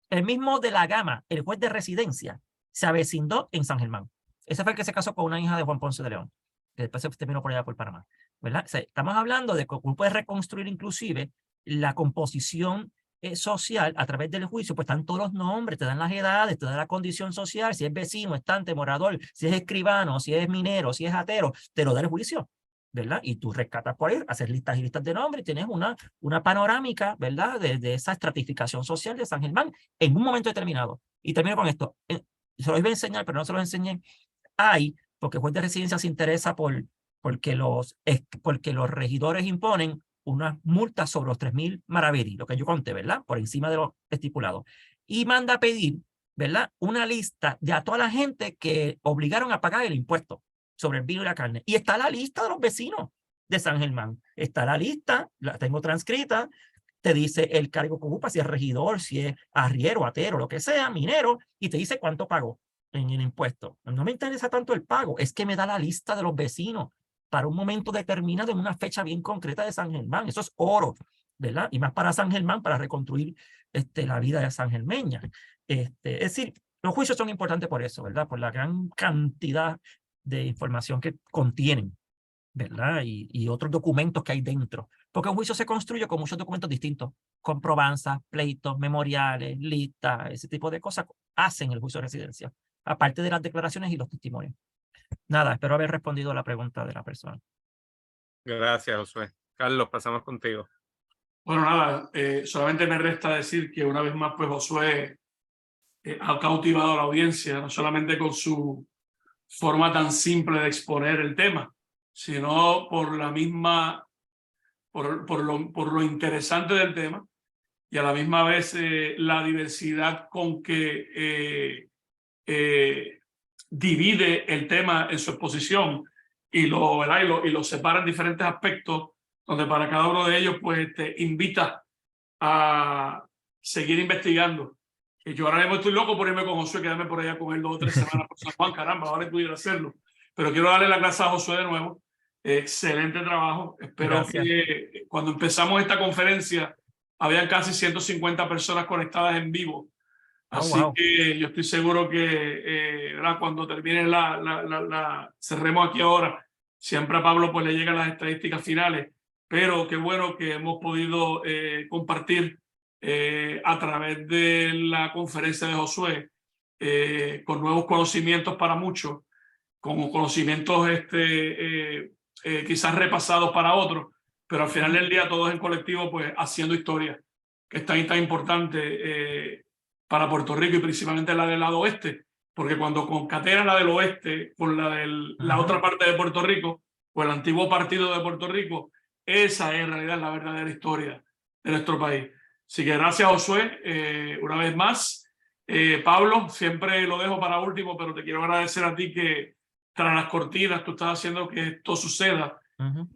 El mismo de la Gama, el juez de residencia, se avecindó en San Germán. Ese fue el que se casó con una hija de Juan Ponce de León, que después se terminó por allá por Panamá, ¿verdad? O sea, estamos hablando de que uno puede reconstruir inclusive la composición social a través del juicio, pues están todos los nombres, te dan las edades, te dan la condición social, si es vecino, estante, morador, si es escribano, si es minero, si es atero, te lo da el juicio, ¿verdad? Y tú rescatas por ahí, hacer listas y listas de nombres, y tienes una panorámica, ¿verdad? De esa estratificación social de San Germán en un momento determinado. Y termino con esto. Se lo iba a enseñar, pero no se lo enseñé. Porque el juez de residencia se interesa porque los regidores imponen unas multas sobre los 3,000 maravedí, lo que yo conté, ¿verdad? Por encima de lo estipulado. Y manda a pedir, ¿verdad? Una lista de a toda la gente que obligaron a pagar el impuesto sobre el vino y la carne. Y está la lista de los vecinos de San Germán. Está la lista, la tengo transcrita, te dice el cargo que ocupa, si es regidor, si es arriero, atero, lo que sea, minero, y te dice cuánto pagó en el impuesto. No me interesa tanto el pago, es que me da la lista de los vecinos para un momento determinado en una fecha bien concreta de San Germán. Eso es oro, ¿verdad? Y más para San Germán, para reconstruir la vida de San Germeña. Es decir, los juicios son importantes por eso, ¿verdad? Por la gran cantidad de información que contienen, ¿verdad? Y otros documentos que hay dentro. Porque un juicio se construye con muchos documentos distintos. Comprobanzas, pleitos, memoriales, listas, ese tipo de cosas hacen el juicio de residencia. Aparte de las declaraciones y los testimonios. Nada, espero haber respondido a la pregunta de la persona. Gracias, Josué. Carlos, pasamos contigo. Bueno, nada, solamente me resta decir que una vez más, pues Josué ha cautivado a la audiencia, no solamente con su forma tan simple de exponer el tema, sino por la misma, por lo interesante del tema y a la misma vez la diversidad con que divide el tema en su exposición y lo separa en diferentes aspectos, donde para cada uno de ellos pues te invita a seguir investigando. Y yo ahora mismo estoy loco por irme con Josué, quedarme por allá con él 2 o 3 semanas por San Juan, caramba, ahora pudiera hacerlo. Pero quiero darle las gracias a Josué de nuevo. Excelente trabajo. Espero Gracias. que cuando empezamos esta conferencia habían casi 150 personas conectadas en vivo. Así wow. que yo estoy seguro que cuando termine cerremos aquí ahora, siempre a Pablo pues le llegan las estadísticas finales, pero qué bueno que hemos podido compartir a través de la conferencia de Josué con nuevos conocimientos para muchos, con conocimientos quizás repasados para otros, pero al final del día todos en colectivo pues haciendo historia, que es tan importante para Puerto Rico y principalmente la del lado oeste, porque cuando concatenas la del oeste con la de la otra parte de Puerto Rico, pues el antiguo partido de Puerto Rico, esa es en realidad la verdadera historia de nuestro país. Así que gracias, Josué, una vez más. Pablo, siempre lo dejo para último, pero te quiero agradecer a ti que tras las cortinas tú estás haciendo que esto suceda,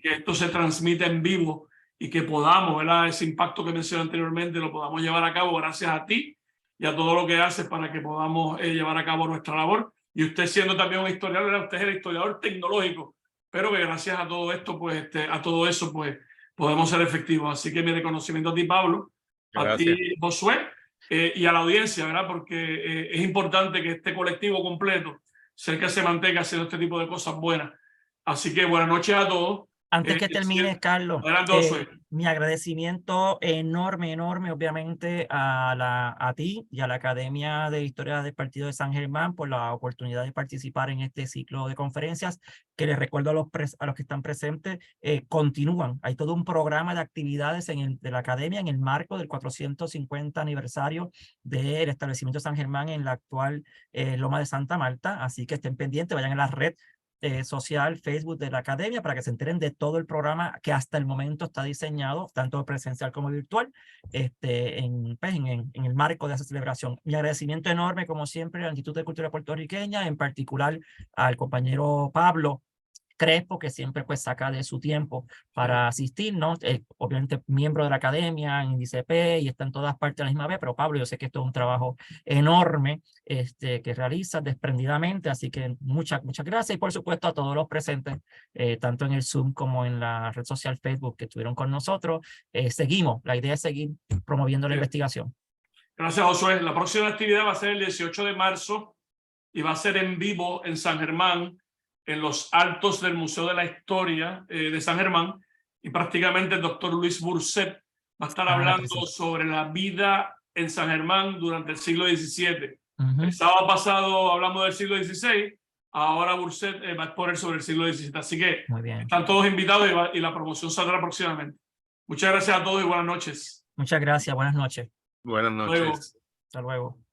que esto se transmita en vivo y que podamos, ¿verdad? Ese impacto que mencioné anteriormente lo podamos llevar a cabo gracias a ti y a todo lo que haces para que podamos llevar a cabo nuestra labor. Y usted siendo también un historiador, ¿verdad? Usted es el historiador tecnológico, pero que gracias a todo esto, pues, a todo eso, pues, podemos ser efectivos. Así que mi reconocimiento a ti, Pablo, a ti, Josué, y a la audiencia, ¿verdad? Porque es importante que este colectivo completo sea el que se mantenga haciendo este tipo de cosas buenas. Así que buenas noches a todos. Antes que termine, Carlos, mi agradecimiento enorme, obviamente, a ti y a la Academia de Historia del Partido de San Germán por la oportunidad de participar en este ciclo de conferencias, que les recuerdo a los que están presentes, continúan. Hay todo un programa de actividades de la Academia en el marco del 450 aniversario del establecimiento de San Germán en la actual Loma de Santa Marta, así que estén pendientes, vayan a la red social, Facebook de la Academia para que se enteren de todo el programa que hasta el momento está diseñado, tanto presencial como virtual, en el marco de esa celebración. Mi agradecimiento enorme, como siempre, al Instituto de Cultura Puertorriqueña, en particular al compañero Pablo Crespo, que siempre pues saca de su tiempo para asistirnos, obviamente miembro de la Academia, en ICP y está en todas partes a la misma vez, pero Pablo, yo sé que esto es un trabajo enorme que realiza desprendidamente, así que muchas gracias y por supuesto a todos los presentes, tanto en el Zoom como en la red social Facebook que estuvieron con nosotros. Seguimos, la idea es seguir promoviendo la investigación. Gracias, Josué. La próxima actividad va a ser el 18 de marzo y va a ser en vivo en San Germán, en los altos del Museo de la Historia de San Germán, y prácticamente el doctor Luis Burset va a estar hablando sobre la vida en San Germán durante el siglo XVII. El sábado pasado hablamos del siglo XVI, ahora Burset va a exponer sobre el siglo XVII. Así que están todos invitados y la promoción saldrá próximamente. Muchas gracias a todos y buenas noches. Muchas gracias, buenas noches. Buenas noches. Hasta luego.